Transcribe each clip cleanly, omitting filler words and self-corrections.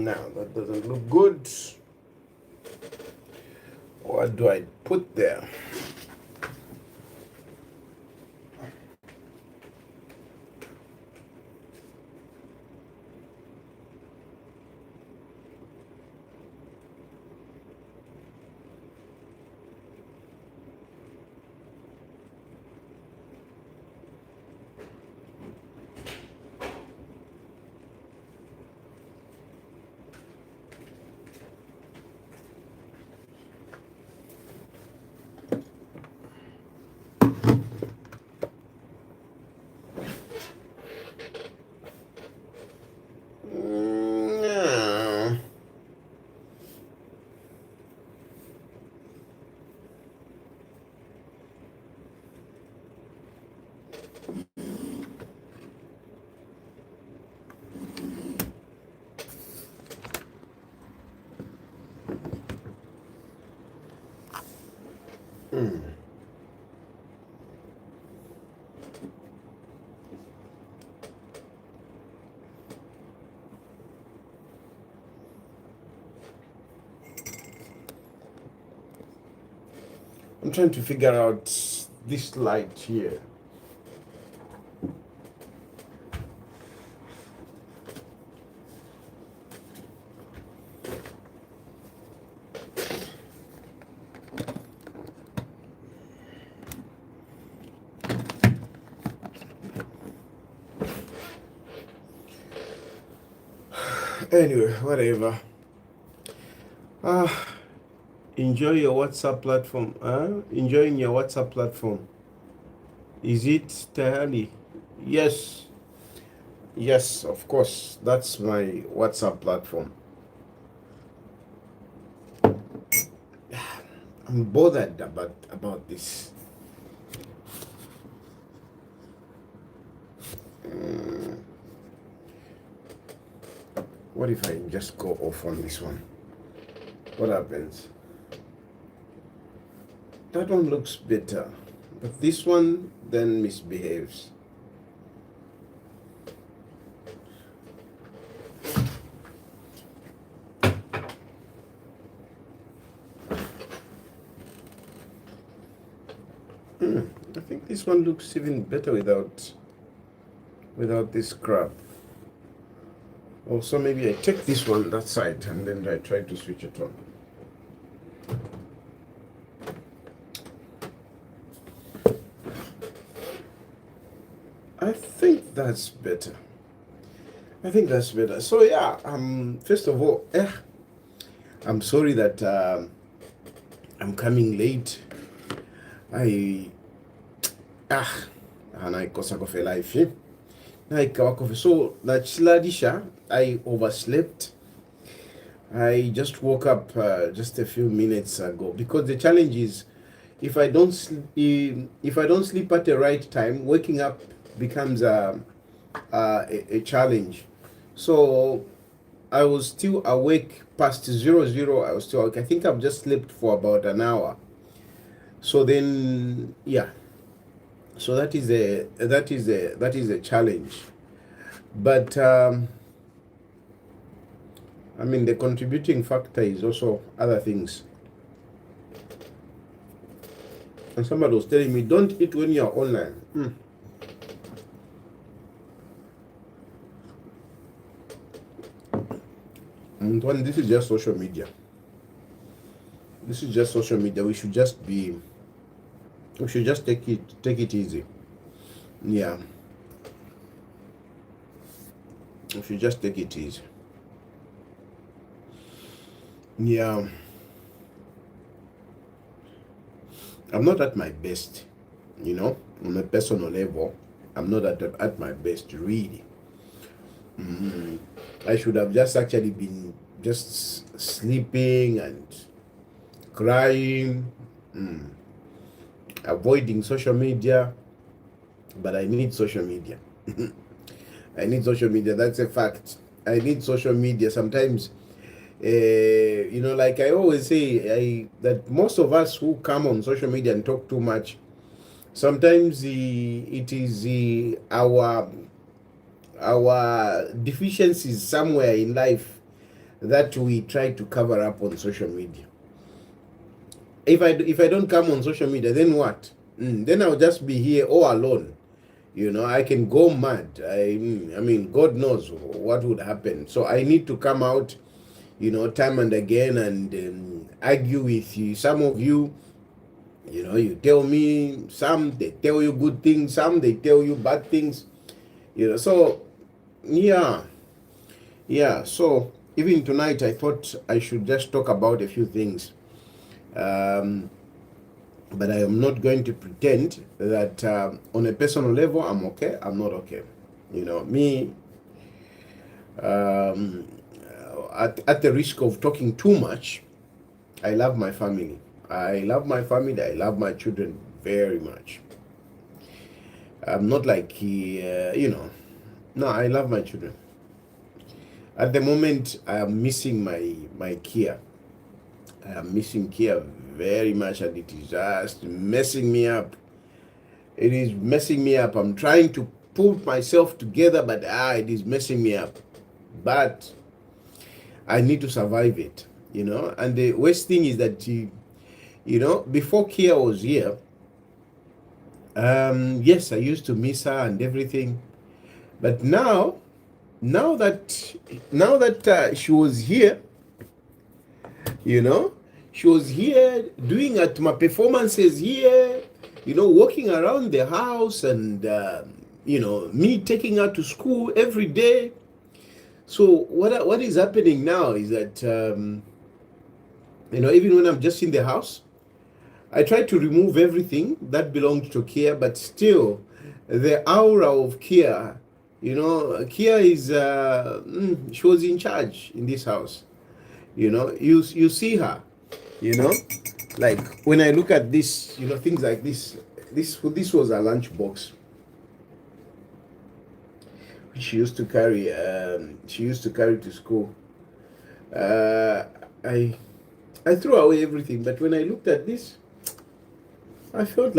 Now that doesn't look good. What do I put there? No. I'm trying to figure out this light here. Anyway, whatever. Enjoy your WhatsApp platform. Enjoying your WhatsApp platform. Is it Tahani? Yes. Yes, of course. That's my WhatsApp platform. I'm bothered about this. What if I just go off on this one? What happens? That one looks better, but this one then misbehaves. I think this one looks even better without this crap. Also, maybe I take this one that side and then I try to switch it on. I think that's better. So yeah, first of all, I'm sorry that I'm coming late. Anaikosa kofe life. So Chiladisha, I overslept. I just woke up just a few minutes ago because the challenge is if I don't sleep at the right time, waking up becomes a challenge. So I was still awake past 00. I was still awake. I think I've just slept for about an hour. So then, yeah. So that is a challenge. But I mean, the contributing factor is also other things. And somebody was telling me, don't eat when you're online. And this is just social media. We should just take it easy. Yeah. We should just take it easy. Yeah. I'm not at my best, on a personal level. I'm not at my best, really. I should have just actually been just sleeping and crying, avoiding social media, but I need social media. I need social media. That's a fact. I need social media. Sometimes, like I always say, that most of us who come on social media and talk too much, sometimes it is our deficiencies somewhere in life that we try to cover up on social media. If I don't come on social media, then what? Then I'll just be here all alone. I can go mad. I mean, God knows what would happen. So I need to come out, time and again, and argue with you. Some of you, you tell me, some they tell you good things, some they tell you bad things. So yeah. So even tonight, I thought I should just talk about a few things. But I am not going to pretend that on a personal level I'm okay. I'm not okay. Me, at the risk of talking too much, I love my family. I love my family. I love my children very much. I'm not like, no, I love my children. At the moment, I am missing my Kia. I am missing Kia very much, and it is just messing me up. It is messing me up. I'm trying to pull myself together, but it is messing me up. But I need to survive it, And the worst thing is that, before Kia was here, yes, I used to miss her and everything. But now that she was here, she was here doing my performances here, walking around the house, and me taking her to school every day. So what is happening now is that even when I'm just in the house, I try to remove everything that belonged to Kia, but still the aura of Kia, Kia is she was in charge in this house. You see her, like when I look at this, things like this was a lunch box which she used to carry to school. I threw away everything, but when I looked at this, I felt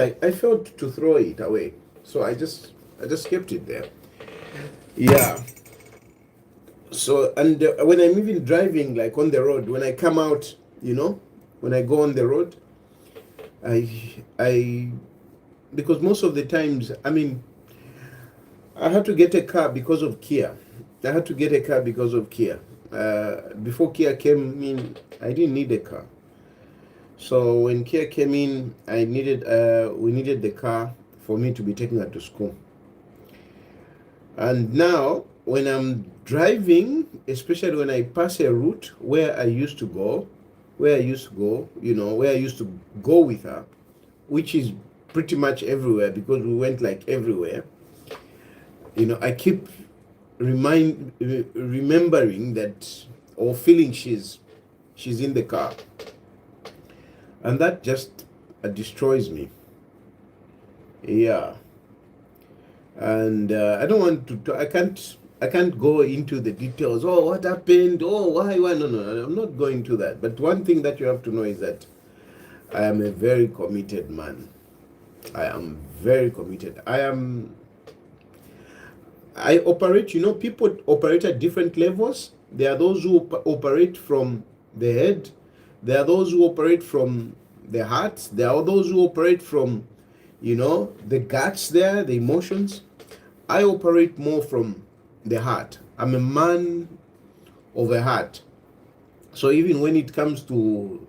to throw it away, so I just kept it there. Yeah. So, and when I'm even driving, like on the road, when I come out, when I go on the road, I because most of the times, I mean, I had to get a car because of Kia. Before Kia came in, I didn't need a car. So when Kia came in, we needed the car for me to be taking her to school. And now, when I'm driving, especially when I pass a route where I used to go, where I used to go with her, which is pretty much everywhere because we went like everywhere, I keep remembering that, or feeling she's in the car. And that just destroys me. Yeah. And I don't want to, I can't go into the details. Oh, what happened? Oh, why? No, I'm not going to that. But one thing that you have to know is that I am a very committed man. I am very committed. I operate, people operate at different levels. There are those who operate from the head. There are those who operate from the heart. There are those who operate from, the guts there, the emotions. I operate more from the heart. I'm a man of a heart. So even when it comes to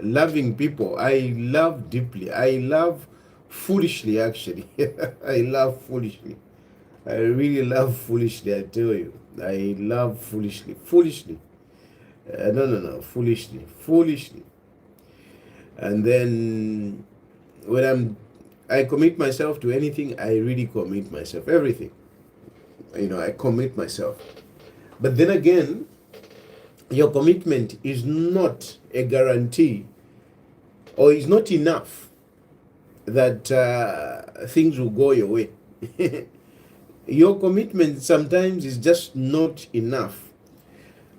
loving people, I love deeply. I love foolishly, actually. I love foolishly. I really love foolishly, I tell you. I love foolishly. Foolishly. No. Foolishly. And then when I commit myself to anything, I really commit myself. Everything. I commit myself. But then again, your commitment is not a guarantee, or is not enough that things will go your way. Your commitment sometimes is just not enough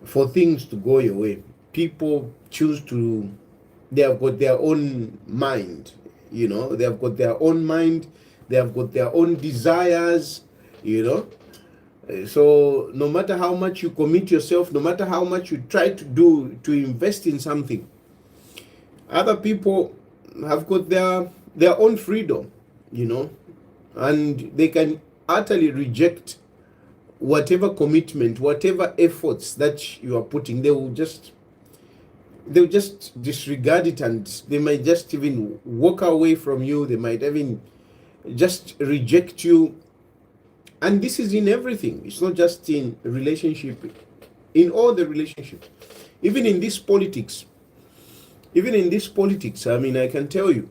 for things to go your way. People choose to, they have got their own mind, they have got their own mind, they have got their own desires, So no matter how much you commit yourself, no matter how much you try to do to invest in something, other people have got their own freedom, you know, and they can utterly reject whatever commitment, whatever efforts that you are putting. They'll just disregard it, and they might just even walk away from you. They might even just reject you. And this is in everything. It's not just in relationship, in all the relationships, even in this politics. Even in this politics, I mean, I can tell you,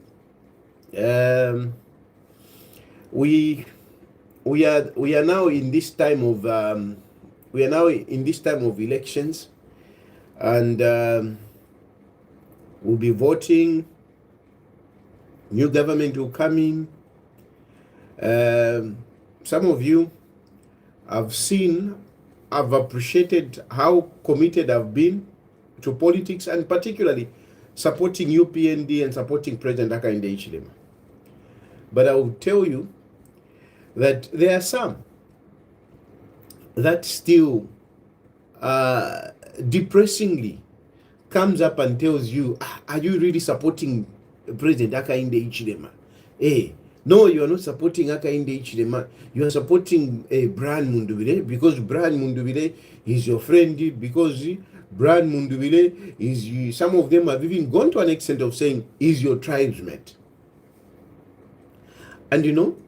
we are now in this time of elections, and we'll be voting. New government will come in. Some of you have appreciated how committed I've been to politics, and particularly supporting UPND and supporting President Hakainde Hichilema. But I will tell you that there are some that still depressingly comes up and tells you, are you really supporting President Hakainde Hichilema? Hey, no, you are not supporting Hakainde Hichilema. You are supporting Brian Mundubile, because Brian Mundubile is your friend, because Brian Mundubile is, some of them have even gone to an extent of saying, is your tribesmate. And you know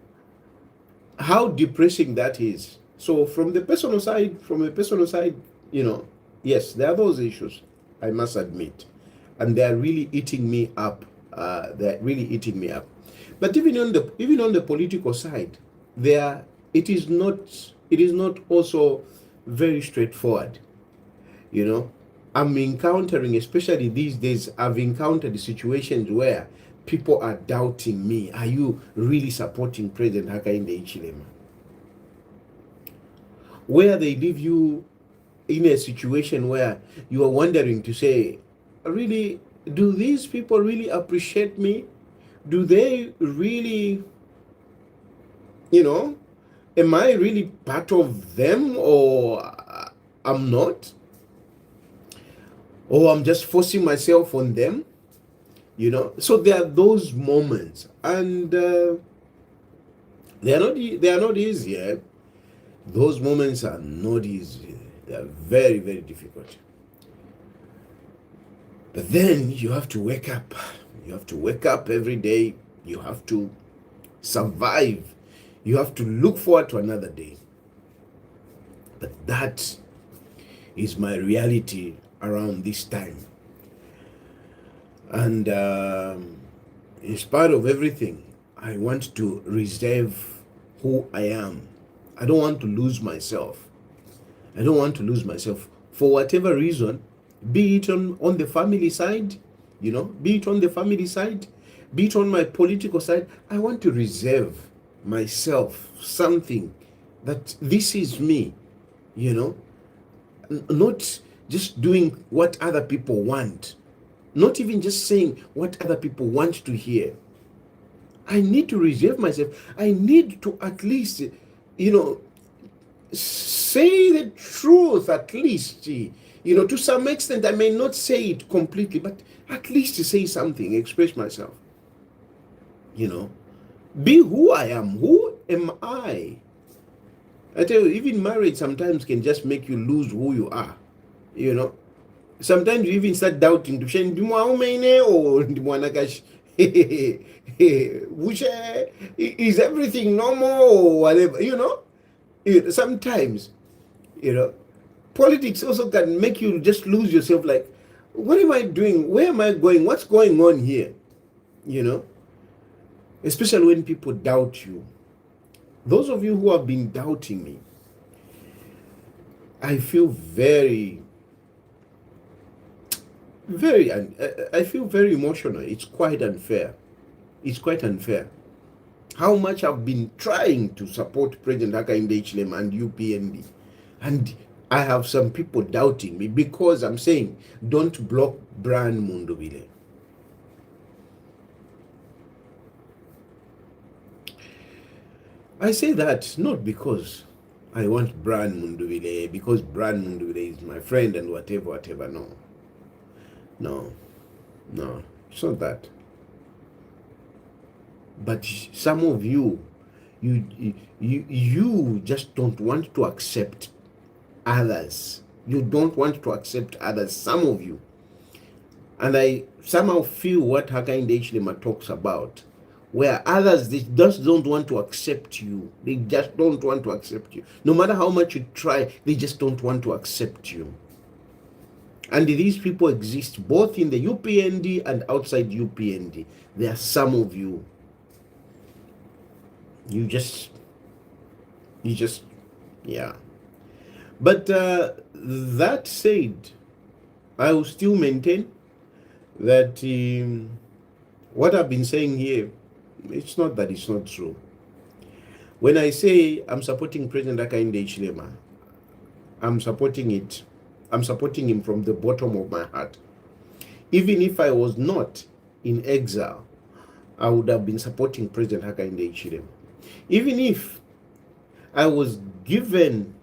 how depressing that is. So from a personal side, you know, yes, there are those issues, I must admit, and they are really eating me up. They're really eating me up. But even on the political side, it is not also very straightforward. You know, I'm encountering, especially these days, I've encountered situations where people are doubting me. Are you really supporting President Hakainde Hichilema? Where they leave you in a situation where you are wondering to say, really, do these people really appreciate me? Do they really, you know, am I really part of them, or I'm not? Or I'm just forcing myself on them? You know, so there are those moments, and they are not easy. Eh? Those moments are not easy. They are very, very difficult. But then you have to wake up. You have to wake up every day. You have to survive. You have to look forward to another day. But that is my reality around this time. And in spite of everything, I want to reserve who I am. I don't want to lose myself. I don't want to lose myself for whatever reason, be it on the family side, you know, be it on the family side, be it on my political side. I want to reserve myself something that this is me, you know, not just doing what other people want, not even just saying what other people want to hear. I need to reserve myself. I need to at least, you know, say the truth, at least, you know, to some extent. I may not say it completely, but at least to say something, express myself, you know, be who I am. Who am I? I tell you, even marriage sometimes can just make you lose who you are, you know. Sometimes you even start doubting, is everything normal or whatever, you know. Sometimes, you know, politics also can make you just lose yourself, like, what am I doing? Where am I going? What's going on here? You know, especially when people doubt you. Those of you who have been doubting me, I feel I feel very emotional. It's quite unfair. It's quite unfair. How much I've been trying to support President Hakainde Hichilema and UPND, and I have some people doubting me because I'm saying, don't block Brian Mundubile. I say that not because I want Brian Munduvile because Brian Munduvile is my friend and whatever. No, no, no. It's not that. But some of you, you just don't want to accept others. You don't want to accept others. Some of you, and I somehow feel what Hakainde Hichilema talks about, where others, they just don't want to accept you. They just don't want to accept you. No matter how much you try, they just don't want to accept you. And these people exist both in the UPND and outside UPND. There are some of you. You just, yeah. But that said, I will still maintain that what I've been saying here, it's not that it's not true. When I say I'm supporting President Hakainde Hichilema, I'm supporting it. I'm supporting him from the bottom of my heart. Even if I was not in exile, I would have been supporting President Hakainde Hichilema. Even if I was given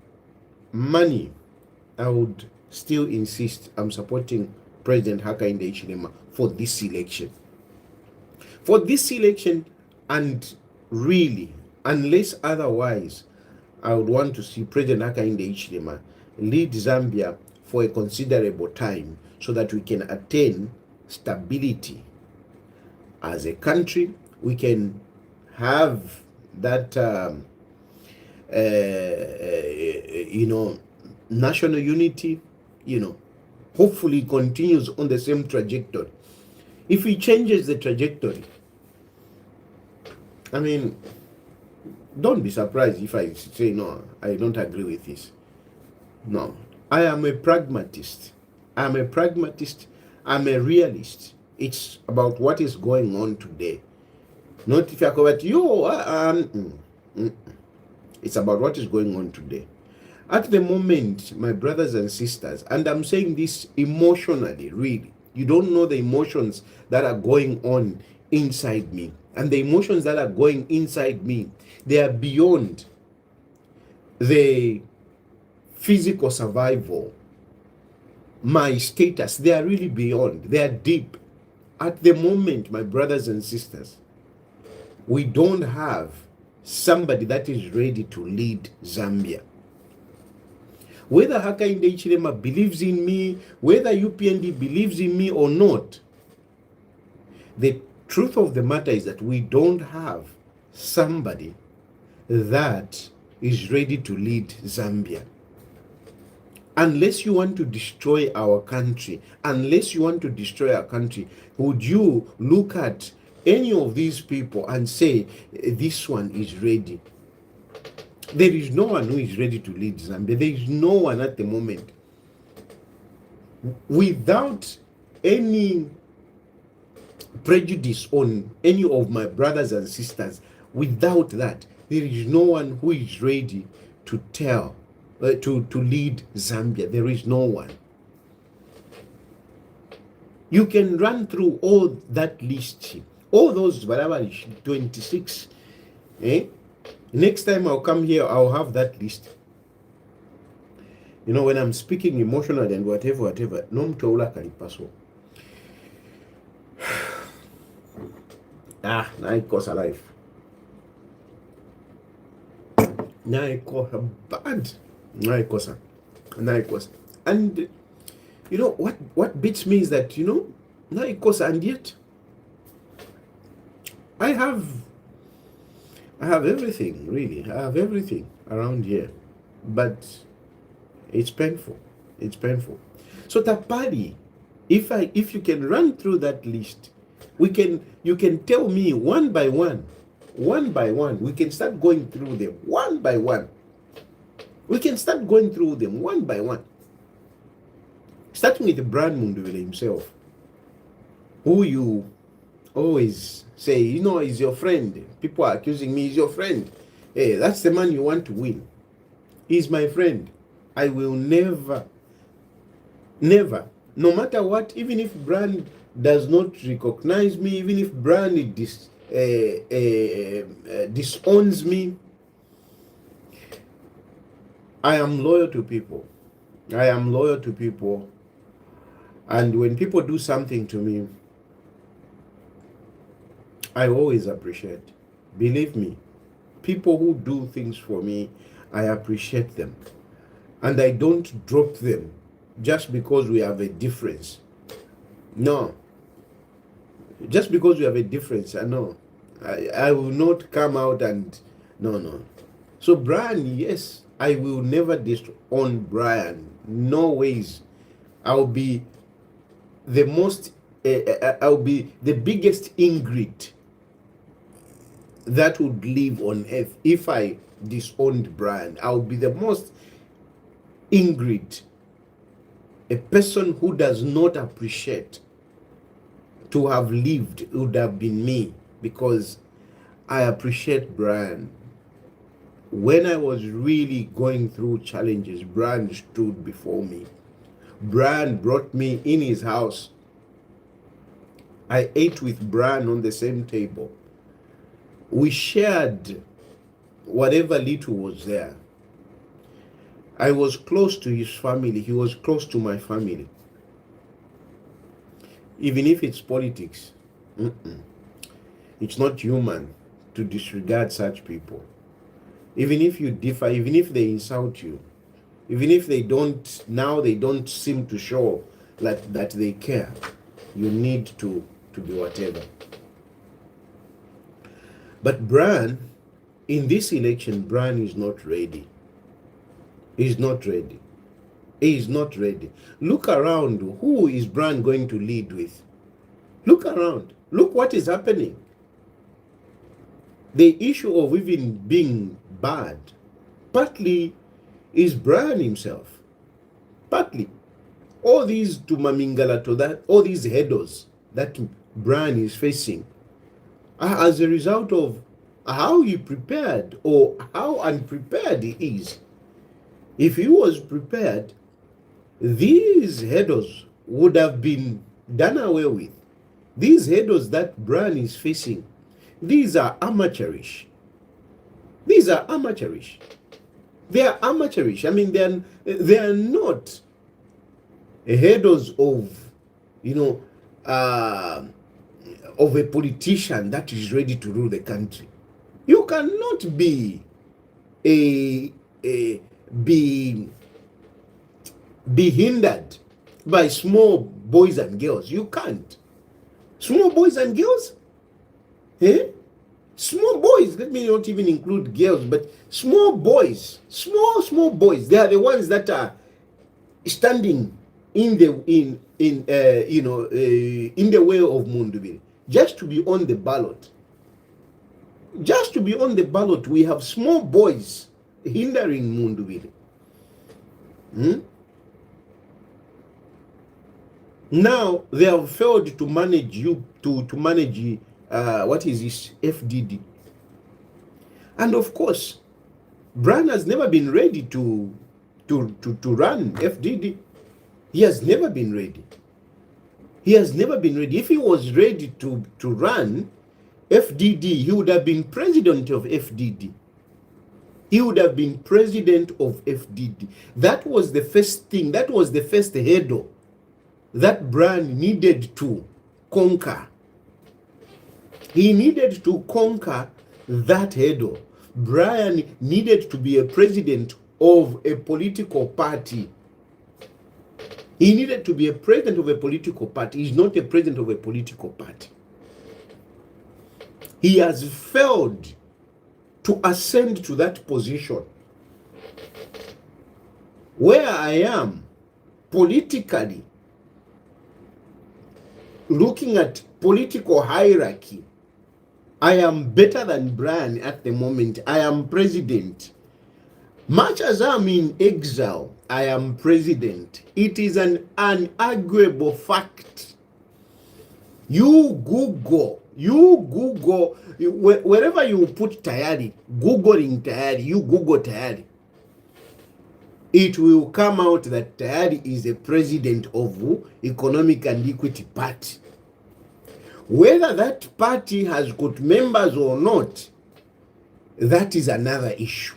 money, I would still insist I'm supporting President Hakainde Hichilema for this election. For this election, and really, unless otherwise, I would want to see President Hakainde Hichilema lead Zambia for a considerable time so that we can attain stability as a country. We can have that national unity, hopefully continues on the same trajectory. If he changes the trajectory, I mean, don't be surprised if I say, no, I don't agree with this. No, I am a pragmatist. I'm a pragmatist. I'm a realist. It's about what is going on today. Not if I go at you. It's about what is going on today. At the moment, my brothers and sisters, and I'm saying this emotionally, really, you don't know the emotions that are going on inside me. And the emotions that are going inside me, they are beyond the physical survival, my status. They are really beyond. They are deep. At the moment, my brothers and sisters, we don't have somebody that is ready to lead Zambia. Whether Hakainde Hichilema believes in me, whether UPND believes in me or not, the truth of the matter is that we don't have somebody that is ready to lead Zambia. Unless you want to destroy our country, would you look at any of these people and say, this one is ready? There is no one who is ready to lead Zambia. There is no one at the moment. Without any prejudice on any of my brothers and sisters, without that, there is no one who is ready to to lead Zambia. There is no one. You can run through all that list, all those, whatever, 26. Next time I'll come here, I'll have that list. When I'm speaking emotionally and whatever, no mtoula kalipaso. Naikosa life. Naikosa bad. Naikosa. And what beats me is that, naikosa, and yet I have everything, really. I have everything around here. But it's painful. So Tapali, if you can run through that list, you can tell me one by one. We can start going through them one by one. One by one. Starting with Brian Munduvile himself, who you always say, is your friend. People are accusing me, he's your friend. Hey, that's the man you want to win. He's my friend. I will never, no matter what, even if Brian does not recognize me, even if Brian disowns me, I am loyal to people. I am loyal to people. And when people do something to me, I always appreciate. Believe me, people who do things for me, I appreciate them. And I don't drop them just because we have a difference. No. Just because we have a difference, I know. I will not come out and no. So Brian, yes, I will never disown Brian. No ways. I'll be the most I'll be the biggest Ingrid that would live on earth. If I disowned Brian, I'll be the most Ingrid, a person who does not appreciate to have lived. Would have been me, because I appreciate Brian. When I was really going through challenges, Brian stood before me. Brian brought me in his house. I ate with Brian on the same table. We shared whatever little was there. I was close to his family. He was close to my family. Even if it's politics, it's not human to disregard such people. Even if you differ, even if they insult you, even if they don't seem to show like that they care, you need to be whatever. But Brian, in this election, Brian is not ready. He's not ready. He is not ready. Look around. Who is Brian going to lead with? Look around. Look what is happening. The issue of even being bad, partly is Brian himself. Partly. All these to Mamingala, to that, all these headers that Brian is facing are as a result of how he prepared or how unprepared he is. If he was prepared, these headers would have been done away with. These headers that Brian is facing, these are amateurish. These are amateurish. They are amateurish. I mean, they are not headers of, of a politician that is ready to rule the country. You cannot be hindered by small boys and girls. You can't. Small boys and girls? Small boys, let me not even include girls, but small boys, small boys, they are the ones that are standing in the way of Munduville, just to be on the ballot. Just to be on the ballot, we have small boys hindering Munduville. Now they have failed to manage to manage what is this FDD. And of course, Brian has never been ready to run FDD. He has never been ready. He has never been ready. If he was ready to run FDD, he would have been president of FDD. He would have been president of FDD. That was the first thing, that was the first hurdle that Brian needed to conquer. He needed to conquer that hurdle. Brian needed to be a president of a political party. He needed to be a president of a political party. He's not a president of a political party. He has failed to ascend to that position. Where I am politically, looking at political hierarchy, I am better than Brian at the moment. I am president. Much as I'm in exile, I am president. It is an unarguable fact. You Google, wherever you put Tayari, Googling Tayari, you Google Tayari, it will come out that Tayari is a president of Economic and Equity Party. Whether that party has got members or not, that is another issue.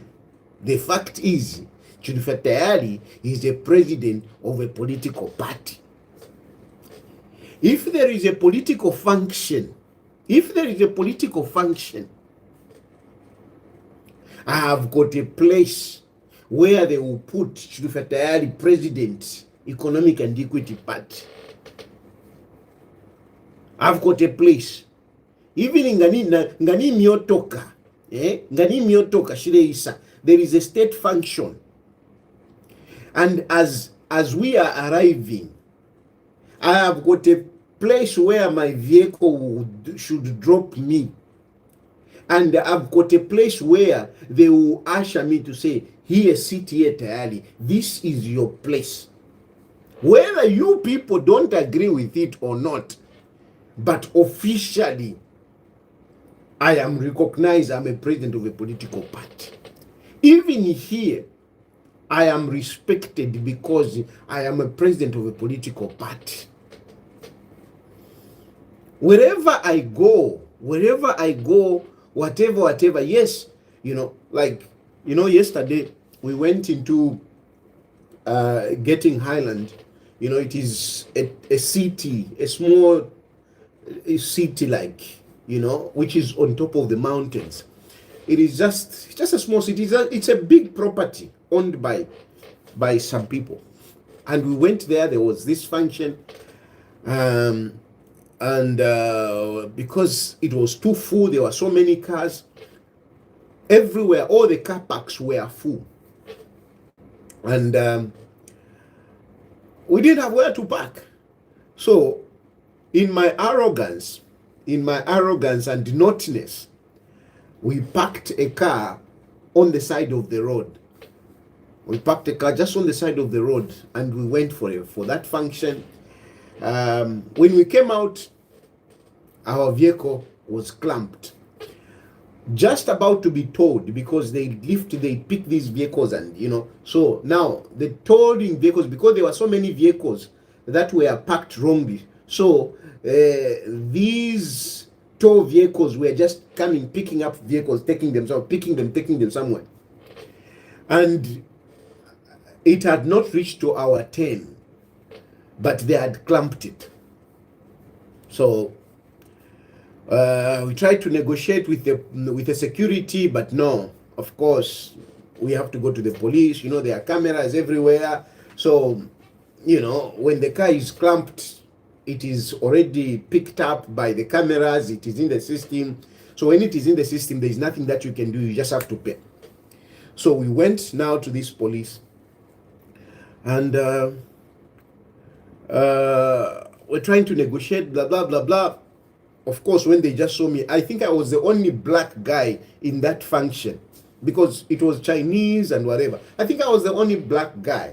The fact is, Chidufe tayari is a president of a political party. If there is a political function, I have got a place where they will put Chidufe tayari president, Economic and Equity Party. I've got a place. Even ngani miotoka, ngani miotoka shireisa. There is a state function. And as we are arriving, I have got a place where my vehicle should drop me. And I've got a place where they will usher me to say, here, sit here tayari. This is your place. Whether you people don't agree with it or not, but officially, I am recognized, I'm a president of a political party. Even here, I am respected because I am a president of a political party. Wherever I go, whatever, yes, yesterday we went into Getting Highland. It is a city, a small city which is on top of the mountains. It is just a small city. It's a big property owned by some people. And we went there. There was this function. And because it was too full, there were so many cars. Everywhere, all the car parks were full. And we didn't have where to park. So in my arrogance and naughtiness, we parked a car on the side of the road. We parked a car just on the side of the road, and we went for that function. When we came out, our vehicle was clamped, just about to be towed, because they pick these vehicles, and so now the towing vehicles, because there were so many vehicles that were parked wrongly, so these tow vehicles were just coming, picking up vehicles, taking them somewhere. And it had not reached to our turn, but they had clamped it. So we tried to negotiate with the security, but no, of course, we have to go to the police. There are cameras everywhere. So, when the car is clamped, it is already picked up by the cameras. It is in the system. So when it is in the system, there is nothing that you can do. You just have to pay. So we went now to this police, and we're trying to negotiate, blah, blah, blah, blah. Of course, when they just saw me, I think I was the only black guy in that function, because it was Chinese and whatever. I think I was the only black guy.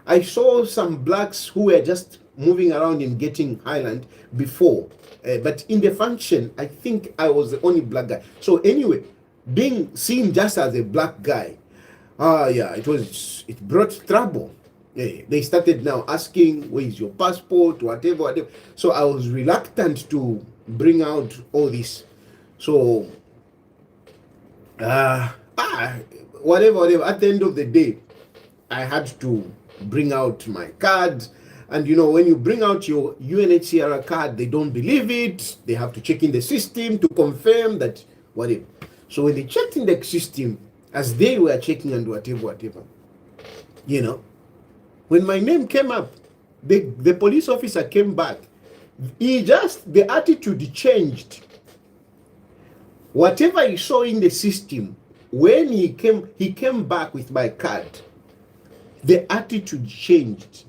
I saw some blacks who were just moving around in Getting Highland before, but in the function, I think I was the only black guy. So anyway, being seen just as a black guy, it brought trouble. They started now asking, where is your passport, whatever. So I was reluctant to bring out all this. So whatever, at the end of the day, I had to bring out my card. And when you bring out your UNHCR card, they don't believe it. They have to check in the system to confirm that whatever. So when they checked in the system, as they were checking and whatever, when my name came up, the police officer came back. The attitude changed. Whatever he saw in the system, when he came back with my card, the attitude changed.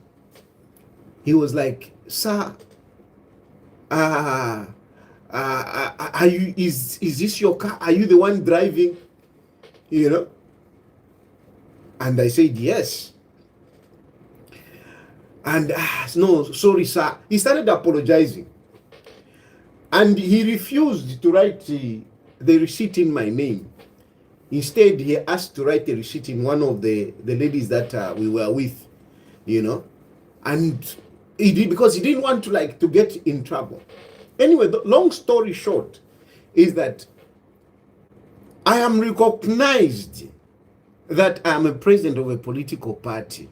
He was like, sir, are you, is this your car? Are you the one driving? And I said, yes. And no, sorry, sir. He started apologizing. And he refused to write the receipt in my name. Instead, he asked to write the receipt in one of the ladies that we were with, And he did, because he didn't want to get in trouble. Anyway, the long story short is that I am recognized that I am a president of a political party.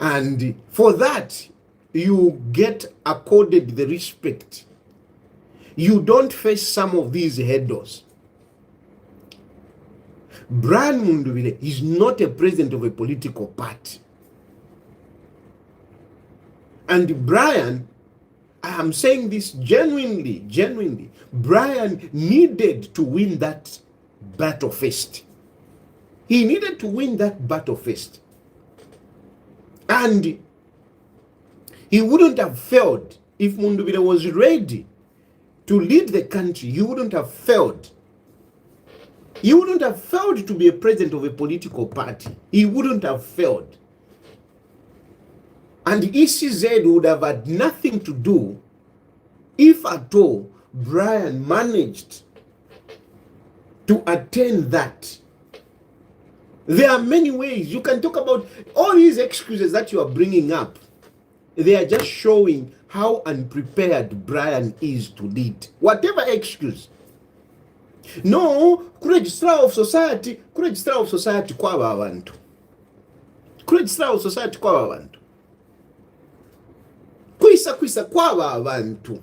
And for that, you get accorded the respect. You don't face some of these hurdles. Brian Mundubile is not a president of a political party. And Brian, I am saying this genuinely, Brian needed to win that battle first. He needed to win that battle first. And he wouldn't have failed if Mundubile was ready to lead the country. He wouldn't have failed. He wouldn't have failed to be a president of a political party. He wouldn't have failed. And ECZ would have had nothing to do, if at all, Brian managed to attain that. There are many ways you can talk about all these excuses that you are bringing up. They are just showing how unprepared Brian is to lead. Whatever excuse. No, kuregistrar of society kwaba abantu. Kuregistrar of society kwaba abantu. Kwisa kwaba abantu.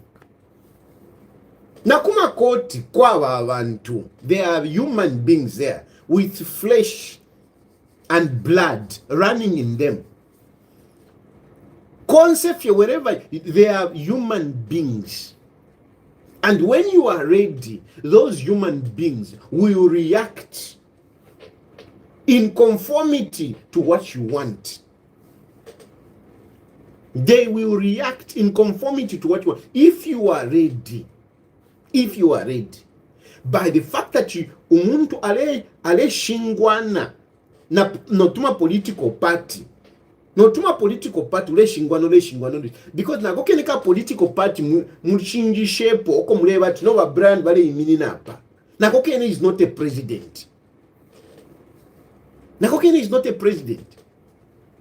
Nakuma koti kwaba abantu. There are human beings there with flesh and blood running in them. Concept wherever there are human beings. And when you are ready, those human beings will react in conformity to what you want. They will react in conformity to what you want. If you are ready, by the fact that you umuntu ale shingwana na notuma political party, ule shingwano because na gokeneka political party mushinji shepo oko muleba tino ba brand bale imini napa. Na kokene is not a president.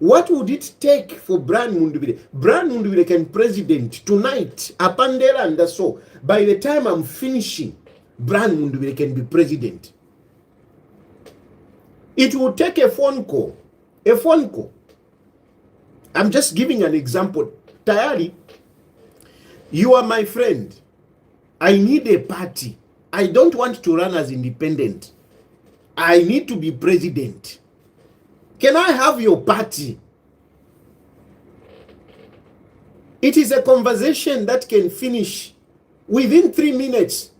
What would it take for Brian Mundubile? Brian Mundubile can president tonight, apandela and so. By the time I'm finishing, Brian Mundubile can be president. It will take a phone call. I'm just giving an example. Tayari, you are my friend. I need a party. I don't want to run as independent. I need to be president. Can I have your party? It is a conversation that can finish within 3 minutes.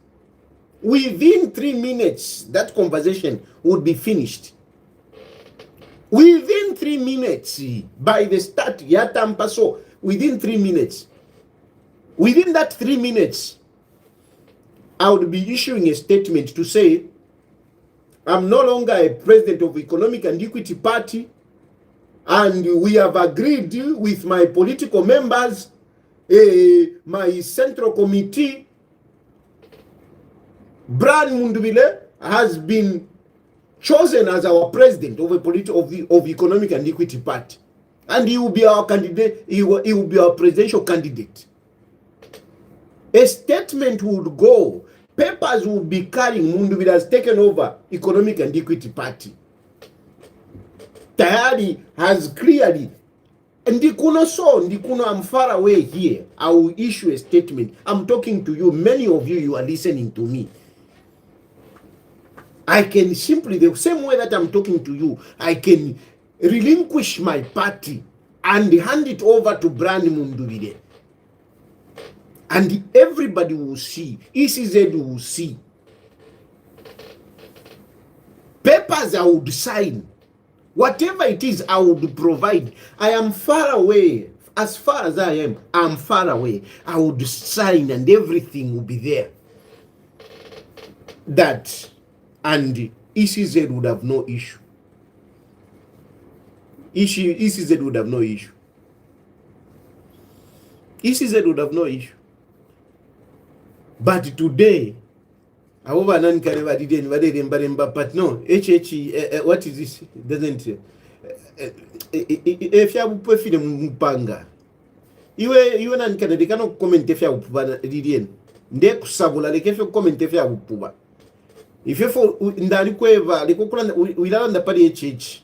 Within 3 minutes, that conversation would be finished. Within 3 minutes, by the start, Yatampaso, within 3 minutes. Within that 3 minutes, I would be issuing a statement to say, I'm no longer a president of Economic and Equity Party, and we have agreed with my political members, my central committee. Brian Mundubile has been chosen as our president of of Economic and Equity Party, and he will be our candidate. He will be our presidential candidate. A statement would go. Papers will be carrying Mundubile has taken over Economic and Equity Party. Tayari has clearly, and Ndikuno, I'm far away here. I will issue a statement. I'm talking to you. Many of you are listening to me. I can simply, the same way that I'm talking to you, I can relinquish my party and hand it over to Brian Mundubile. And everybody will see. ECZ will see. Papers I would sign. Whatever it is, I would provide. I am far away. As far as I am, I'm far away. I would sign and everything will be there. That, and ECZ would have no issue. ECZ would have no issue. ECZ would have no issue. But today, however, none can ever did but no, what is this? Doesn't if you have put Mupanga, you and Canada cannot comment if you have Didian. They sabula, they can comment if you have Puba. ifefo ndali kweva likukula wilanda pali church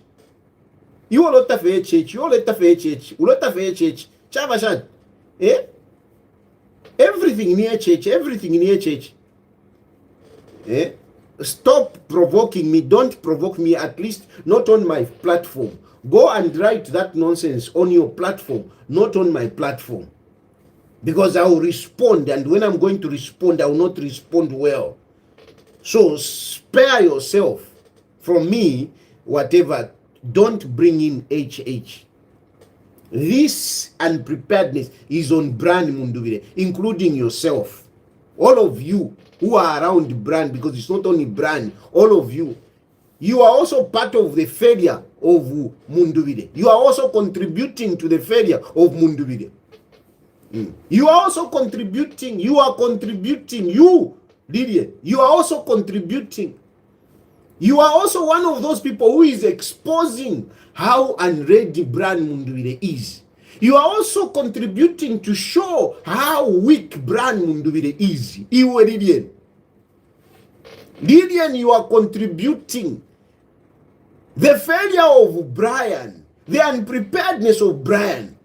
iwo lota fe church iwo lota fe church ulota fe church chava shani everything near church stop provoking me, don't provoke me, at least not on my platform. Go and write that nonsense on your platform, not on my platform, because I will respond, and when I'm going to respond, I will not respond well. So spare yourself from me, whatever. Don't bring in HH. This unpreparedness is on brand Munduvire, including yourself. All of you who are around brand, because it's not only brand, all of you, you are also part of the failure of Munduvire. You are also contributing to the failure of Munduvire. You are also contributing, you, Lydia, you are also contributing. You are also one of those people who is exposing how unready brand Munduvire is. You are also contributing to show how weak brand Munduvire is. Lydian, you are contributing. The failure of Brian, the unpreparedness of Brian,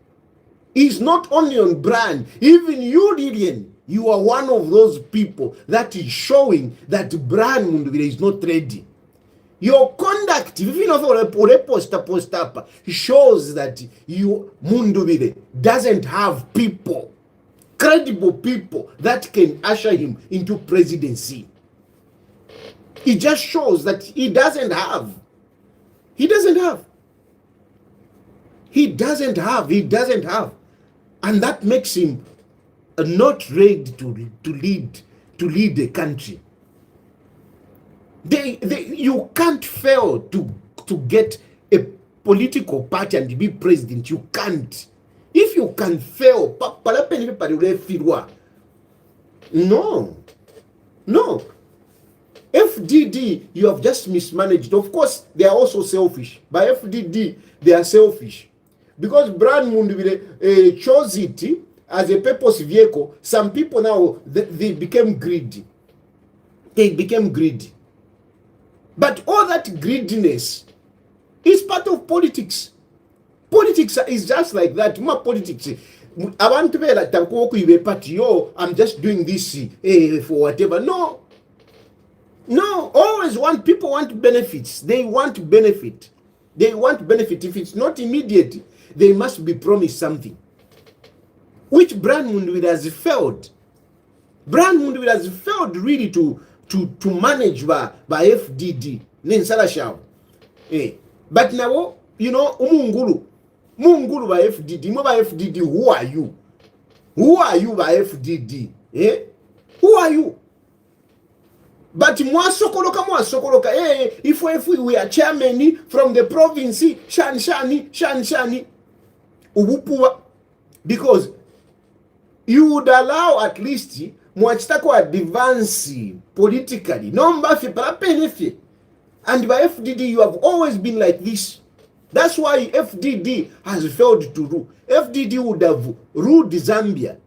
is not only on brand. Even you, Lydian, you are one of those people that is showing that brand Munduvire is not ready. Your conduct, even if shows that you Munduvire doesn't have people, credible people that can usher him into presidency. It just shows that he doesn't have. And that makes him not ready to lead the country. You can't fail to get a political party and be president. You can't. If you can fail, no. FDD, you have just mismanaged. Of course, they are also selfish. By FDD, they are selfish. Because Brand Munduvire chose it as a purpose vehicle. Some people now, they became greedy. But all that greediness is part of politics. Politics is just like that. Politics. I want to be like I'm just doing this for whatever. No. Always people want benefits. They want benefit. If it's not immediate, they must be promised something. Which Brand Munduvire has failed. Brand Munduvire has failed really to manage by FDD. But now, Mungulu by FDD. By FDD, who are you? Who are you by FDD? Who are you? But mwasokoloka, if we are chairman from the province, shani, ubupuwa. Because you would allow at least mwachitako advance politically. No mbafi para penefi. And by FDD, you have always been like this. That's why FDD has failed to rule. FDD would have ruled Zambia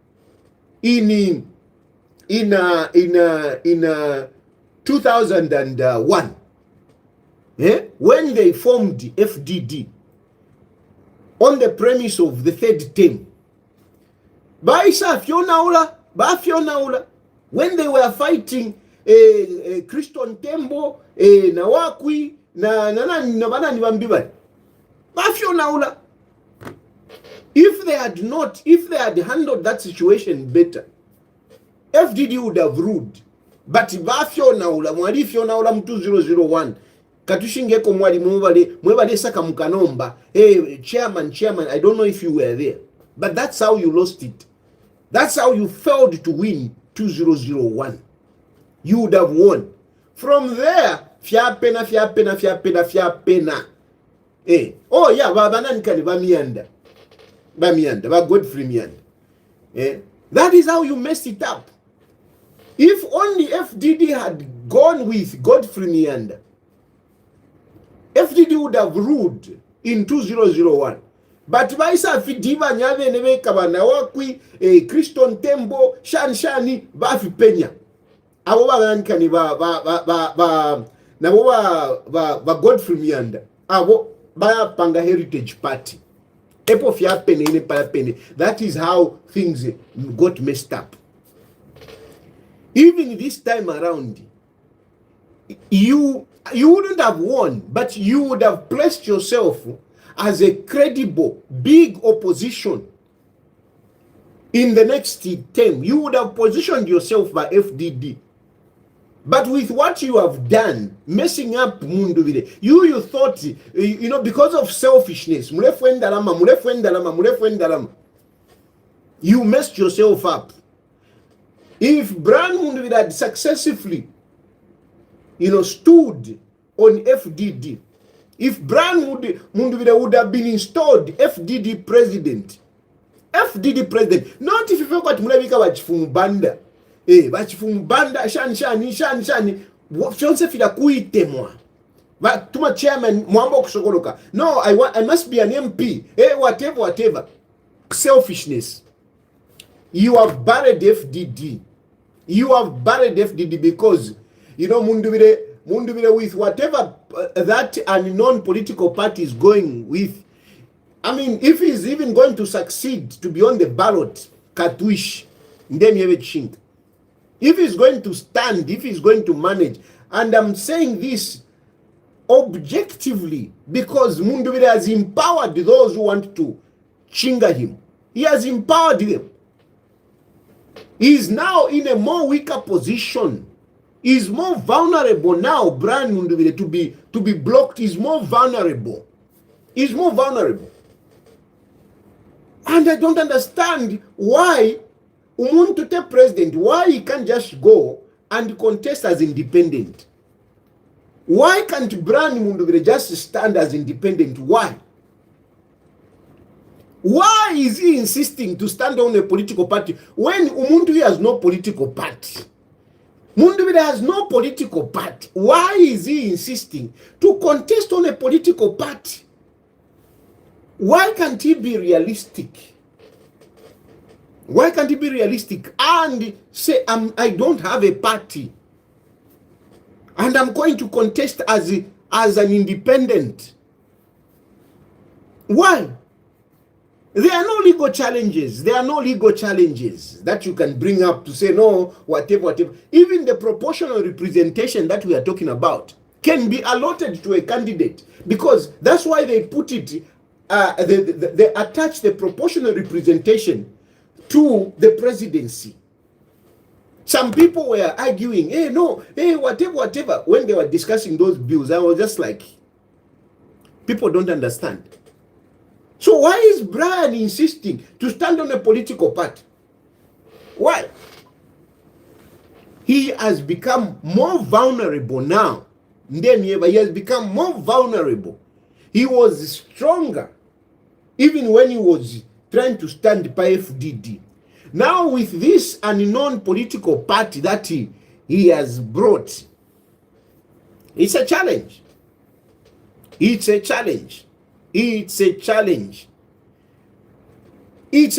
in 2001, when they formed the FDD on the premise of the third term. When they were fighting Christian Tembo, Nawakwi, if they had handled that situation better, FDD would have ruled. But bafyo naula mwali fyo naula 2001 katushingeko mwali mwebale saka mukanomba chairman I don't know if you were there, but that's how you lost it. That's how you failed to win 2001. You would have won. From there fya pena oh yeah babana nkali bamianda ba Godfrey Mianda. That is how you messed it up. If only FDD had gone with Godfrey Mianda, FDD would have ruled in 2001. But Baisa Fidiva Nyave Neve Kabanawakwi, Christian Tembo, Shani, Bafi Penya. abo bagankani nabo ba Godfrey Miyanda abo bayapanga Heritage Party epo fyapene ine palapene. That is how things got messed up. Even this time around, you wouldn't have won, but you would have placed yourself as a credible big opposition in the next term. You would have positioned yourself by FDD. But with what you have done, messing up Munduvire, you thought, because of selfishness, you messed yourself up. If Brian Munduvire had successfully, stood on FDD, if Brian Munduvire would have been installed FDD president, not if you forgot mulabika bachifumubanda. Bachifumubanda shani vyonse fila kuitemwa. Tuma chairman mwambo kusokoloka. No, I must be an MP. Whatever. Selfishness. You have buried FDD. Because Munduvire with whatever that unknown political party is going with. I mean, if he's even going to succeed to be on the ballot, Katwish, if he's going to stand, if he's going to manage, and I'm saying this objectively because Munduvire has empowered those who want to chinga him. He has empowered them. He is now in a more weaker position. He is more vulnerable now, Brian Munduvire, to be blocked. He's more vulnerable. And I don't understand why Umuntute president, why he can't just go and contest as independent. Why can't Brian Munduvire just stand as independent? Why? Why is he insisting to stand on a political party when Umuntuvire has no political party? Munduvire has no political party. Why is he insisting to contest on a political party? Why can't he be realistic? Why can't he be realistic and say, I don't have a party and I'm going to contest as an independent? Why? There are no legal challenges. That you can bring up to say, no, whatever. Even the proportional representation that we are talking about can be allotted to a candidate, because that's why they put it, they attach the proportional representation to the presidency. Some people were arguing, whatever. When they were discussing those bills, I was just like, people don't understand. So why is Brian insisting to stand on a political party? Why? He has become more vulnerable now. He has become more vulnerable. He was stronger even when he was trying to stand by FDD. Now with this unknown political party that he has brought, it's a challenge. It's a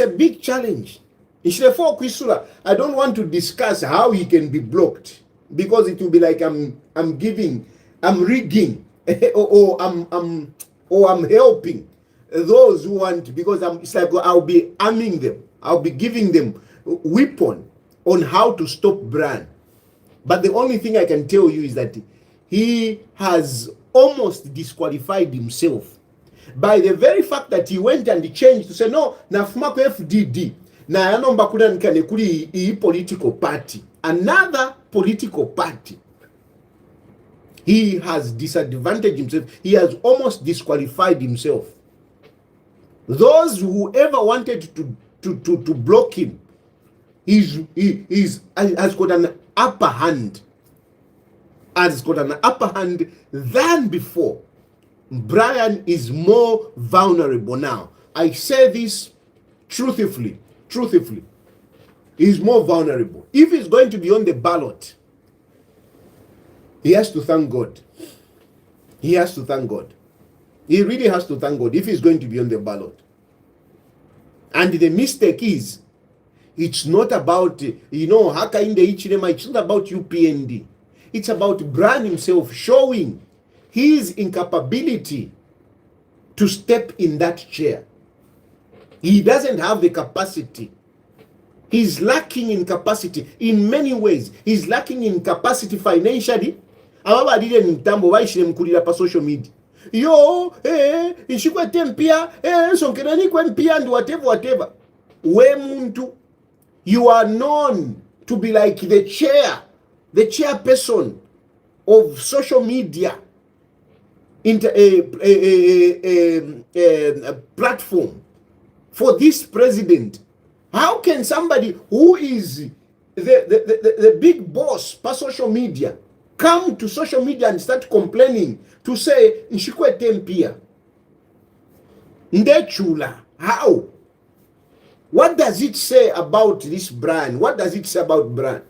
big challenge. I don't want to discuss how he can be blocked, because it will be like I'm rigging or I'm helping those who want, because it's like I'll be arming them. I'll be giving them weapon on how to stop Brian. But the only thing I can tell you is that he has almost disqualified himself by the very fact that he went and changed to say, no, nafuma kwa FDD na yanomba kuna nkane kuli hii political party, another political party. He has disadvantaged himself. He has almost disqualified himself. Those who ever wanted to block him, has got an upper hand. Than before. Brian is more vulnerable now. I say this truthfully. He's more vulnerable. If he's going to be on the ballot, he has to thank God. He really has to thank God if he's going to be on the ballot. And the mistake is, It's not about, Hakainde Hichilema, it's not about UPND. It's about Brian himself showing his incapability to step in that chair. He doesn't have the capacity. He's lacking in capacity in many ways. He's lacking in capacity financially. Ababa adile mtambo waishile mkulila pa social media. Nshikwe tempia, nsonkenani kwe mpia and whatever. We muntu, you are known to be like the chairperson of social media platform for this president. How can somebody who is the big boss per social media come to social media and start complaining to say Nshikwe tempia? Ndechula. How? What does it say about this brand? What does it say about brand?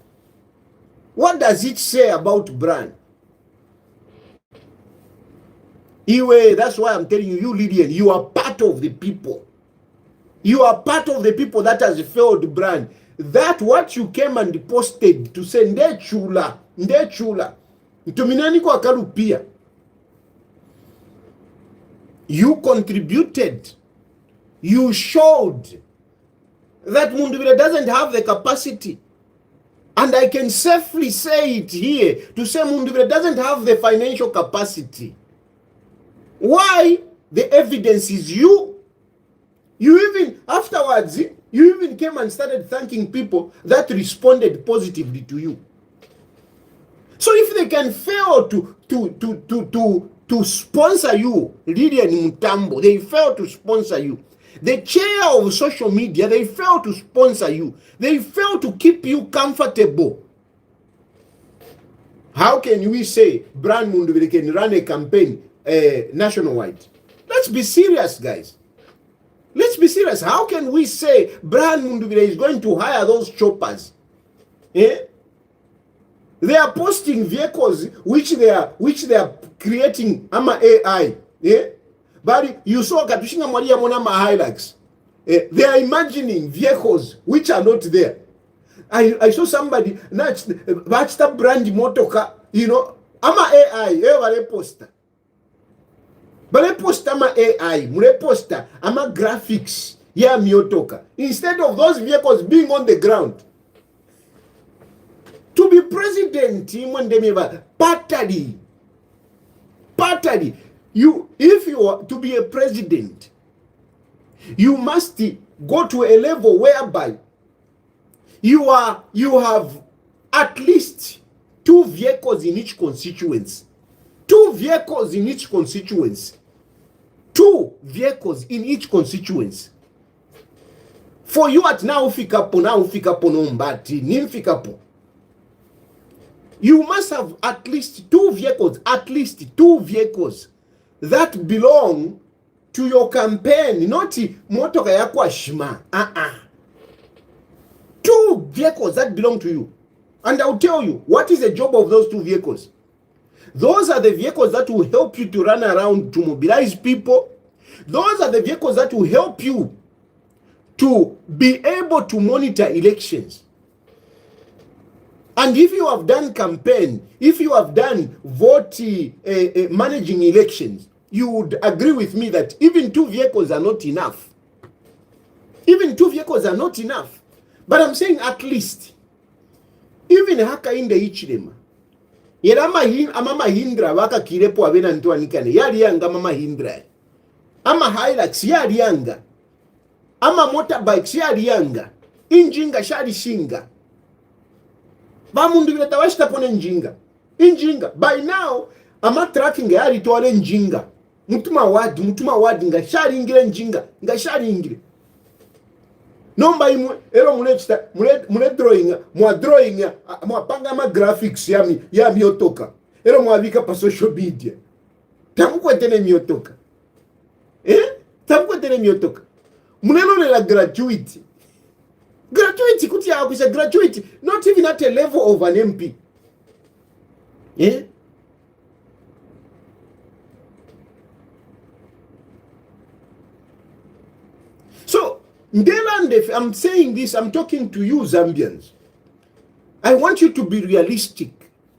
What does it say about brand? Iwe, that's why I'm telling you, you Lydian, you are part of the people. You are part of the people that has failed brand. That what you came and posted to say ndechula. Ntuminani kwa kalupia. You contributed. You showed that Munduvire doesn't have the capacity. And I can safely say it here to say Munduvire doesn't have the financial capacity. Why? The evidence is you. You even, afterwards, you even came and started thanking people that responded positively to you. So if they can fail to sponsor you, Lydian Mutambo, they fail to sponsor you. The chair of social media, they fail to sponsor you. They fail to keep you comfortable. How can we say Brian Munduvire can run a campaign nationwide? Let's be serious, guys. Let's be serious. How can we say Brian Munduvire is going to hire those choppers? They are posting vehicles which they are creating AI. But you saw Katushinga Maria Monama highlights. They are imagining vehicles which are not there. I saw somebody Bachta brand motoka, AI, vale poster. Vale poster AI, mule poster, graphics, miotoka. Instead of those vehicles being on the ground. To be president, patally. If you are to be a president, you must go to a level whereby you have at least 2 vehicles in each constituency. 2 vehicles in each constituency. 2 vehicles in each constituency. For you at now fikapo nombati nimfikapo. You must have at least 2 vehicles that belong to your campaign, not motoka yako ashima. 2 vehicles that belong to you. And I'll tell you, what is the job of those 2 vehicles? Those are the vehicles that will help you to run around to mobilize people. Those are the vehicles that will help you to be able to monitor elections. And if you have done campaign, if you have done vote managing elections, you would agree with me that even 2 vehicles are not enough. Even 2 vehicles are not enough. But I'm saying at least, even Hakainde Hichilema, ama Mahindra waka kirepo abena ntuwa nikane, yari yanga ama Mahindra. Ama Hilux yari yanga. Ama motorbikes yari yanga. Injinga shari shinga. Bamundu vile tawashita pone njinga. By now, ama tracking yari tuwale njinga. Mutuma wadi nga shari ingile njinga. Nga shari ingile. Nomba imwe, ero mule drawing, mwa panga ama graphics ya miotoka. Ero mwavika pa social media. Tamukwetene miotoka. Tamukwetene miotoka. Munelo la gratuity. Gratuity, kuti ya wakwisha gratuity. Not even at a level of an MP. So, I'm saying this, I'm talking to you Zambians. I want you to be realistic.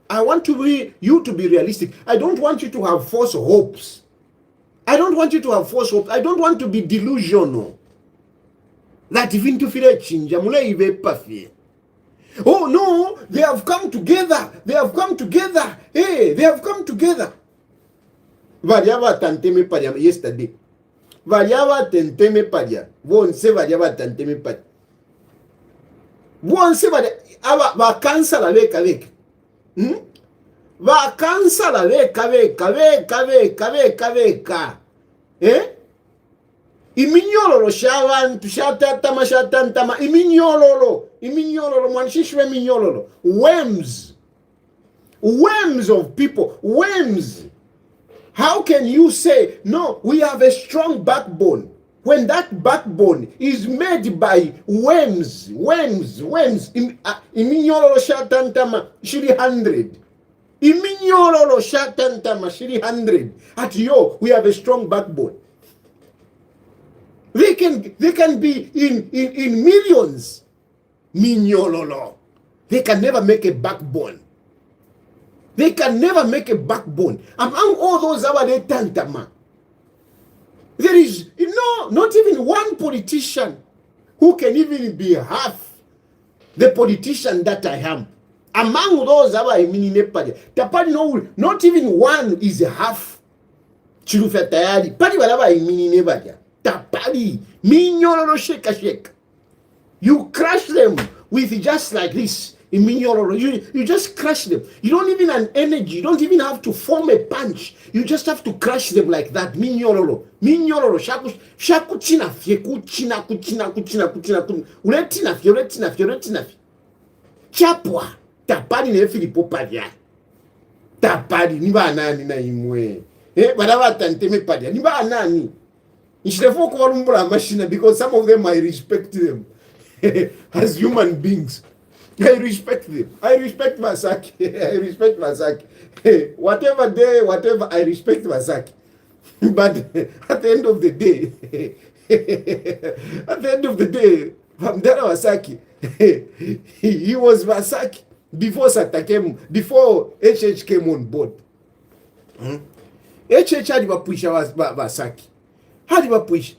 I want you to be realistic. I don't want you to have false hopes. I don't want you to have false hopes. I don't want to be delusional. That even to feel a oh no, they have come together. They have come together. Hey, they have come together. Variava tanteme padia yesterday. Variava tanteme padia. Vonse variava tanteme padia. Vonse varia va cancela veka. Va cancela veka. Iminyololo shabantu shatantama iminyololo mwanishishwe minyololo worms of people. How can you say no, we have a strong backbone when that backbone is made by worms? Iminyololo shatantama shiri 100. Iminyololo shatantama shiri 100. At yo, we have a strong backbone. They can be in millions. Minyololo. They can never make a backbone. They can never make a backbone. Among all those Abade Tantama, there is not even one politician who can even be half the politician that I am. Among those Abade Minipadi, Tapadi no, not even one is half Chirufetayari. Padi Balaba Mininebadia. Tapali, minyololo shake. You crush them with just like this. You just crush them. You don't even have energy. You don't even have to form a punch. You just have to crush them like that. Minyololo. Shaku china fie kuchina. Uretina fie. Chapwa. Tapali ne Filipo padia. Tapali niba nani na imwe. Badaba tanteme padia. Niba nani. Because some of them I respect them as human beings. I respect them. I respect Masaki. Whatever, I respect Masaki. But at the end of the day, Hamdara Masaki, he was Masaki before Sata came, before HH came on board. HH had Masaki. How do you push?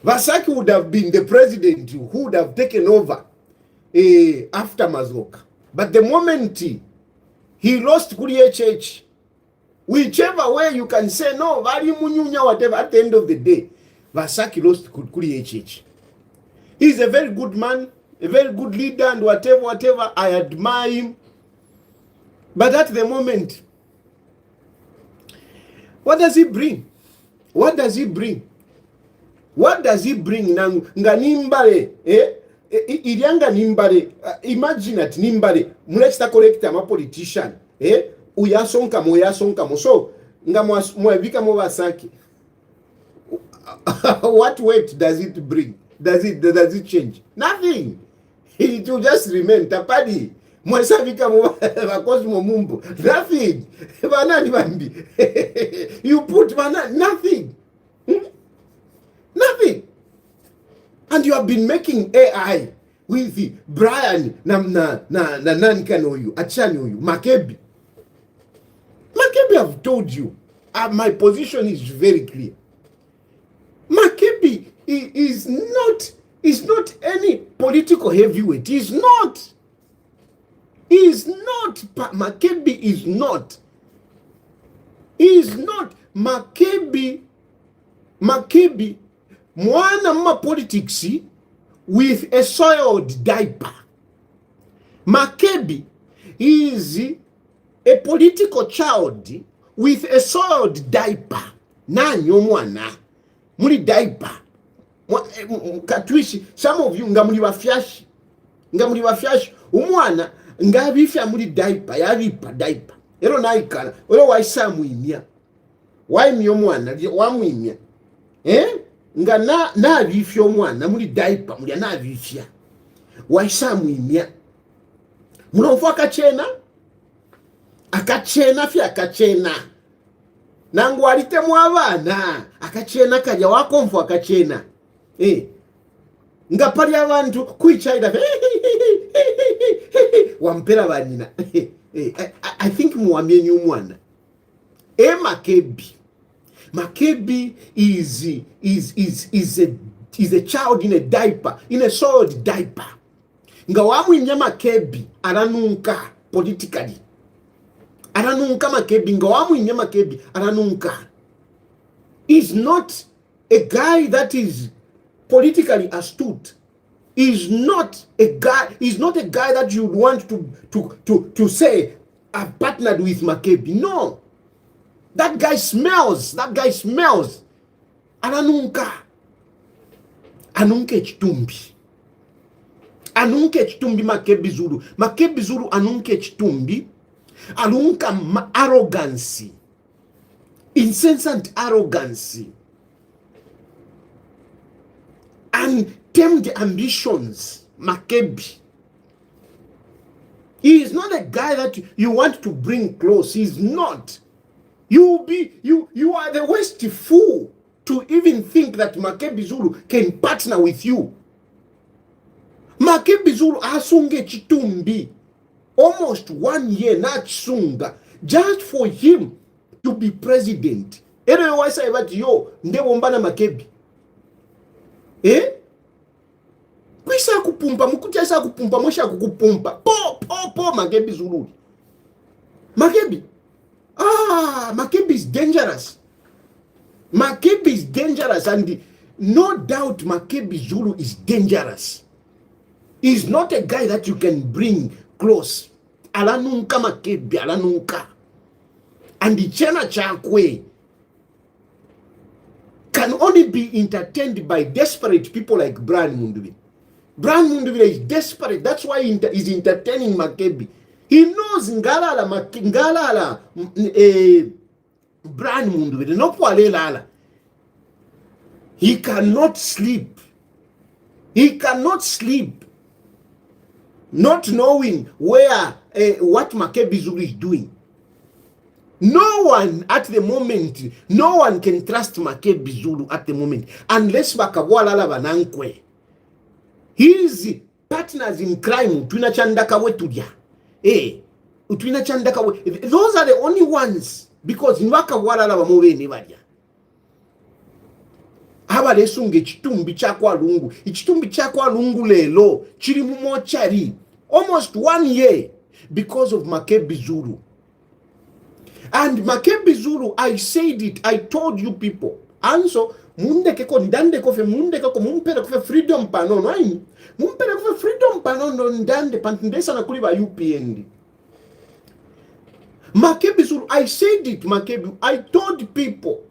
Vasaki would have been the president who would have taken over after Mazoka. But the moment he lost Kuri HH, whichever way you can say no, whatever, at the end of the day, Vasaki lost Kuri HH. He's a very good man, a very good leader, and whatever, I admire him. But at the moment, what does he bring? What does he bring? Nga nimbale, ilianga nimbale, imagine at nimbale, mulesta correct ama politician, uyasonka mo, so, nga mwevika mo Vasaki. What weight does it bring? Does it change? Nothing. It will just remain. Tapadi. Mwesavika mo mumbo. Nothing. You put nothing. Nothing. And you have been making AI with Brian nani kano you achani you Makebi. I've told you. My position is very clear. Makebi is not any political heavyweight. He's not. Makebi is not. Makebi mwana mma politics with a soiled diaper. Makebi is a political child with a soiled diaper. Nanyo mwana muli diaper. Katwishi, some of you ngamuli wafyashi umwana ngabifya muli diaper yabipa diaper ero naikala ero waisa muimya waimya omwana wamwimya nga na bifya omwana muli diaper muli na bifya waisa muimya mulonfo akachena fya akachena nangu alitemu abana akachena kaja wakomfo akachena nga pali abantu kuichaida wampera banina I think muwamye nyumwana Makebi is a child in a diaper, in a soiled diaper. Nga wamwinya Makebi aranunka politically. Aranunka Makebi, nga wamwinya Makebi aranunka. Is not a guy that is politically astute. Is not a guy that you would want to say I've partnered with Makebi. No. That guy smells. Ananunka. Anunke chitumbi. Makebi Zulu. Makebi Zulu anunke chitumbi. Anunka arrogancy. Insensate arrogancy. Untamed ambitions. Makebi. He is not a guy that you want to bring close. He is not. You are the worst fool to even think that Makebi Zulu can partner with you. Makebi Zulu asunge chitumbi almost 1 year na chisunga just for him to be president. Ere wasa ibati yo ndebo mbana Makebi. Kwisa kupumpa mukutia sa kupumpa mwisha kukupumpa. Po Makebi Zulu. Makebi is dangerous. Makebi is dangerous, and no doubt Makebi Zulu is dangerous. He's not a guy that you can bring close. Alanunka Makebi, alanunka. And the chena chakwe can only be entertained by desperate people like Brian Mundubile. Brian Mundubile is desperate. That's why he's entertaining Makebi. He knows Ngalala Brian Mundubile no lala. He cannot sleep. Not knowing where what Makebi Zulu is doing. No one at the moment, no one can trust Makebi Zulu at the moment unless bakabwalala banankwe. His partners in crime tunachandaka wetudia. Those are the only ones, because nwaka walala bamubene balya. Haba lesunge chitumbi chakwa lungu. Ichitumbi chakwa lungu lelo chiri mumochari almost 1 year because of Makebi Zulu. And Makebi Zulu, I said it, I told you people. And so munde keko ndande kofe munde keko mumpere kofe freedom panono aini. Mumpere kofe freedom panono ndande pantindesa na kuliba UPND. Makebi Zulu, I said it, Makebi. I told people,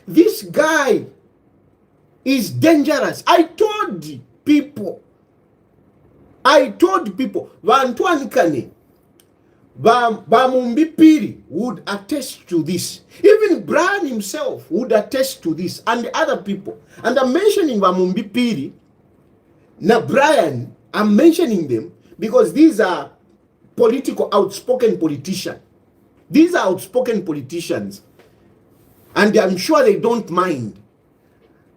this guy is dangerous. I told people, Vantuani Kane, Bamumbipiri would attest to this. Even Brian himself would attest to this, and the other people. And I'm mentioning Bamumbipiri. Now, Brian, I'm mentioning them because these are outspoken politicians. These are outspoken politicians, and I'm sure they don't mind.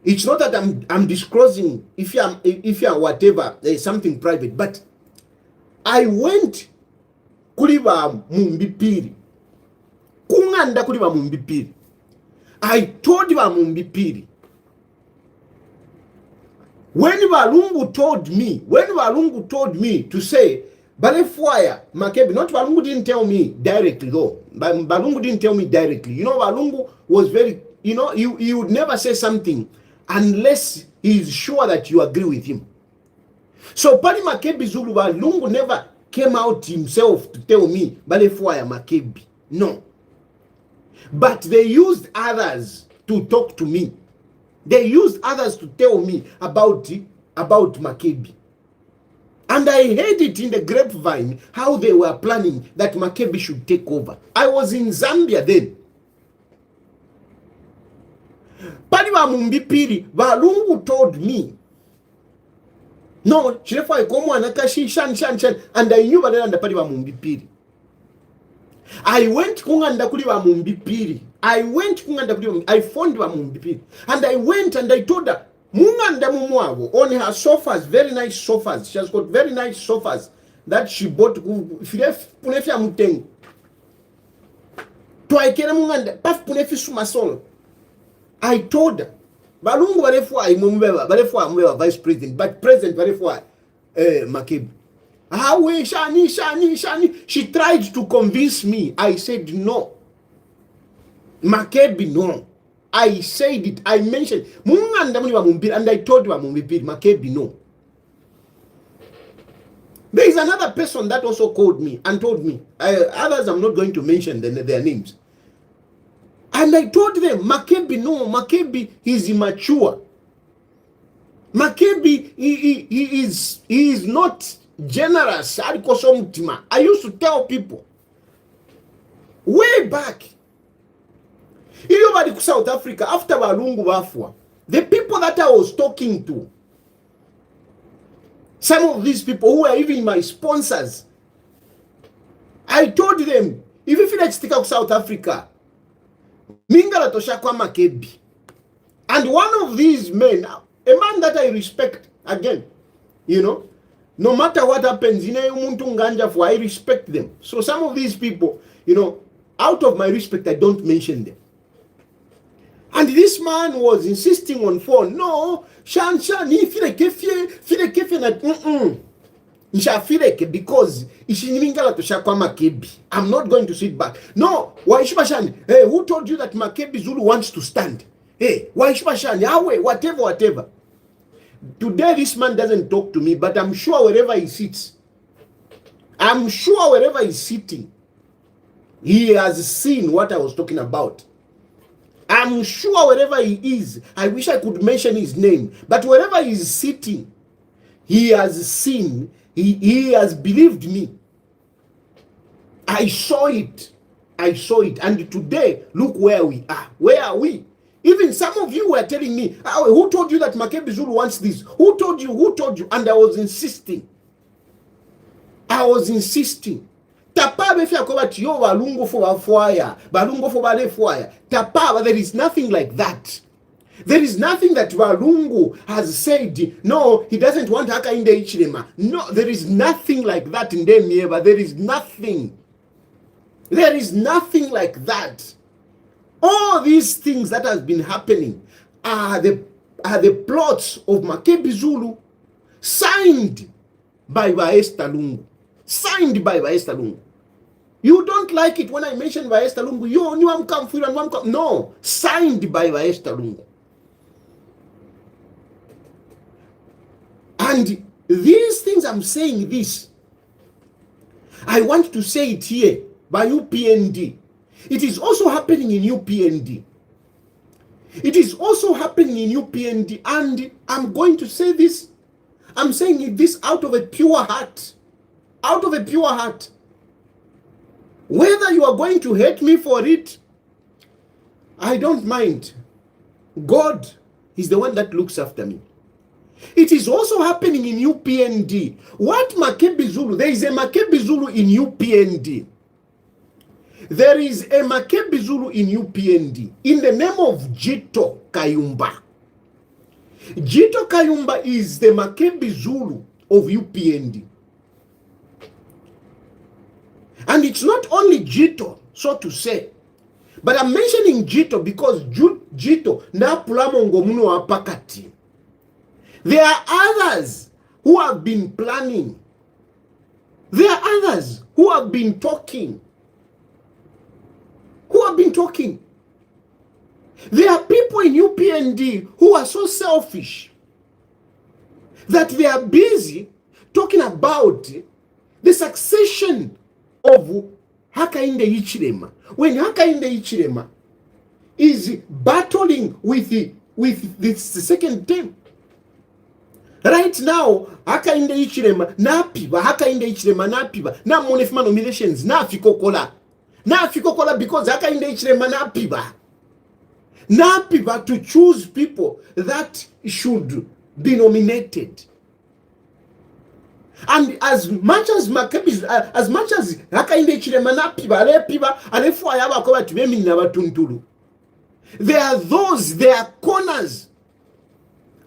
It's not that I'm disclosing if you're whatever, there's something private, but I went kuliba Mumbipiri. Kunganda kuliba Mumbipiri. I told Mumbipiri. When Balungu told me to say Balefwaya Makebi, not Balungu didn't tell me directly though. Balungu didn't tell me directly. You know, Balungu was very, he would never say something unless he's sure that you agree with him. So Pali Makebi Zulu, Balungu never came out himself to tell me Balefwaya Makebi. No. But they used others to talk to me. They used others to tell me about Makebi. And I heard it in the grapevine how they were planning that Makebi should take over. I was in Zambia then. Paliwa Mumbipiri, Balungu told me, no, Chirefa Ikomo Anakashi Shan, and I knew Badanda Paliwa Mumbipiri. I went Kunganda Kuliwa Mumbipiri. I phoned Mumbipiri. And I went and I told her, Munganda mumwabo on her sofas, very nice sofas. She has got very nice sofas that she bought. Punefia muteng. Twaikera munganda paf punefi sumasol. I told her, balungu barefwa imumbewa, barefwa mbewa vice president, but president barefwa Makebi. Hawe shani. She tried to convince me. I said no. Makebi no. I said it. I mentioned munganda muni bamumbiri, and I told you bamumbiri. Makebi no. There is another person that also called me and told me. Others I'm not going to mention their names. And I told them, Makebi no. Makebi is immature. Makebi he is not generous. I used to tell people way back. Everybody to South Africa after Balungu Bafwa, the people that I was talking to, some of these people who are even my sponsors, I told them, if you feel like stick out South Africa, Mingala Toshakwa Makebi. And one of these men, a man that I respect, again, you know, no matter what happens, I respect them. So some of these people, you know, out of my respect, I don't mention them. And this man was insisting on phone. No, Shan, file kefe na because I'm not going to sit back. No, why Shan? Hey, who told you that Makebi Zulu wants to stand? Hey, why Shan? Yahweh, whatever. Today this man doesn't talk to me, but I'm sure wherever he sits, he has seen what I was talking about. I'm sure wherever he is, I wish I could mention his name, but wherever he is sitting, he has seen, he has believed me. I saw it. And today, look where we are. Where are we? Even some of you were telling me, who told you that Makebi Zulu wants this? Who told you? And I was insisting. Tapa befia koba tiyo balungu fo bafuaya, balungu fo bale fuaya. Tapa, there is nothing like that. There is nothing that Balungu has said. No, he doesn't want Haka in the Ichilema. No, there is nothing like that in Demieba. There is nothing. There is nothing like that. All these things that has been happening are the plots of Makebi Zulu signed by Baesta Lungu. Signed by Baesta Lungu. You don't like it when I mention Baesta Lungu. No, signed by Baesta Lungu. And these things I'm saying this, I want to say it here by UPND. It is also happening in UPND. It is also happening in UPND, and I'm going to say this. I'm saying this out of a pure heart. Out of a pure heart. Whether you are going to hate me for it, I don't mind. God is the one that looks after me. It is also happening in UPND. What Makebi Zulu? There is a Makebi Zulu in UPND. There is a Makebi Zulu in UPND in the name of Jito Kayumba. Jito Kayumba is the Makebi Zulu of UPND. And it's not only Jito, so to say. But I'm mentioning Jito because Jito na pulamongo muno apakati. There are others who have been planning. There are others who have been talking. There are people in UPND who are so selfish that they are busy talking about the succession of Hakainde Hichilema. When Hakainde Hichilema is battling with the second term. Right now, Hakainde Hichilema napiba, Hakainde Hichilema napiba, na monefma nominations na fikokola. Na fikokola because Hakainde Hichilema napiba to choose people that should be nominated. And as much as Makebi, as much as Hakainde Hichilema napiba, alefu ayaba koba tubemi na batuntulu. There are corners.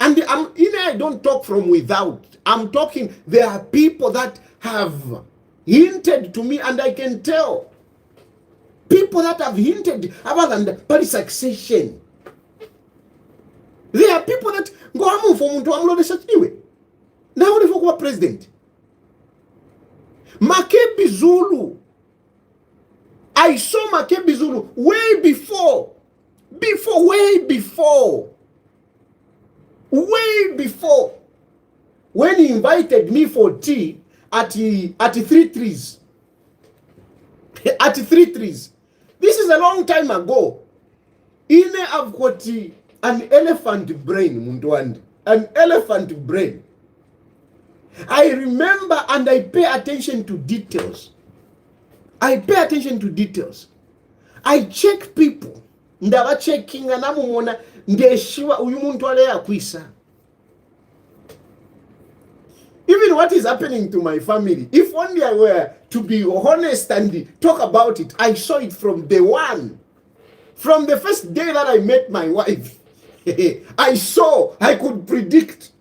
And I don't talk from without. I'm talking, there are people that have hinted to me, and I can tell. People that have hinted about the party succession. There are people that go on for muntu amulode satiwe. Now they for president. Makebi Zulu. I saw Makebi Zulu way before, when he invited me for tea at 3 trees. At 3 trees. This is a long time ago. I've got an elephant brain, Mundwandi. An elephant brain. I remember and I pay attention to details. I check people. Ndaba checking anamumona ndeshiwa uyu muntu ale yakwisa. Even what is happening to my family, if only I were to be honest and talk about it, I saw it from day one. From the first day that I met my wife, I could predict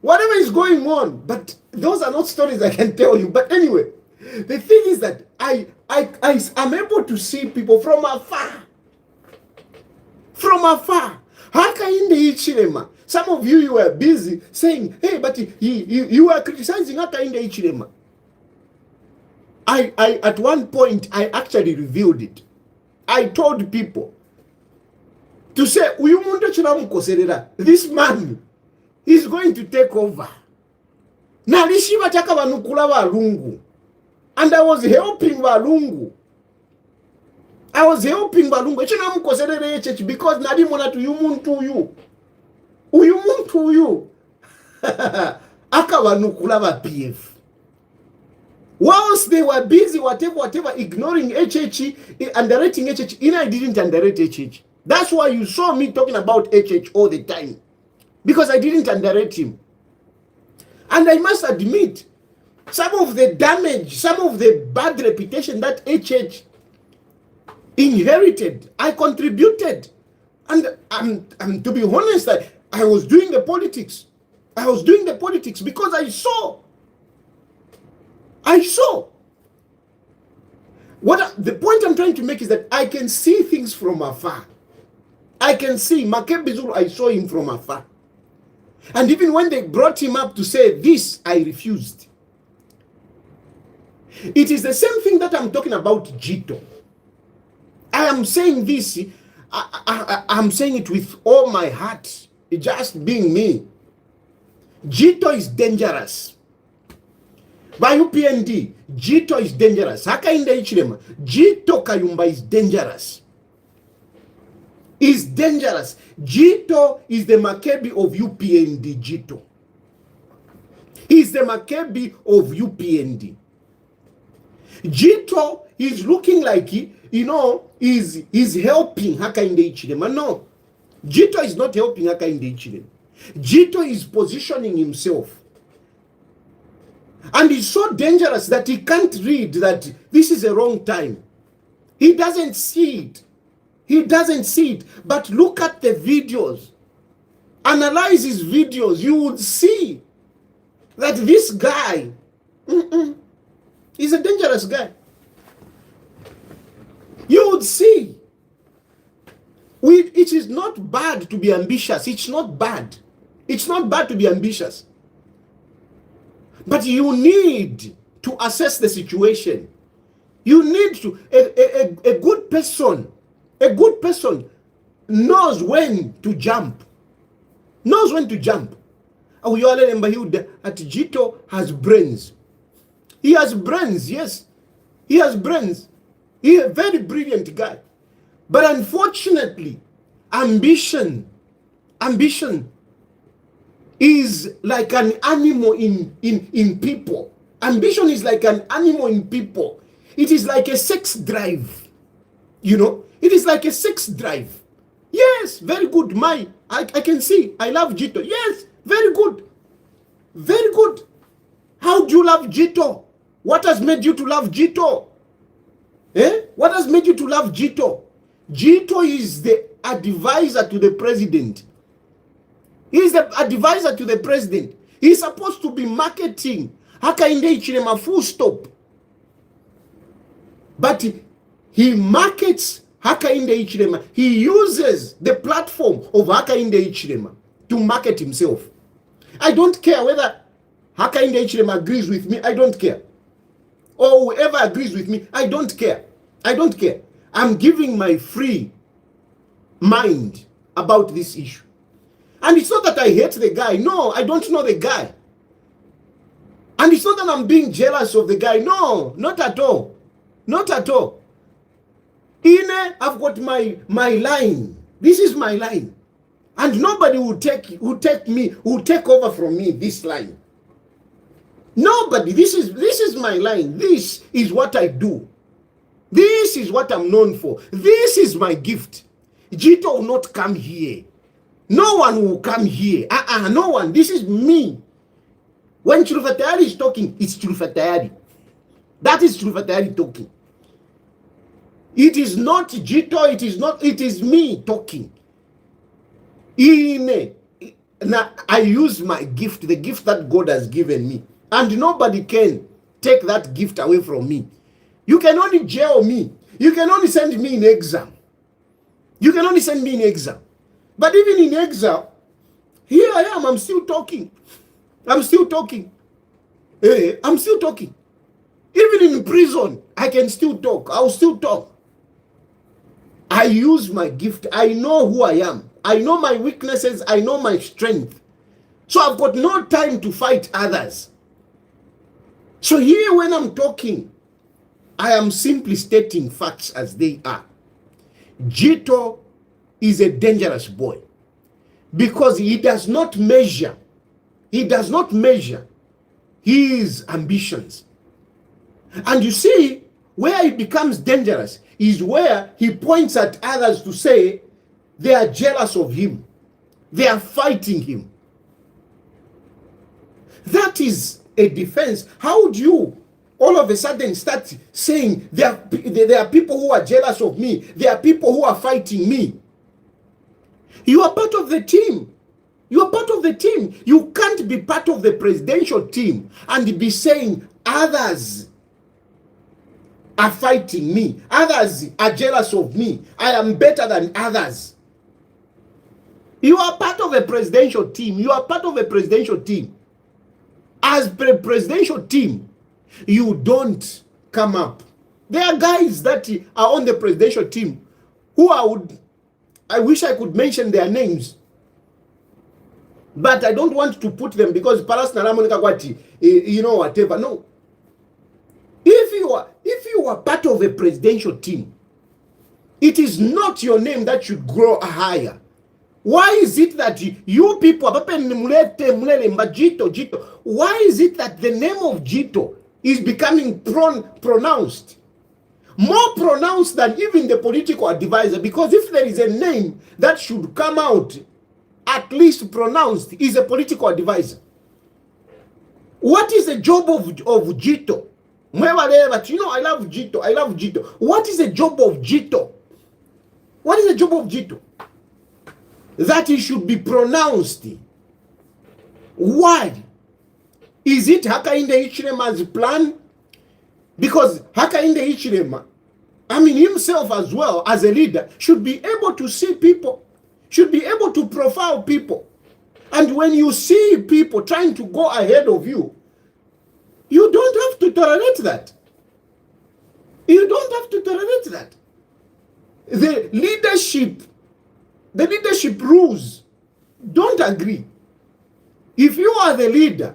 whatever is going on. But those are not stories I can tell you. But anyway, the thing is that I am able to see people from afar. From afar. Hakainde Hichilema. Some of you were busy saying, hey, but you are criticizing Hakainde Hichilema. I at one point, I actually revealed it. I told people to say, this man is going to take over. Nalishiba taka vanukula valungu. And I was helping valungu. Echina mukoserere church because nadimona to you. Uyumuntu you. Aka vanukula va PF. Whilst they were busy, whatever, ignoring HH, underrating HH, I didn't underrate HH. That's why you saw me talking about HH all the time. Because I didn't underrate him. And I must admit, some of the damage, some of the bad reputation that HH inherited, I contributed. And to be honest, I was doing the politics. Because I saw. The point I'm trying to make is that I can see things from afar. I can see Makebi Zulu, I saw him from afar. And even when they brought him up to say this, I refused. It is the same thing that I'm talking about Jito. I am saying this, I'm saying it with all my heart, just being me. Jito is dangerous. By UPND, Jito is dangerous. Hakainde Hichilema, Jito Kayumba is dangerous. Is dangerous. Jito is the Makebi of UPND. Jito is the Makebi of UPND. Jito is looking like is helping Hakainde Hichilema. No, Jito is not helping Hakainde Hichilema. Jito is positioning himself. And it's so dangerous that he can't read that this is a wrong time. He doesn't see it. But look at the videos. Analyze his videos. You would see that this guy is a dangerous guy. You would see. It is not bad to be ambitious. It's not bad. It's not bad to be ambitious. But you need to assess the situation. You need to, a good person knows when to jump. We all remember that Jito has brains. He has brains, yes. He has brains. He is a very brilliant guy. But unfortunately, ambition is like an animal in people. Ambition is like an animal in people. It is like a sex drive. It is like a sex drive. Yes, very good. I can see. I love Jito. Yes, very good. Very good. How do you love Jito? What has made you to love Jito? What has made you to love Jito? Jito is the advisor to the president. He's the advisor to the president. He's supposed to be marketing Hakainde Hichilema full stop. But he markets Hakainde Hichilema. He uses the platform of Hakainde Hichilema to market himself. I don't care whether Hakainde Hichilema agrees with me. I don't care. Or whoever agrees with me. I don't care. I don't care. I'm giving my free mind about this issue. And it's not that I hate the guy. No, I don't know the guy. And it's not that I'm being jealous of the guy. No, not at all. Not at all. I've got my line. This is my line. And nobody will take over from me this line. Nobody. This is my line. This is what I do. This is what I'm known for. This is my gift. Jito will not come here. No one will come here. No one. This is me. When Chilufa Tayari is talking, it's Chilufa Tayari. That is Chilufa Tayari talking. It is not Jito, it is me talking. Now, I use my gift, the gift that God has given me. And nobody can take that gift away from me. You can only jail me. You can only send me in exile. You can only send me in exile. But even in exile, here I am, I'm still talking. I'm still talking. I'm still talking. Even in prison, I can still talk. I'll still talk. I use my gift. I know who I am. I know my weaknesses. I know my strength. So I've got no time to fight others. So here when I'm talking, I am simply stating facts as they are. Jito is a dangerous boy because he does not measure his ambitions. And you see, where he becomes dangerous is where he points at others to say they are jealous of him. They are fighting him. That is a defense. How would you all of a sudden start saying there are people who are jealous of me? There are people who are fighting me. You are part of the team. You are part of the team. You can't be part of the presidential team and be saying others are fighting me. Others are jealous of me. I am better than others. You are part of a presidential team. You are part of a presidential team. As a presidential team, you don't come up. There are guys that are on the presidential team who I wish I could mention their names, but I don't want to put them because Palas Naramonika Kwati, whatever. No. If you are part of a presidential team, it is not your name that should grow higher. Why is it that you people, why is it that the name of Jito is becoming pronounced? More pronounced than even the political advisor, because if there is a name that should come out at least pronounced, is a political advisor. What is the job of Jito? I love Jito. I love Jito. What is the job of Jito? What is the job of Jito? That he should be pronounced. Why? Is it Hakainde Hichilema's plan? Because Hakainde Hichilema, himself as well as a leader, should be able to see people, should be able to profile people. And when you see people trying to go ahead of you, you don't have to tolerate that. You don't have to tolerate that. The leadership rules don't agree. If you are the leader,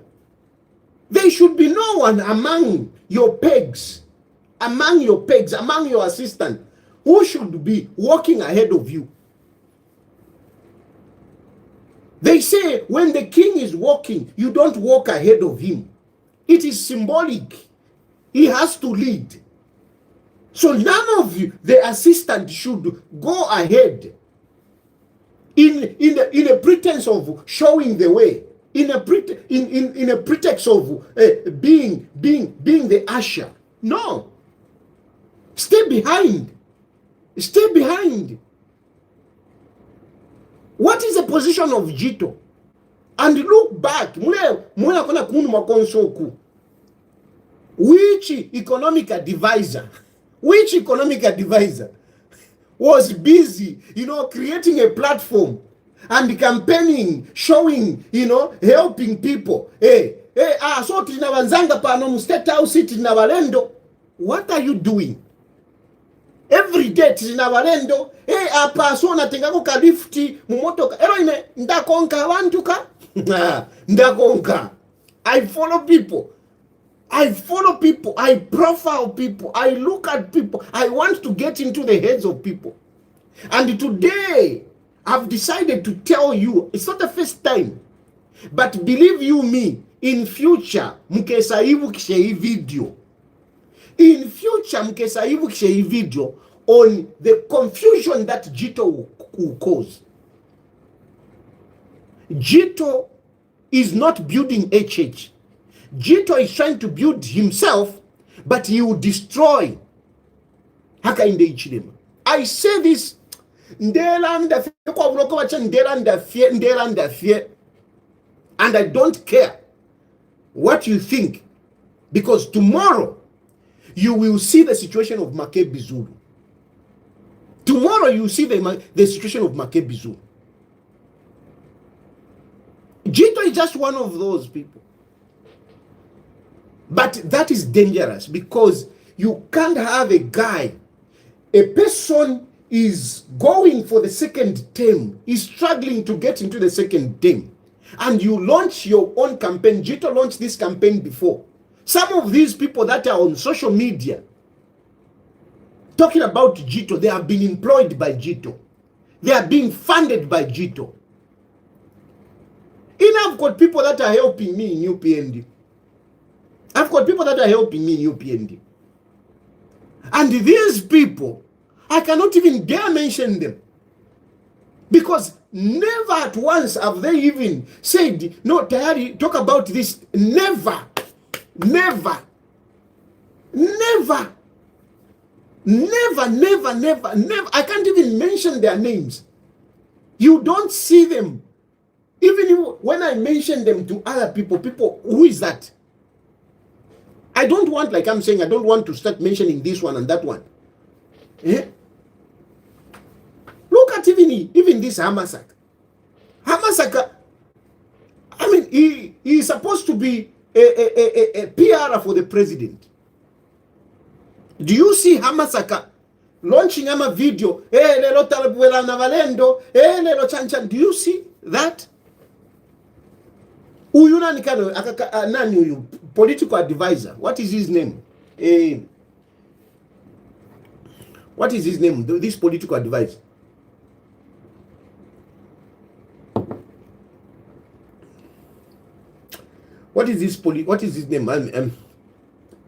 there should be no one among your pegs, among your assistants, who should be walking ahead of you. They say when the king is walking, you don't walk ahead of him. It is symbolic. He has to lead. So none of you, the assistant, should go ahead in a pretense of showing the way, in a pretext of being the usher. No. Stay behind. Stay behind. What is the position of Jito? And look back, muna kona kunu makonsoku. Which economic advisor was busy, creating a platform and campaigning, showing, helping people. So tinawanzanga pano State House tinabalendo. What are you doing? Every day tinabalendo. Apa so natengako ka lifti mumotoka. Ero ime ndakonka wantuka. Ndakonka. I follow people. I profile people. I look at people. I want to get into the heads of people. And today, I've decided to tell you, it's not the first time, but believe you me, in future, mukesaibu kishe video. In future, mukesaibu kishe video on the confusion that Jito will cause. Jito is not building HH. Jito is trying to build himself, but he will destroy Hakainde Hichilema. I say this, and I don't care what you think, because tomorrow you will see the situation of Makebi Zulu. Tomorrow you will see the situation of Makebi Zulu. Jito is just one of those people. But that is dangerous, because you can't have a person is going for the second term, is struggling to get into the second term, and you launch your own campaign. Jito launched this campaign before. Some of these people that are on social media talking about Jito, they have been employed by Jito. They are being funded by Jito. And I've got people that are helping me in UPND. I've got people that are helping me in UPND. And these people, I cannot even dare mention them. Because never at once have they even said, no, Tayari, talk about this. Never. I can't even mention their names. You don't see them. Even when I mention them to other people, who is that? I don't want, like I'm saying, I don't want to start mentioning this one and that one. Look at even this Hamasaka. Hamasaka, I mean, he is supposed to be a PR for the president. Do you see Hamasaka launching a video? Do you see that? Political advisor. What is his name? What is his name? This political advisor. What is his name? The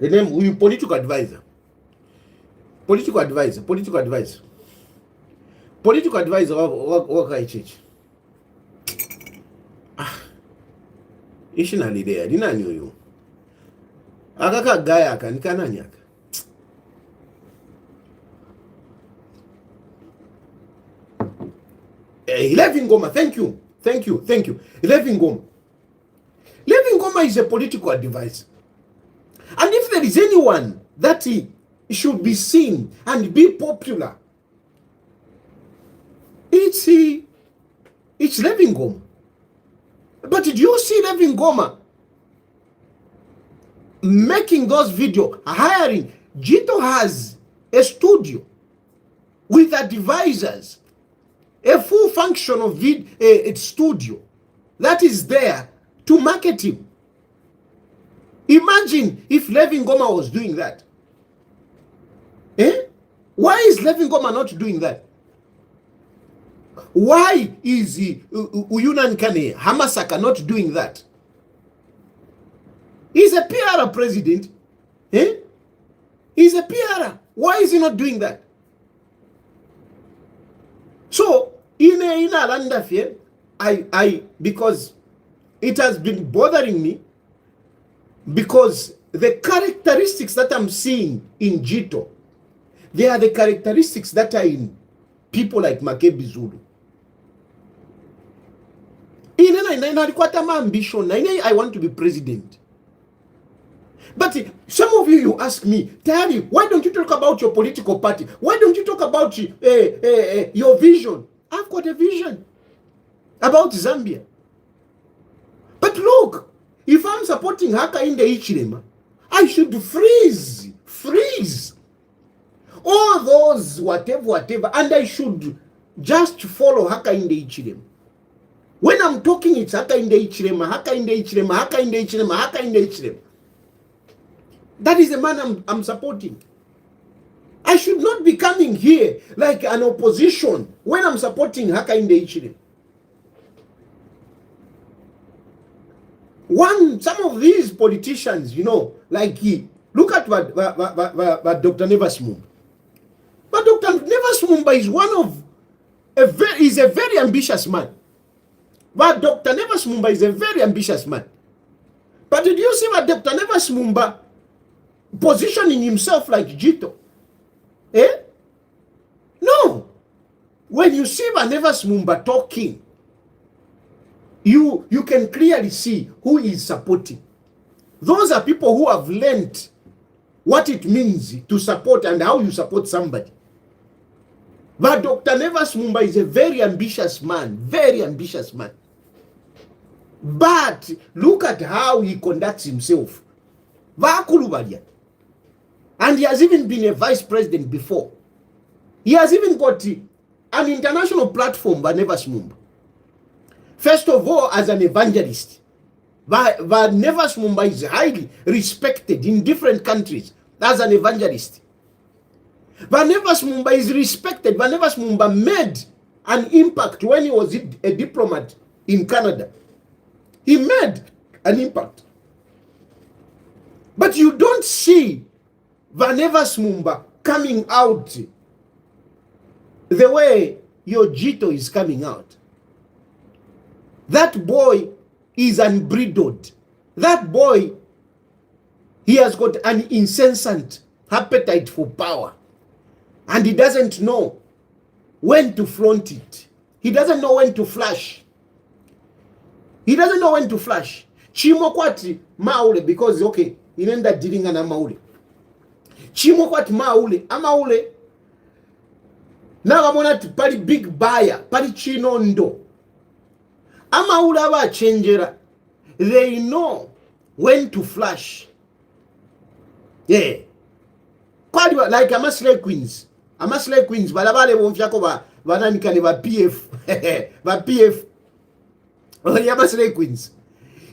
name political advisor. Political advisor. What church? Ishinali there, dina nyoyo. Akaka gaya aka, nikana nyaka. Levin Ngoma, thank you. Levin Ngoma is a political advisor. And if there is anyone that he should be seen and be popular, it's Levin Ngoma. But did you see Levin Ngoma making those videos, hiring? Jito has a studio with advisors, a full function of studio that is there to market him. Imagine if Levin Ngoma was doing that. Why is Levin Ngoma not doing that? Why is Uyunan Kane Hamasaka not doing that? He's a PR president. He's a PR. Why is he not doing that? So in Alandafie, because it has been bothering me, because the characteristics that I'm seeing in Jito, they are the characteristics that are in people like Makebi Zulu. ine alikuwa hata ambition na ine I want to be president. But some of you ask me, Tayari, why don't you talk about your political party? Why don't you talk about your vision? I've got a vision about Zambia. But look, if I'm supporting Hakainde Hichilema, I should freeze all those whatever, and I should just follow Hakainde Hichilema. When I'm talking, it's Hakainde Hichilema. That is the man I'm supporting. I should not be coming here like an opposition when I'm supporting Hakainde Hichilema. Some of these politicians, like look at what Dr. Nevas Mumba. But Dr. Nevas Mumba is is a very ambitious man. But Dr. Nevas Mumba is a very ambitious man. But did you see what Dr. Nevas Mumba positioning himself like Jito? No. When you see Nevas Mumba talking, you can clearly see who is supporting. Those are people who have learned what it means to support and how you support somebody. But Dr. Nevas Mumba is a very ambitious man. But look at how he conducts himself. And he has even been a vice president before. He has even got an international platform by Nevas Mumba. First of all, as an evangelist. Nevas Mumba is highly respected in different countries as an evangelist. Nevas Mumba is respected. Nevas Mumba made an impact when he was a diplomat in Canada. He made an impact. But you don't see Nevas Mumba coming out the way your Jito is coming out. That boy is unbridled. That boy, he has got an incessant appetite for power. And he doesn't know when to flaunt it. He doesn't know when to flash. Chimo kwati maule, because okay, inenda dealing na maule. Chimo kwati amaule. Na wamona pali big buyer, pali chinondo. Amaule aba changera. They know when to flash. Yeah. Kwadi like Amaslay Queens. Amaslay Queens balabale bonfyako bananikane ba PF. Ba PF. Amaslay Queens.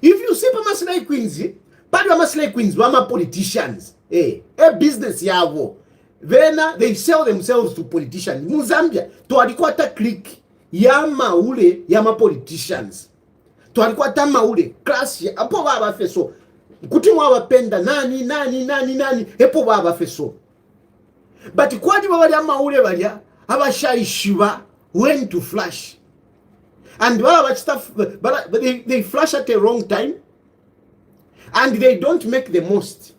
If you see Amaslay Queens, pali Amaslay Queens wama politicians. A business yavo. Then they sell themselves to politicians. Mu Zambia to alikwata click ya politicians. To alikwata maule class ya apo baba feso. Kuti mwabapenda nani epo baba feso. But kwadi baba ya maule balya abashayishiba when to flash. And they flash at a wrong time and they don't make the most.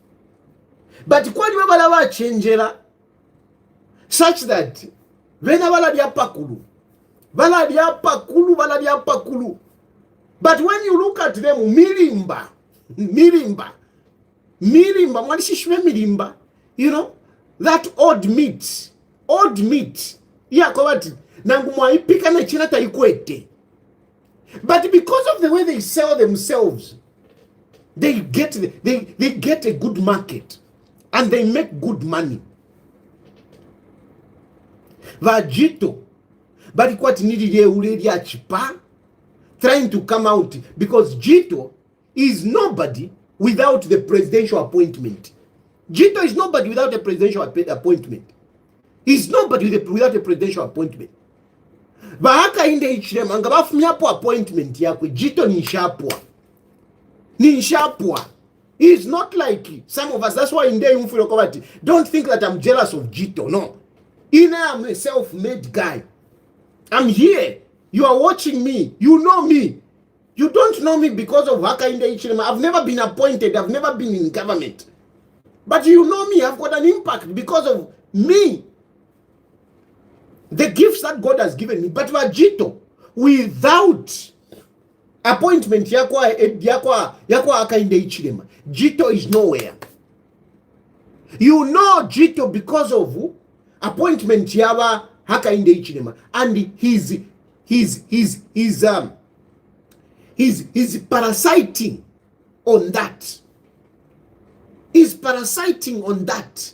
But kwadi baba la changera such that vena baladia pakulu. But when you look at them, mirimba, that odd meat, yeah, ipika na chinata ikwete. But because of the way they sell themselves, they get a good market and they make good money. Vajito, but what needed a chipa trying to come out, because Jito is nobody without the presidential appointment. Jito is nobody without a presidential appointment. He's nobody without a presidential appointment. Hakainde Hichilema ngabafumyapo appointment yakwe. Jito ni nshapwa. He's not like some of us. That's why in day don't think that I'm jealous of Jito. No. I'm a self-made guy. I'm here. You are watching me. You know me. You don't know me because of Hakainde Hichilema. I've never been appointed. I've never been in government. But you know me. I've got an impact because of me. The gifts that God has given me. But Wajito, without appointment yakwa Hakainde Hichilema. Jito is nowhere. You know Jito because of appointment yawa Hakainde Hichilema, and he's parasiting on that. He's parasiting on that.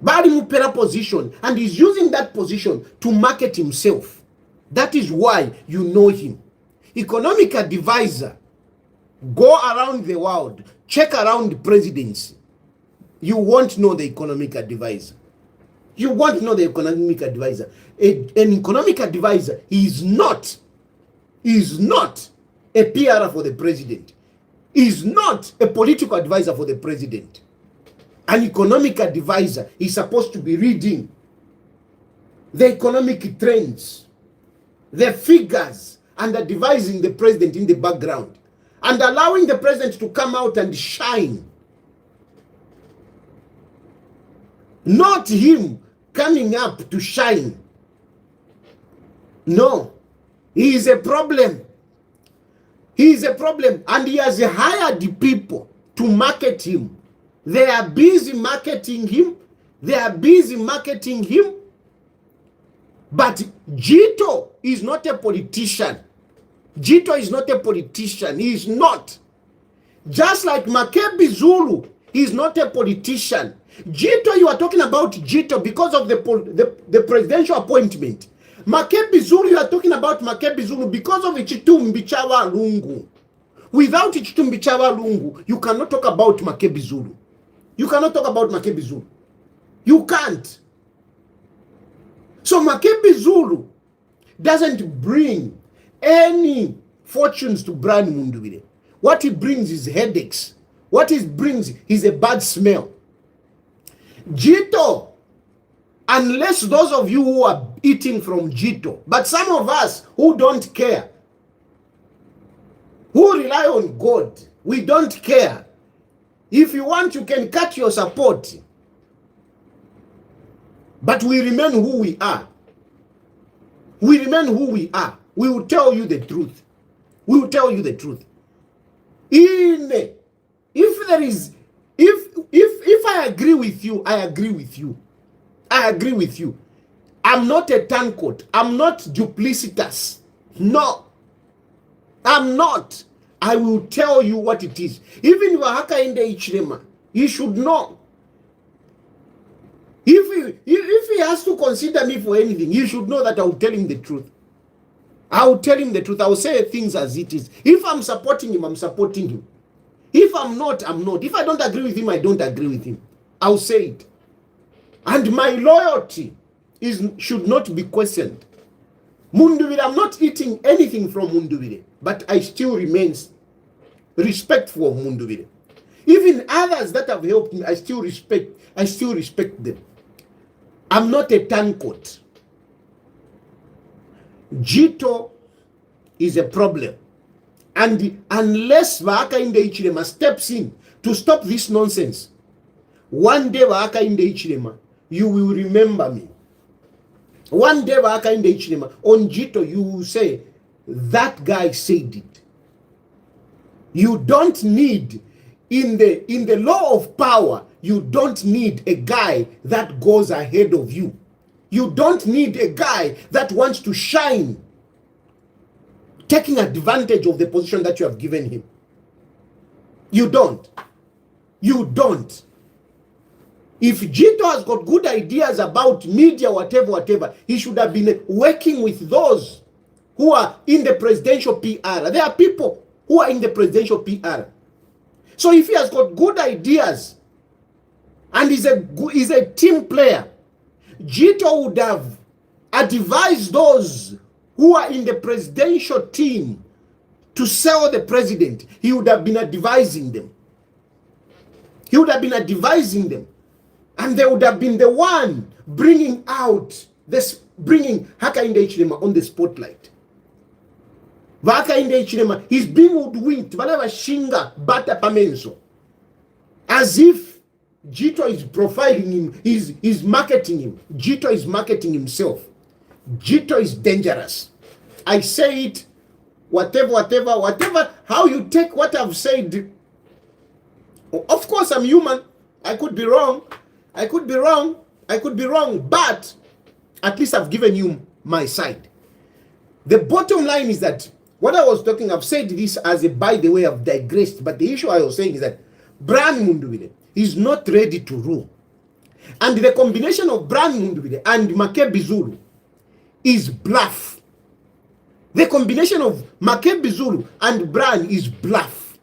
Bari mupera position, and he's using that position to market himself. That is why you know him. Economic advisor. Go around the world, check around the presidency. You won't know the economic advisor. You won't know the economic advisor. An economic advisor is not a PR for the president. Is not a political advisor for the president. An economic advisor is supposed to be reading the economic trends, the figures, and advising the president in the background, and allowing the president to come out and shine. Not him coming up to shine. No, he is a problem. He is a problem, and he has hired people to market him. They are busy marketing him. But Jito is not a politician. Jito is not a politician. He is not. Just like Makebi Zulu is not a politician. Jito, you are talking about Jito because of the presidential appointment. Makebi Zulu, you are talking about Makebi Zulu because of Ichitumbi Chawa Lungu. Without Ichitumbi Chawa Lungu, you cannot talk about Makebi Zulu. You cannot talk about Makebi Zulu. You can't. So Makebi Zulu doesn't bring any fortunes to Brian Mundubile. What he brings is headaches. What he brings is a bad smell. Jito, unless those of you who are eating from Jito, but some of us who don't care, who rely on God, we don't care. If you want, you can cut your support. But we remain who we are. We remain who we are. We will tell you the truth. We will tell you the truth. If I agree with you, I agree with you. I agree with you. I'm not a turncoat. I'm not duplicitous. No. I'm not. I will tell you what it is. Even if Hakainde Hichilema, he should know. If he has to consider me for anything, he should know that I will tell him the truth. I will tell him the truth. I will say things as it is. If I'm supporting him, I'm supporting him. If I'm not, I'm not. If I don't agree with him, I don't agree with him. I'll say it. And my loyalty should not be questioned. Mundubile, I'm not eating anything from Mundubile, but I still remain respectful of Mundubile. Even others that have helped me, I still respect them. I'm not a turncoat. Jito is a problem. And unless Hakainde Hichilema steps in to stop this nonsense, one day Hakainde Hichilema, you will remember me. One day Hakainde Hichilema, on Jito, you will say, that guy said it. You don't need, in the law of power, you don't need a guy that goes ahead of you. You don't need a guy that wants to shine, taking advantage of the position that you have given him. You don't. You don't. If Jito has got good ideas about media, whatever, he should have been working with those who are in the presidential PR. There are people who are in the presidential PR. So if he has got good ideas and is a team player, Jito would have advised those who are in the presidential team to sell the president. He would have been advising them. He would have been advising them. And they would have been the one bringing Hakainde Hichilema on the spotlight. Hakainde Hichilema is being hoodwinked, whatever shinga bata pamenso, as if Jito is profiling him, is marketing him. Jito is marketing himself. Jito is dangerous. I say it whatever, how you take what I've said. Of course, I'm human. I could be wrong. But at least I've given you my side. The bottom line is that what I was talking, I've said this as a by the way, I've digressed, but the issue I was saying is that Brian Mundubile is not ready to rule. And the combination of Brian Mundubile and Makebi Zulu is bluff. The combination of Makebi Zulu and Brian is bluff.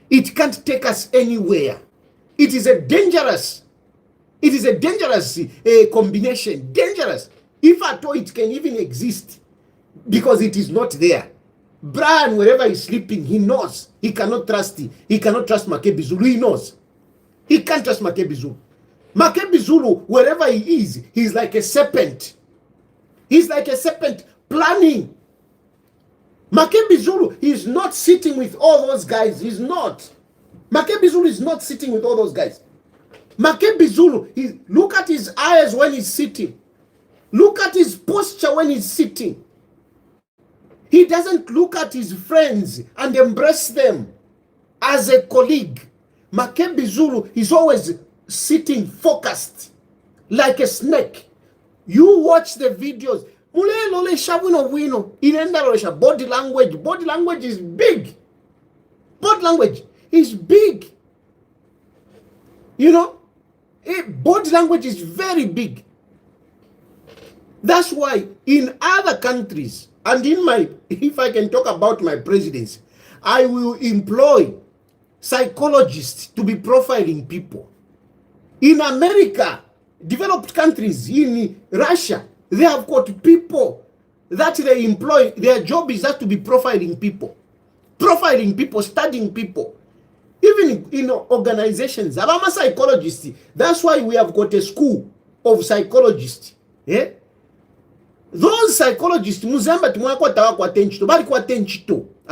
It can't take us anywhere. It is a dangerous combination. Dangerous. If at all it can even exist, because it is not there. Brian, wherever he's sleeping, he knows. He cannot trust Makebi Zulu. He knows. He can't trust Makebi Zulu. Makebi Zulu, wherever he is, he's like a serpent. He's like a serpent planning. Makebi Zulu is not sitting with all those guys. He's not. Makebi Zulu is not sitting with all those guys. Makebi Zulu, look at his eyes when he's sitting. Look at his posture when he's sitting. He doesn't look at his friends and embrace them as a colleague. Makebi Zulu is always sitting focused like a snake. You watch the videos. Body language is big. Body language is big. You know, body language is very big. That's why in other countries, and if I can talk about my presidency, I will employ psychologists to be profiling people. In America, developed countries, in Russia, they have got people that they employ. Their job is just to be profiling people, studying people. Even in organizations, I'm a psychologist. That's why we have got a school of psychologists. Yeah? Those psychologists, I'm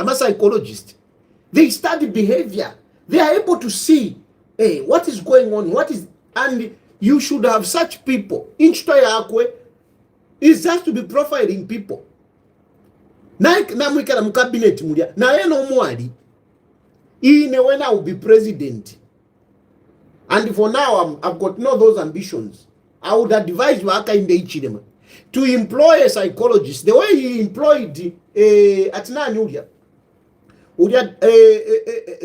a psychologist. They study behavior. They are able to see, hey, what is going on, and you should have such people. Is just to be profiling people. When I will be president, and for now I've got no those ambitions, I would advise you to employ a psychologist the way he employed Atina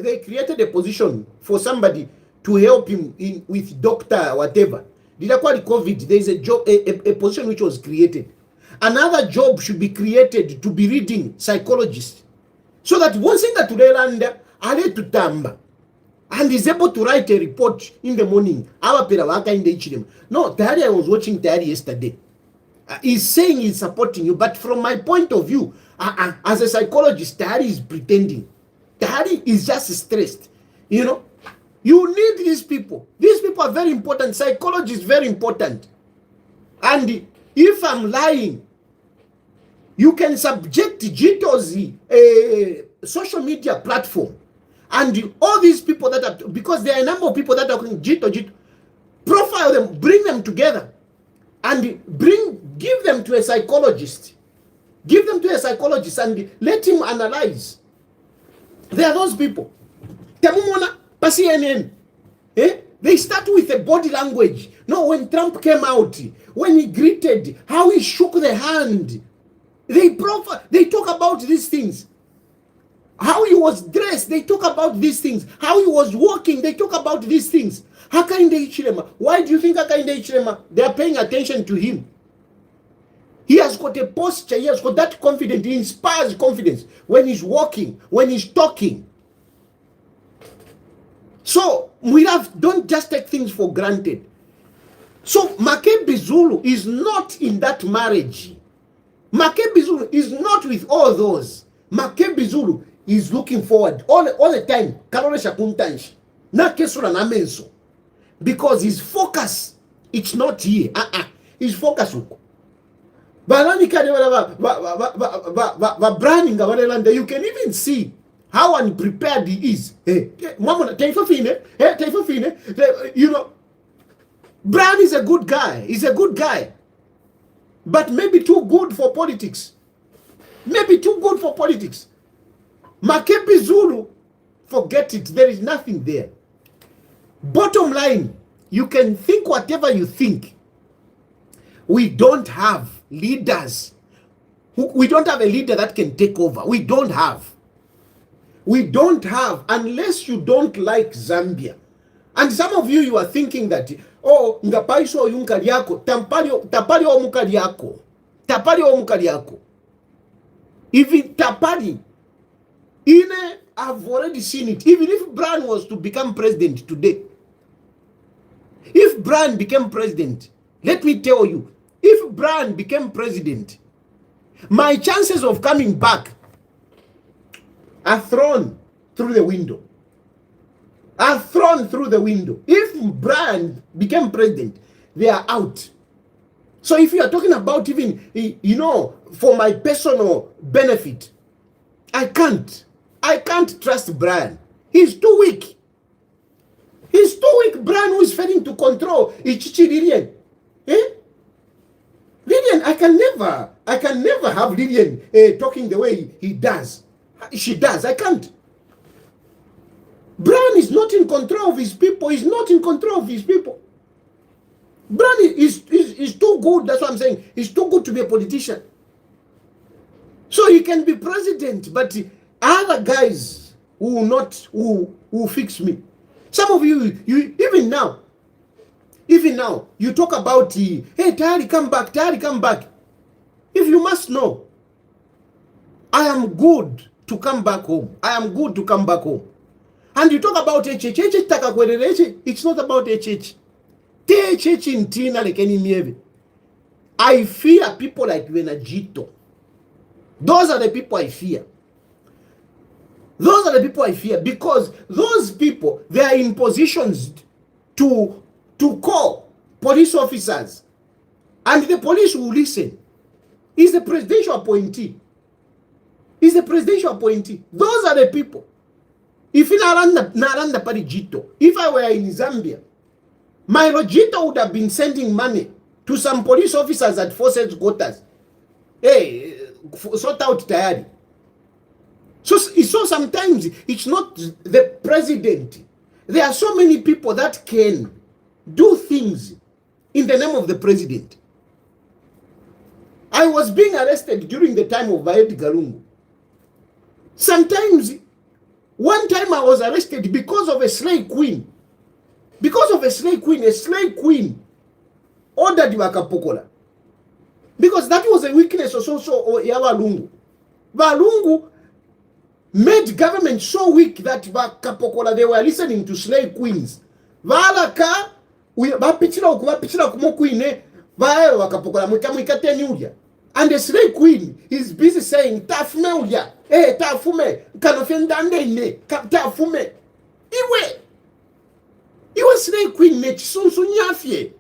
they created a position for somebody to help him with doctor whatever. Did I call it COVID? There is a job, a position which was created. Another job should be created to be reading psychologist, so that once in that Turelanda ale to tamba and is able to write a report in the morning. No, Tari, I was watching Tari yesterday. He's saying he's supporting you, but from my point of view, as a psychologist, Tari is pretending. Tari is just stressed. You know, you need these people. These people are very important. Psychology is very important. And if I'm lying, you can subject Jito's social media platform. And all these people that are, because there are a number of people that are calling Jito, profile them, bring them together, and give them to a psychologist. Give them to a psychologist and let him analyze. There are those people. They start with a body language. No, when Trump came out, when he greeted, how he shook the hand. They talk about these things. How he was dressed, they talk about these things. How he was walking, they talk about these things. Hakainde Hichilema. Why do you think Hakainde Hichilema? They are paying attention to him. He has got a posture, he has got that confidence, he inspires confidence when he's walking, when he's talking. So, don't just take things for granted. So, Makebi Zulu is not in that marriage. Makebi Zulu is not with all those. Makebi Zulu is looking forward all the time. Because his focus, it's not here. His focus. You can even see how unprepared he is. You know, Brian is a good guy. He's a good guy. But maybe too good for politics. Maybe too good for politics. Makepi Zulu, forget it. There is nothing there. Bottom line, you can think whatever you think. We don't have leaders. We don't have a leader that can take over. We don't have, unless you don't like Zambia. And some of you are thinking that, oh, ngapaiso yunkali yako, tapali o mukali yako. Tapali o mukali yako. Even tapali, I've already seen it. Even if Brian was to become president today, if Brian became president, let me tell you, if Brian became president, my chances of coming back are thrown through the window. If Brian became president, they are out. So if you are talking about even, for my personal benefit, I can't trust Brian. He's too weak. Brian, who is failing to control Ichichi Lilian. Lilian, I can never have Lilian talking the way he does. She does. I can't. Brian is not in control of his people. He's not in control of his people. Brian is too good. That's what I'm saying. He's too good to be a politician. So he can be president, but other guys who fix me. Some of you even now, you talk about, hey, Tayari, come back. If you must know, I am good to come back home. And you talk about HH. It's not about HH. I fear people like Venagito. Those are the people I fear. Because those people, they are in positions to call police officers, and the police will listen. He's the presidential appointee. Those are the people. If in Naranda Parijito, if I were in Zambia, my Rojito would have been sending money to some police officers at Forces Quarters. Hey, sort out Tayari. So sometimes it's not the president. There are so many people that can do things in the name of the president. I was being arrested during the time of Vaed Galungu. Sometimes, one time I was arrested because of a slave queen. A slave queen ordered Wakapokola. Because that was a weakness also of Walungu. Walungu made government so weak that Wakapokola, they were listening to slave queens. Valaka, bapitila kumokuine, vae Wakapokola, mukamikateni ulia. And the slave queen is busy saying, tafume ulia, tafume, kanofendande ne, tafume. Iwe slave queen ne chisunsu nyafye.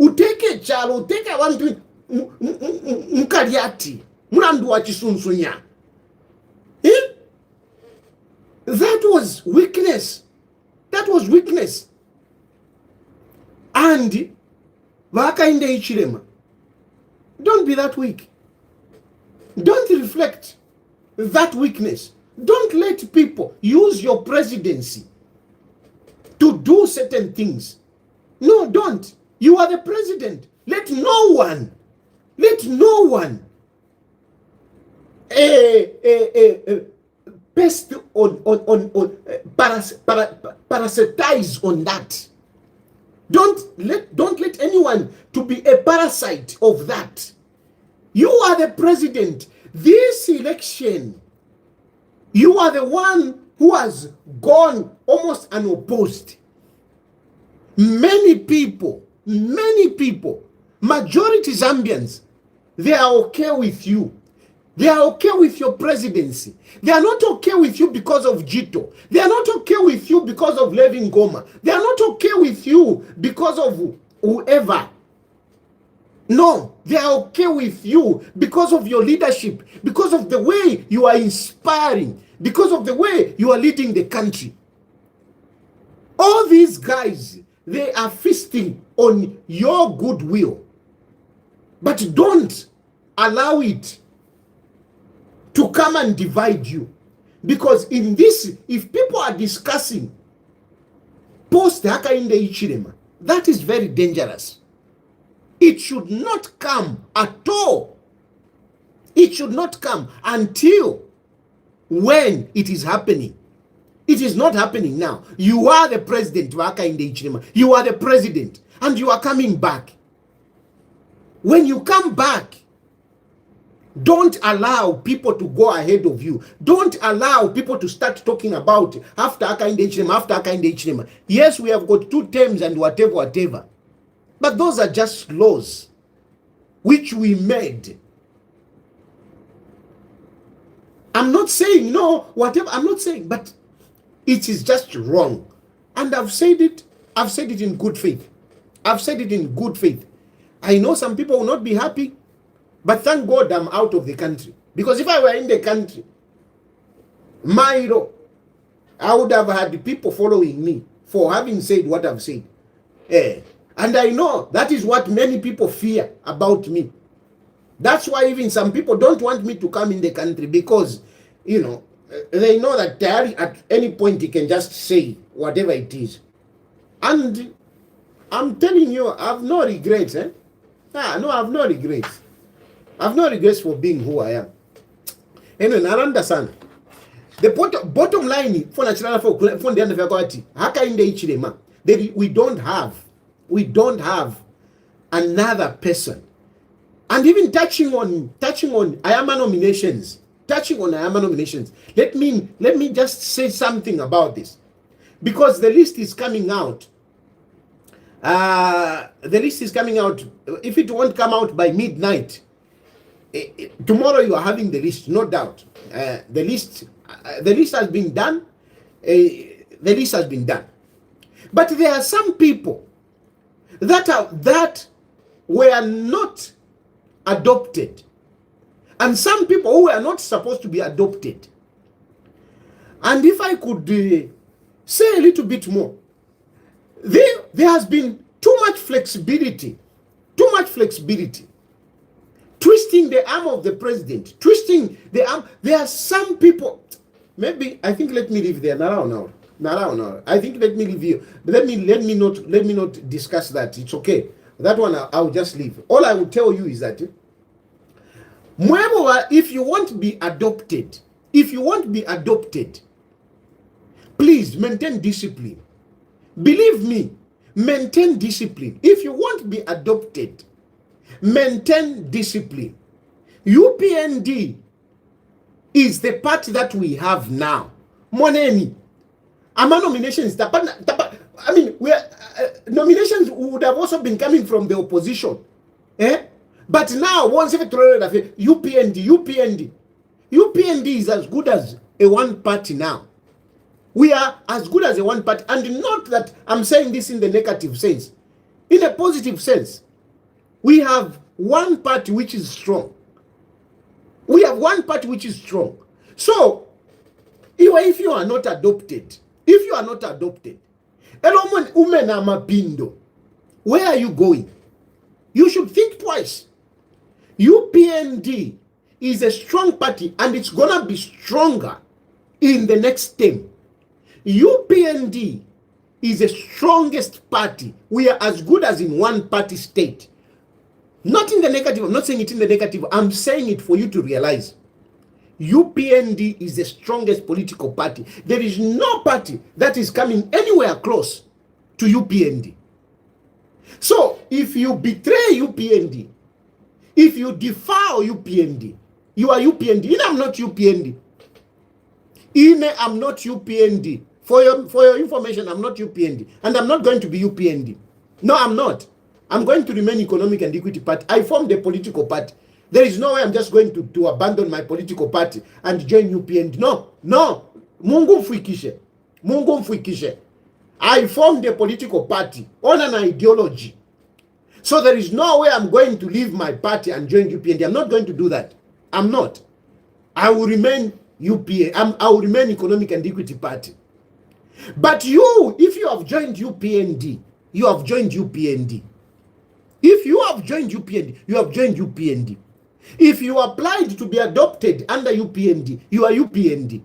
Uteke chalo, uteke wantu mkariati, mulandu wa chisunsu nya. That was weakness. And Wakainde Ichirema, don't be that weak. Don't reflect that weakness. Don't let people use your presidency to do certain things. No, don't. You are the president. Let no one pest parasitize on that. Don't let anyone to be a parasite of that. You are the president. This election, you are the one who has gone almost unopposed. Many people, majority Zambians, they are okay with you. They are okay with your presidency. They are not okay with you because of Jito. They are not okay with you because of Levin Goma. They are not okay with you because of whoever. No, they are okay with you because of your leadership, because of the way you are inspiring, because of the way you are leading the country. All these guys, they are feasting on your goodwill. But don't allow it to come and divide you. Because in this, if people are discussing post Hakainde Hichilema, that is very dangerous. It should not come at all. It should not come until when it is happening. It is not happening now. You are the president, Hakainde Hichilema. You are the president, and you are coming back. When you come back, don't allow people to go ahead of you. Don't allow people to start talking about after Hakainde Hichilema, after Hakainde Hichilema. Yes, we have got 2 terms and whatever. But those are just laws which we made. I'm not saying no, whatever. I'm not saying, but it is just wrong. And I've said it in good faith. I've said it in good faith. I know some people will not be happy, but thank God I'm out of the country. Because if I were in the country, Mairo, I would have had people following me for having said what I've said. And I know that is what many people fear about me. That's why even some people don't want me to come in the country, because, you know, they know that at any point he can just say whatever it is. And I'm telling you, I have no regrets. No, I have no regrets. I have no regrets for being who I am. Anyway, Naranda san. The bottom line for national for the end of Hakainde Hichilema, we don't have another person. And even touching on Ayama nominations, let me just say something about this, because the list is coming out. If it won't come out by midnight, tomorrow you are having the list, no doubt. The list has been done. But there are some people that were not adopted, and some people who were not supposed to be adopted. And if I could say a little bit more, there has been too much flexibility, twisting the arm of the president, twisting the arm. There are some people, maybe, I think, let me leave there now. I think let me leave you. Let me not discuss that. It's okay. That one I'll just leave. All I will tell you is that if you want to be adopted, please maintain discipline. Believe me, maintain discipline. If you want to be adopted, maintain discipline. UPND is the party that we have now. Moneni. Ama nominations, nominations would have also been coming from the opposition. But now, once UPND is as good as a one party now. We are as good as a one party. And not that I'm saying this in the negative sense. In a positive sense. We have one party which is strong. So, if you are not adopted, where are you going? You should think twice. UPND is a strong party, and it's gonna be stronger in the next term. UPND is the strongest party. We are as good as in one party state. Not in the negative. I'm not saying it in the negative. I'm saying it for you to realize. UPND is the strongest political party. There is no party that is coming anywhere close to UPND. So, if you betray UPND, if you defile UPND, you are UPND. I'm not UPND. I'm not UPND. For your information, I'm not UPND. And I'm not going to be UPND. No, I'm not. I'm going to remain Economic and Equity Party. I formed a political party. There is no way I'm just going to abandon my political party and join UPND. No. Mungu mfuikishe. I formed a political party on an ideology. So there is no way I'm going to leave my party and join UPND. I'm not going to do that. I'm not. I will remain I will remain Economic and Equity Party. But you, if you have joined UPND, you have joined UPND. If you have joined UPND, you have joined UPND. If you applied to be adopted under UPND, you are UPND.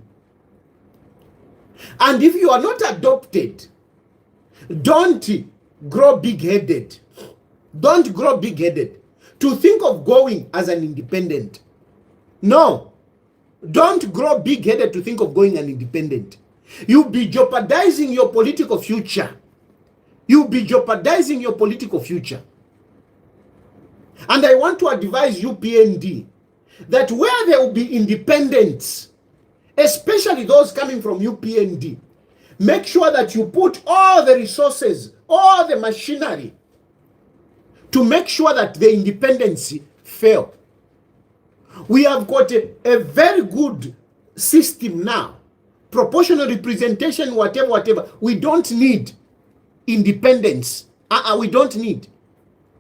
And if you are not adopted, don't grow big-headed. Don't grow big-headed to think of going as an independent. No. Don't grow big-headed to think of going an independent. You'll be jeopardizing your political future. You'll be jeopardizing your political future. And I want to advise UPND that where there will be independents, especially those coming from UPND, make sure that you put all the resources, all the machinery to make sure that the independence fail. We have got a very good system now. Proportional representation, whatever. We don't need independence. We don't need.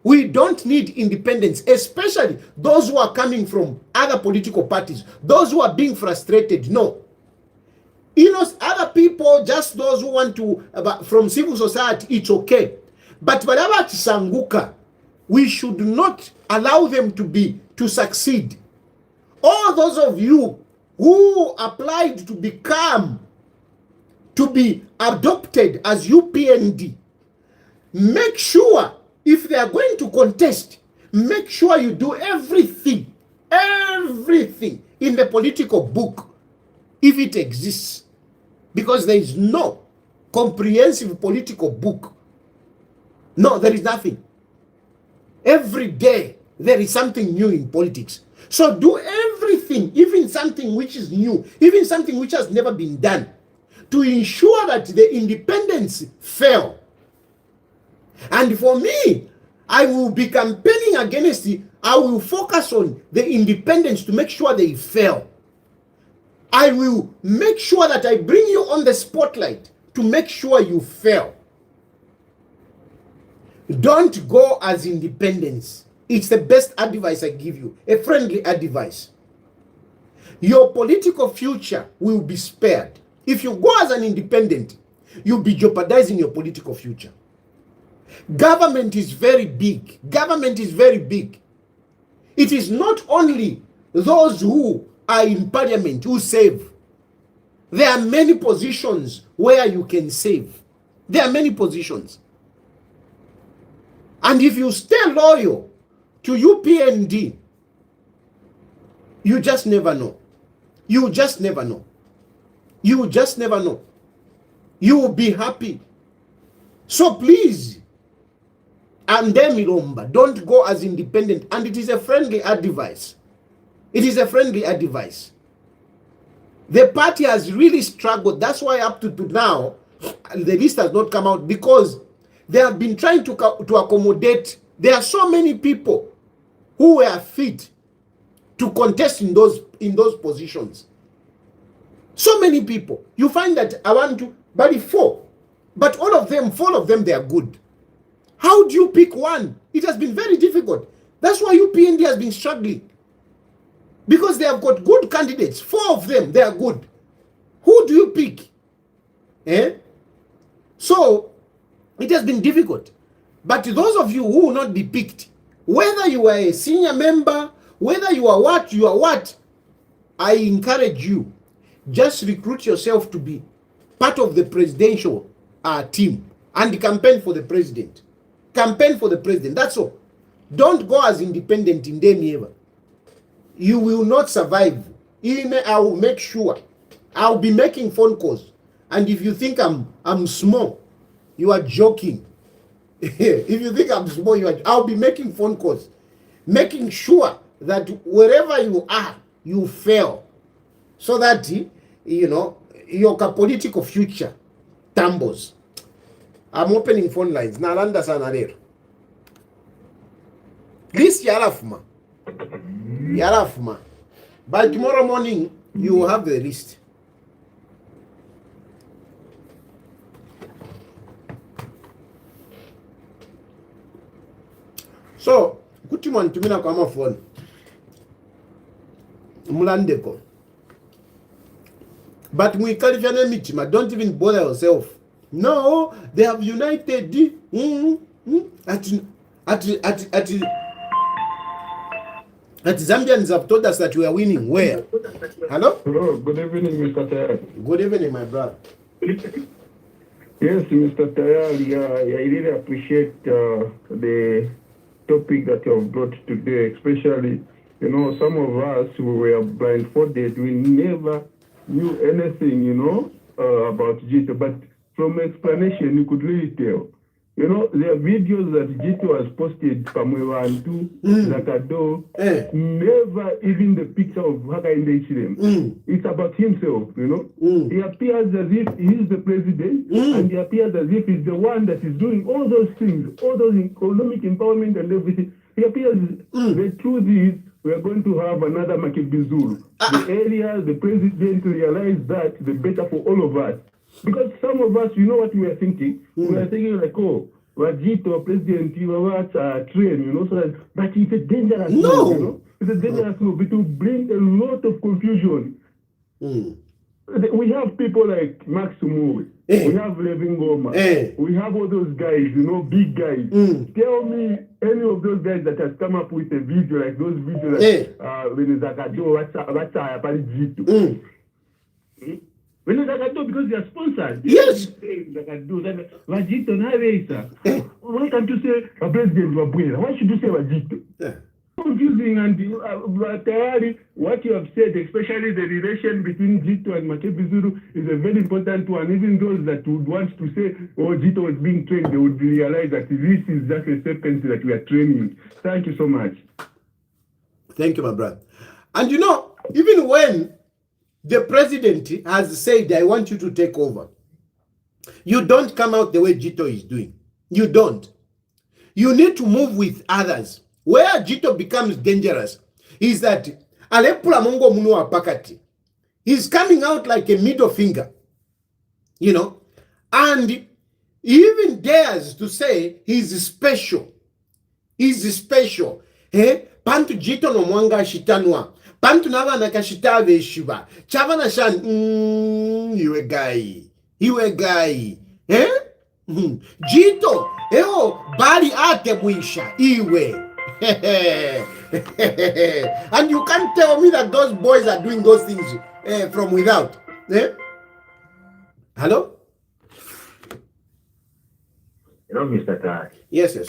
We don't need independence, especially those who are coming from other political parties, those who are being frustrated. No. Other people, just those who want to, from civil society, it's okay. But whatever Sanguka, we should not allow them to succeed. All those of you who applied to be adopted as UPND, make sure if they are going to contest, make sure you do everything in the political book, if it exists. Because there is no comprehensive political book. No, there is nothing. Every day, there is something new in politics. So do everything, even something which is new, even something which has never been done, to ensure that the independence fail. And for me, I will be campaigning against it. I will focus on the independence to make sure they fail. I will make sure that I bring you on the spotlight to make sure you fail. Don't go as independents. It's the best advice I give you, a friendly advice. Your political future will be spared. If you go as an independent, you'll be jeopardizing your political future. Government is very big. Government is very big. It is not only those who are in parliament who save. There are many positions where you can save. There are many positions. And if you stay loyal to UPND, you just never know. You just never know. You just never know. You will be happy. So please, Miromba, don't go as independent. And it is a friendly advice. It is a friendly advice. The party has really struggled. That's why up to now, the list has not come out, because they have been trying to accommodate. There are so many people who were fit to contest in those positions. So many people. You find that I want to, but four. But all of them, they are good. How do you pick one? It has been very difficult. That's why UPND has been struggling. Because they have got good candidates. 4 of them, they are good. Who do you pick? So, it has been difficult. But those of you who will not be picked, whether you are a senior member, whether you are what, I encourage you, just recruit yourself to be part of the presidential team and campaign for the president. Campaign for the president, that's all. Don't go as independent in Demieva. You will not survive. I will make sure. I'll be making phone calls. And if you think I'm small, you are joking. If you think I'm small, I'll be making phone calls. Making sure that wherever you are, you fail. So that, your political future tumbles. I'm opening phone lines. Nalanda Sanarero. This Yarafuma. By tomorrow morning, you will have the list. So, Kutiman tumina kwa phone. Mulandeko. But we qualify mitima. Don't even bother yourself. No, they have united. That Zambians have told us that we are winning. Where? Hello? Hello, good evening, Mr. Tayari. Good evening, my brother. Yes, Mr. Tayari, I really appreciate the topic that you have brought today, especially, you know, some of us who were blindfolded, we never knew anything, you know, about Jito, but from explanation, you could really tell. You know, there are videos that Jito has posted from Wantu, Zakado, never even the picture of Hakainde Ichilema. It's about himself, you know. He appears as if he's the president, and he appears as if he's the one that is doing all those things, all those economic empowerment and everything. He appears, the truth is, we are going to have another Makebizulu. The earlier the president realizes that, the better for all of us. Because some of us, you know what we are thinking? We are thinking like, oh, Wajito, President, train, you know, so that, but it's a dangerous move, you know? It's a dangerous move. It will bring a lot of confusion. We have people like Max Mui, we have Levin Goma, we have all those guys, you know, big guys. Tell me any of those guys that has come up with a video like those videos like when Zakado, what's Jito. When because they are sponsored. Yes. Why can't you say a president Wabuela? Why should you say Wajito? Confusing, and what you have said, especially the relation between Jito and Makebizulu, is a very important one. Even those that would want to say, oh, Jito is being trained, they would realize that this is just a serpent that we are training. Thank you so much. Thank you, my brother. And you know, even when the president has said, I want you to take over, you don't come out the way Jito is doing. You don't. You need to move with others. Where Jito becomes dangerous is that Alepula Mongo Munua Pakati, he's coming out like a middle finger, you know, and he even dares to say he's special. He's special. Pantu Jito no mwanga shitanwa. Pantu nava nakashitave shiva. Chavana shan, you a guy. You a guy. Jito, bali ate buisha. Iwe. And you can't tell me that those boys are doing those things from without. Hello? Hello, Mr. Tayari. Yes, yes.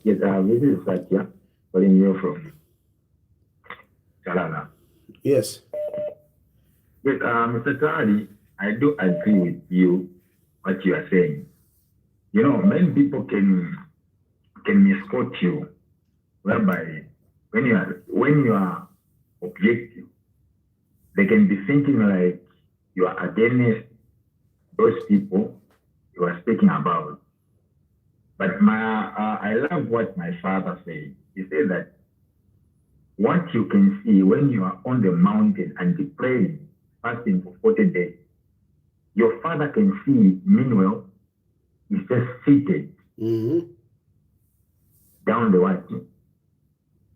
Yes, this is Satya calling you from Chalana. Yes. Yes, Mr. Tayari, I do agree with you what you are saying. You know, many people can misquote you, whereby when you are objective, they can be thinking like you are against those people you are speaking about. But I love what my father said. He said that what you can see when you are on the mountain and praying, fasting for 40 days, your father can see, meanwhile, he's just seated down the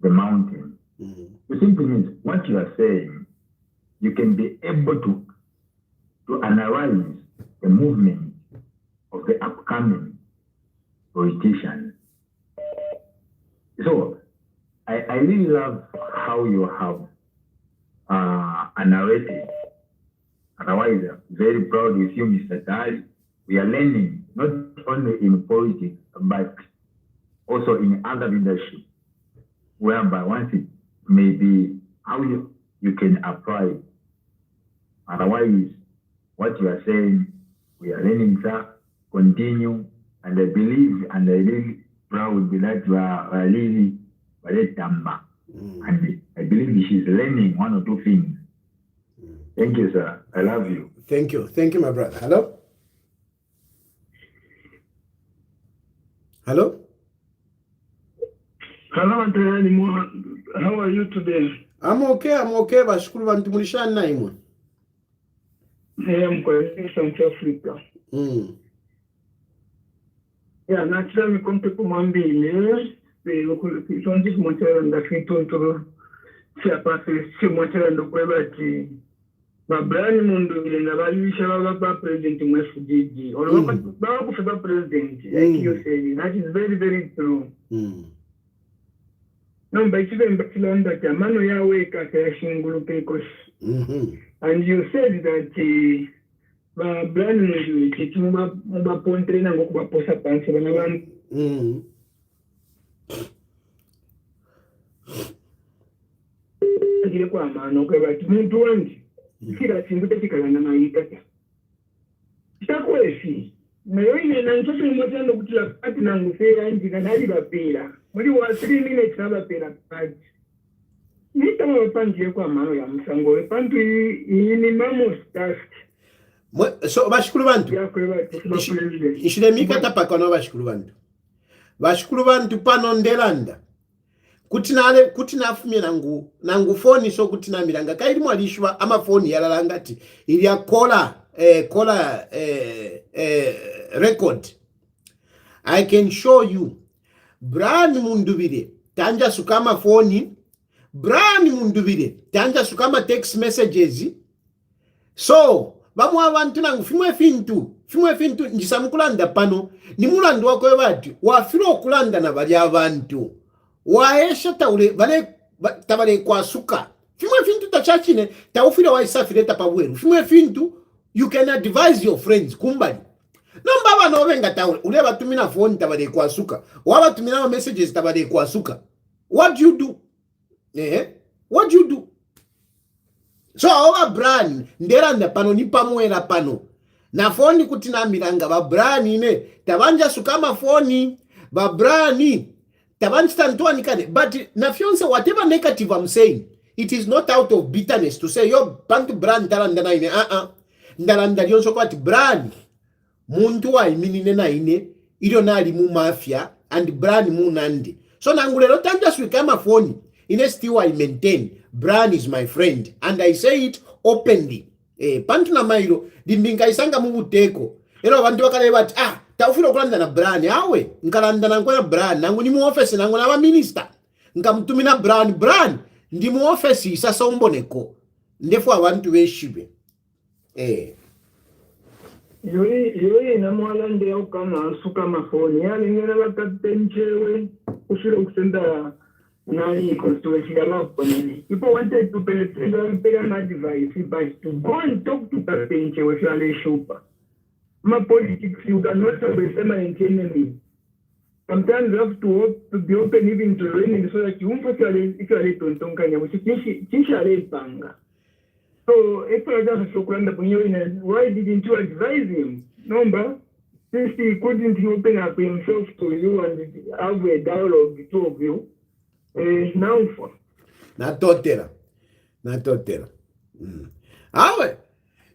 mountain. It simply means what you are saying, you can be able to analyze the movement of the upcoming politician. So I really love how you have narrated. Otherwise, very proud with you, Mr. Tayari. We are learning not only in politics, but also in other leadership, whereby once it may be how you can apply. Otherwise, what you are saying, we are learning, sir, continue, and I believe, and I really proud that you are really very tamba. And I believe she's learning one or two things. Thank you, sir. I love you. Thank you. Thank you, my brother. Hello? Hello? Hello, Tayari. How are you today? I'm okay. Bashukuru bantu mulishana imwe. I'm calling from South Africa. Yeah, naturally, come to Kumambile. It's on this matter and that we told to see matter and the Quebati. Babrani Mundo, and the value shall have a president in West Fiji. Or Babu president, like you say, that is very, very true. Number children Bachelanda Jamano Yahweh Kakashingulu Pekos. And you said that Brand Chituma Pontrena Mokuaposa Pansavan. Kwa mano kwa watu muntu wangi kila chinguta chikalana maikata chitakwesi nayo ine nanchoso imotando kutila kati nangufera njika nali bapera muri wa 3 minutes nabapera kati nitama wapangiye kwa mano ya musango wepantu ini mamos task so bashikulu bantu ishiremika tapaka no bashikulu bantu pano ndelanda kuti nafumye nangu foni so kuti namiranga kairi mwalishwa amafoni yalalangati ili ya kola record. I can show you brand mundubire tanja sukama foni, brand mundubire tanja sukama text messages. So bamu abantu nangu fimwe fintu njisamukulanda pano ni mulandu wako ebati wafiro okulanda na bali abantu waesha taule tabale kwa suka fimwe fintu tachachine taufira waisafireta pabweru fimwe fintu you can advise your friends kumbali namba bano benga taule ule batumina phone tabale kwa suka wabatumina messages tabale kwa suka what you do what you do so our brand nderanda pano ni pamwera pano na phone kuti namiranga ba brand ine tabanja sukama phone ba brand but na fiance whatever negative I'm saying, it is not out of bitterness to say yo bantu brand talanda na ine ndalanda lyonso kwati brand muntu wa iminine na ine ilo nali mu mafia and brand mu nandi so nangulelo tanja swikama phone ine still I maintain brand is my friend and I say it openly pantu na mailo dimbinga isanga mu buteko ero bantu bakale bati taufira okulanda na brand awe nkalanda nangu na brand nangu ni mu office nangu na ba minister nkamtumina brand ndi mu office sasa umboneko ndefu abantu beshibe yoi na mwalande au kama suka mafoni yale ngena bakatenchewe ushiro kusenda nani constituency ya lapo nini people wanted to pay an advice to go and talk to Katenchewe shale shupa. My politics, you cannot have a permanent enemy. Sometimes you have to be open even to learning so that you won't panga. So, why didn't you advise him? Number, since he couldn't open up himself to you and have a dialogue with two of you, now for. Not totera.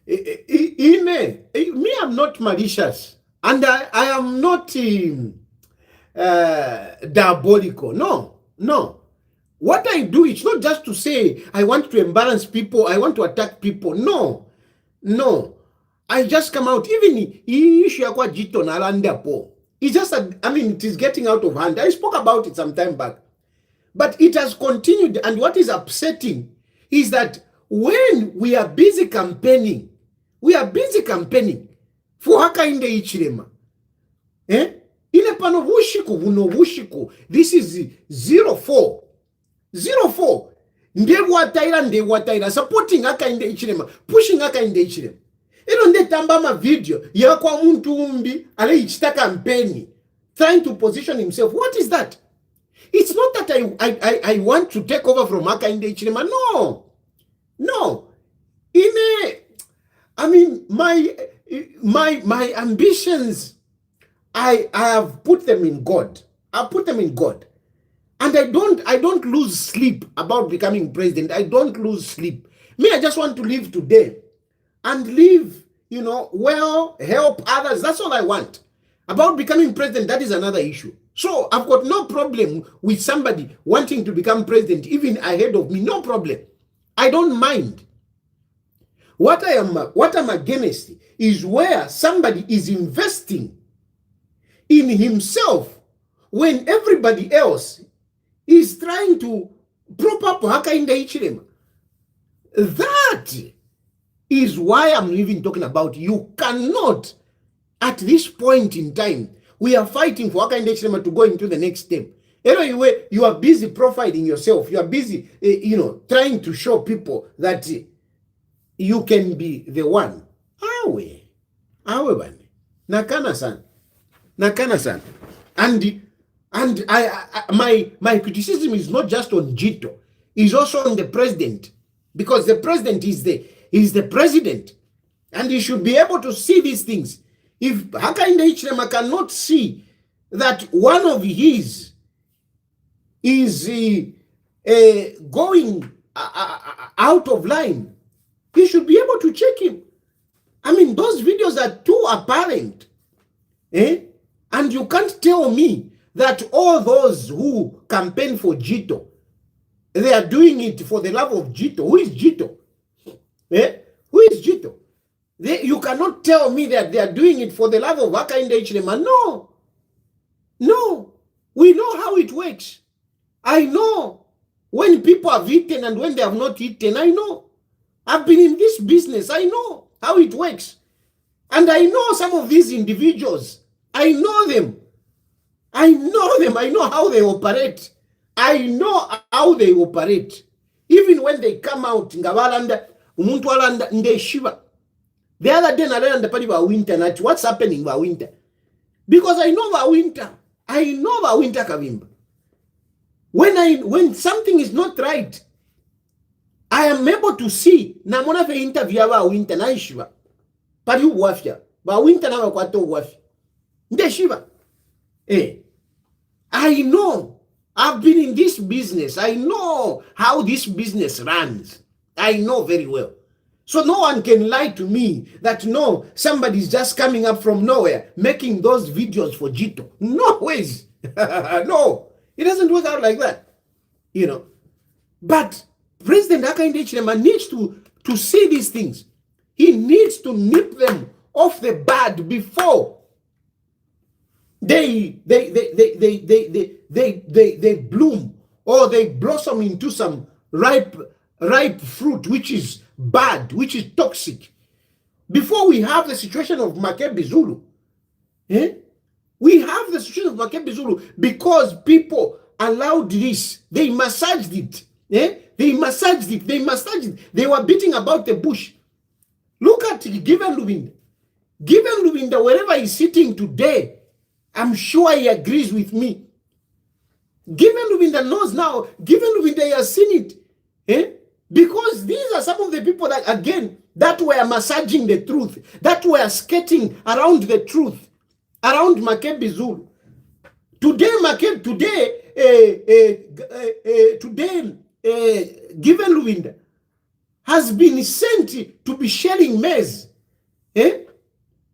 Me, I'm not malicious, and I am not diabolical. No. What I do, it's not just to say I want to embarrass people, I want to attack people. No. I just come out. Even issue yakwa jito na landa po. It's just, it is getting out of hand. I spoke about it some time back, but it has continued. And what is upsetting is that when we are busy campaigning for Hakainde Hichilema. Ile pano bushiku. This is 04. Ndewataira supporting Hakainde Hichilema, pushing Hakainde Hichilema. Ilo nde tamba video ya kwa muntu umbi ale ichita campaign trying to position himself. What is that? It's not that I want to take over from Hakainde Hichilema. No. My ambitions, I have put them in God. And I don't lose sleep about becoming president. I don't lose sleep. Me, I just want to live today and live, well, help others. That's all I want. About becoming president, that is another issue. So I've got no problem with somebody wanting to become president, even ahead of me. No problem. I don't mind. What I'm against is where somebody is investing in himself when everybody else is trying to prop up Hakainde Hichilema. That is why I'm even talking about you cannot, at this point in time, we are fighting for Hakainde Hichilema to go into the next step. Anyway, you are busy profiling yourself. You are busy, trying to show people that you can be the one. Awe bani. Nakana san. And my criticism is not just on Jito, it's also on the president, because the president is the president, and he should be able to see these things. If Hakainde Hichilema cannot see that one of his is going out of line, he should be able to check him. I mean, those videos are too apparent. And you can't tell me that all those who campaign for Jito, they are doing it for the love of Jito. Who is Jito? Who is Jito? You cannot tell me that they are doing it for the love of Hakainde Hichilema. No. We know how it works. I know when people have eaten and when they have not eaten. I know. I've been in this business. I know how it works. And I know some of these individuals. I know them. I know how they operate. Even when they come out, ngabalanda umuntu alanda ndeshiba. The other day nalanda pali ba winter nati what's happening ba winter? Because I know ba winter. Kavimba. When something is not right, I am able to see na mona fe interview ba winter na ishiba. Pali uwafya. Ba winter na kwato uwafya. Ndeshiba. I know. I've been in this business. I know how this business runs. I know very well. So no one can lie to me that no, somebody's just coming up from nowhere making those videos for Jito. No ways. No, it doesn't work out like that. But President Hakainde Hichilema needs to see these things. He needs to nip them off the bud before they bloom or they blossom into some ripe fruit, which is bad, which is toxic. Before we have the situation of Makebi Zulu. We have the situation of Makebi Zulu because people allowed this. They massaged it. They massaged it. They were beating about the bush. Look at Given Lubinda. Given Lubinda, wherever he's sitting today, I'm sure he agrees with me. Given Lubinda knows now. Given Lubinda, he has seen it. Because these are some of the people that, again, that were massaging the truth, that were skating around the truth, around Makebi Zulu. Today, Given Lubinda has been sent to be sharing maize. Given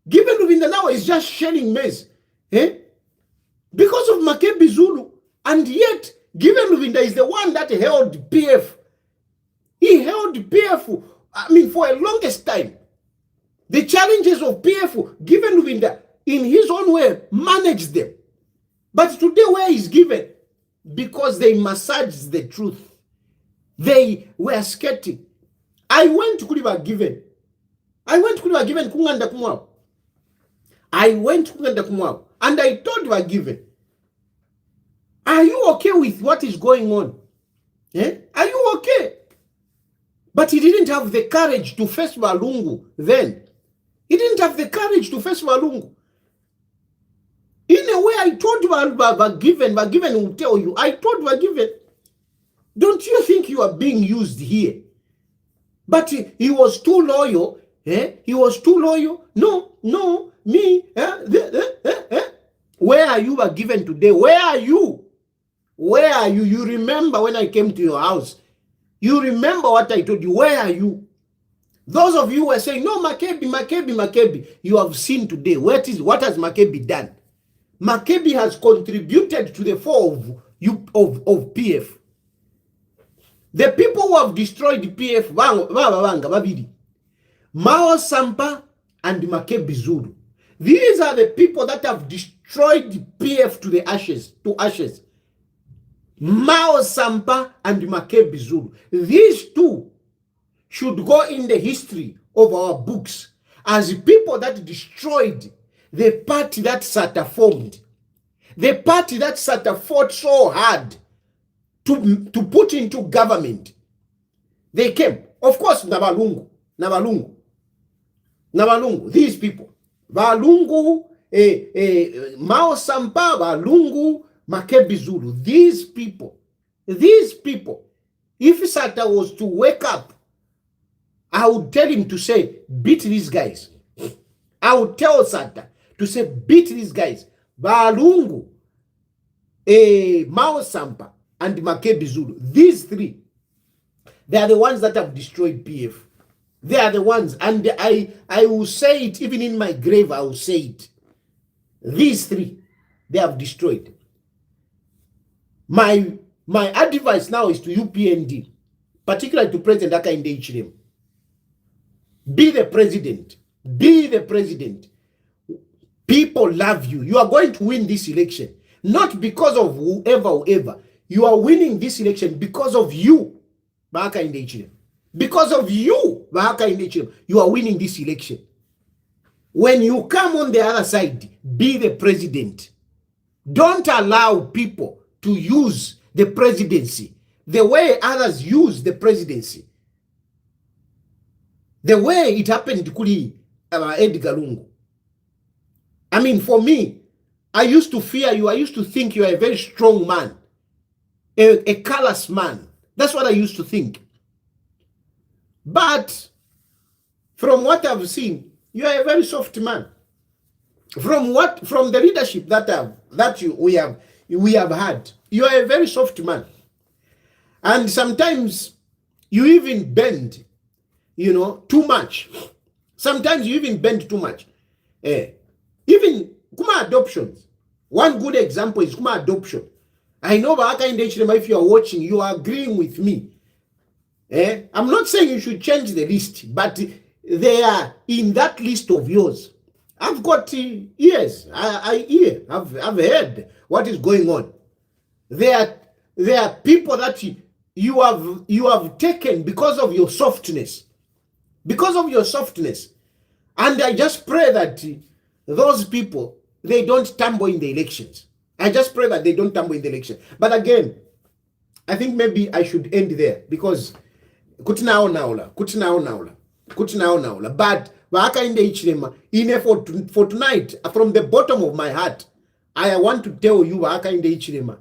Lubinda now is just sharing maize. Because of Makebi Zulu. And yet, Given Lubinda is the one that held PF. He held PF, for a longest time. The challenges of PF, Given Lubinda, in his own way, managed them. But today, where is Given? Because they massaged the truth. They were skating. I went to Kuliba Given. Kunganda Kumwao. And I told you Given, are you okay with what is going on? Are you okay? But he didn't have the courage to face Walungu then. He didn't have the courage to face Walungu. In a way, I told you Given will tell you. I told you Given, don't you think you are being used here? But he was too loyal. He was too loyal. No, me. Where are you Given today? Where are you? You remember when I came to your house? You remember what I told you? Where are you? Those of you who were saying, no, Makebi. You have seen today. What has Makebi done? Makebi has contributed to the fall of PF. The people who have destroyed PF, Mao Sampa and Makebi Zulu. These are the people that have destroyed PF to ashes. Mao Sampa and Makebi Zulu. These two should go in the history of our books as people that destroyed the party that SATA formed. The party that Sata fought so hard to put into government, they came. Of course, Nabalungu, these people. Balungu, Mao Sampa, Balungu, Makebi Zulu. These people, if Sata was to wake up, I would tell him to say, beat these guys. I would tell Sata to say, beat these guys. Balungu, Mao Sampa, and Makebi Zulu. These three, they are the ones that have destroyed PF. They are the ones, and I will say it, even in my grave, I will say it. These three, they have destroyed. My advice now is to UPND, particularly to President Hakainde Hichilema. Be the president. Be the president. People love you. You are going to win this election. Not because of whoever. You are winning this election because of you, Hakainde Hichilema. Because of you, Hakainde Hichilema, you are winning this election. When you come on the other side, be the president. Don't allow people to use the presidency the way others use the presidency. The way it happened to Kuli Edgar Lungu. I mean, for me, I used to fear you. I used to think you are a very strong man, a callous man. That's what I used to think. But from what I've seen, you are a very soft man. From the leadership we have had, you are a very soft man. And sometimes you even bend, too much. Sometimes you even bend too much. Even Kuma adoptions. One good example is Kuma adoption. I know Hakainde Hichilema, if you are watching, you are agreeing with me. I'm not saying you should change the list, but they are in that list of yours. I've got ears. I hear. I've heard what is going on. There are people that you have taken because of your softness. Because of your softness. And I just pray that those people, they don't tumble in the elections. I just pray that they don't tumble in the election. But again, I think maybe I should end there because kutinao naula. But Hakainde Hichilema, for tonight, from the bottom of my heart, I want to tell you, Hakainde Hichilema,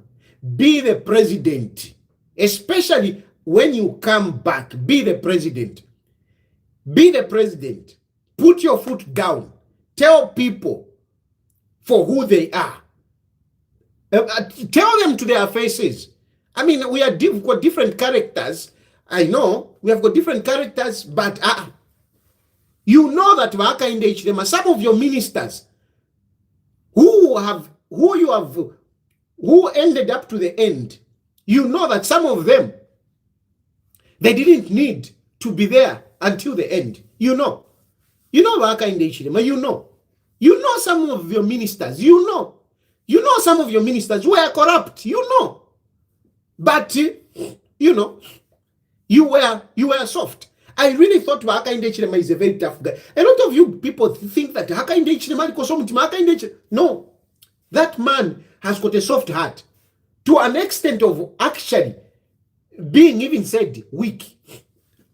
be the president. Especially when you come back, be the president. Be the president. Put your foot down. Tell people for who they are. Tell them to their faces. I mean, we've got different characters. I know we have got different characters, but you know that Hakainde Hichilema, some of your ministers who ended up to the end, you know that some of them, they didn't need to be there until the end. You know Hakainde Hichilema, you know some of your ministers, you know some of your ministers were corrupt, but you were soft. I really thought Hakainde Hichilema is a very tough guy. A lot of you people think that Hakainde Hichilema, no, that man has got a soft heart to an extent of actually being even said weak.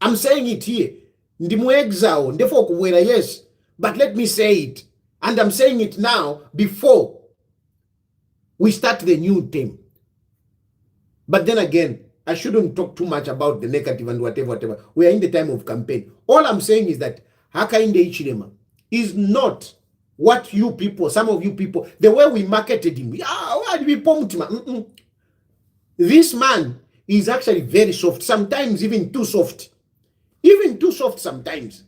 I'm saying it here. Yes, but let me say it. And I'm saying it now before we start the new term. But then again, I shouldn't talk too much about the negative and whatever. We are in the time of campaign. All I'm saying is that Hakainde Hichilema is not what you people, some of you people, the way we marketed him. This man is actually very soft, sometimes even too soft. Even too soft sometimes.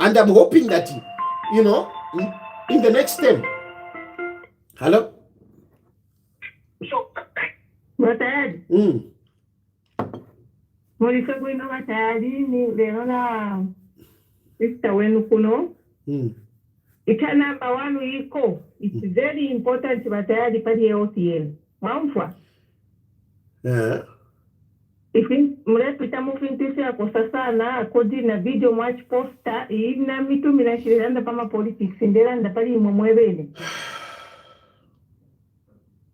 And I'm hoping that, in the next term. Hello? Batayari. Mulise gwino batayari ni lero na sister wenu kuno. Ita number 1 iko. It's very important batayari pali OTL. Mwamfwa? Mrepita mufintisi yako sasa na kodi na video match poster ina mitu minashiranda pama politics ndera ndapali mwebele.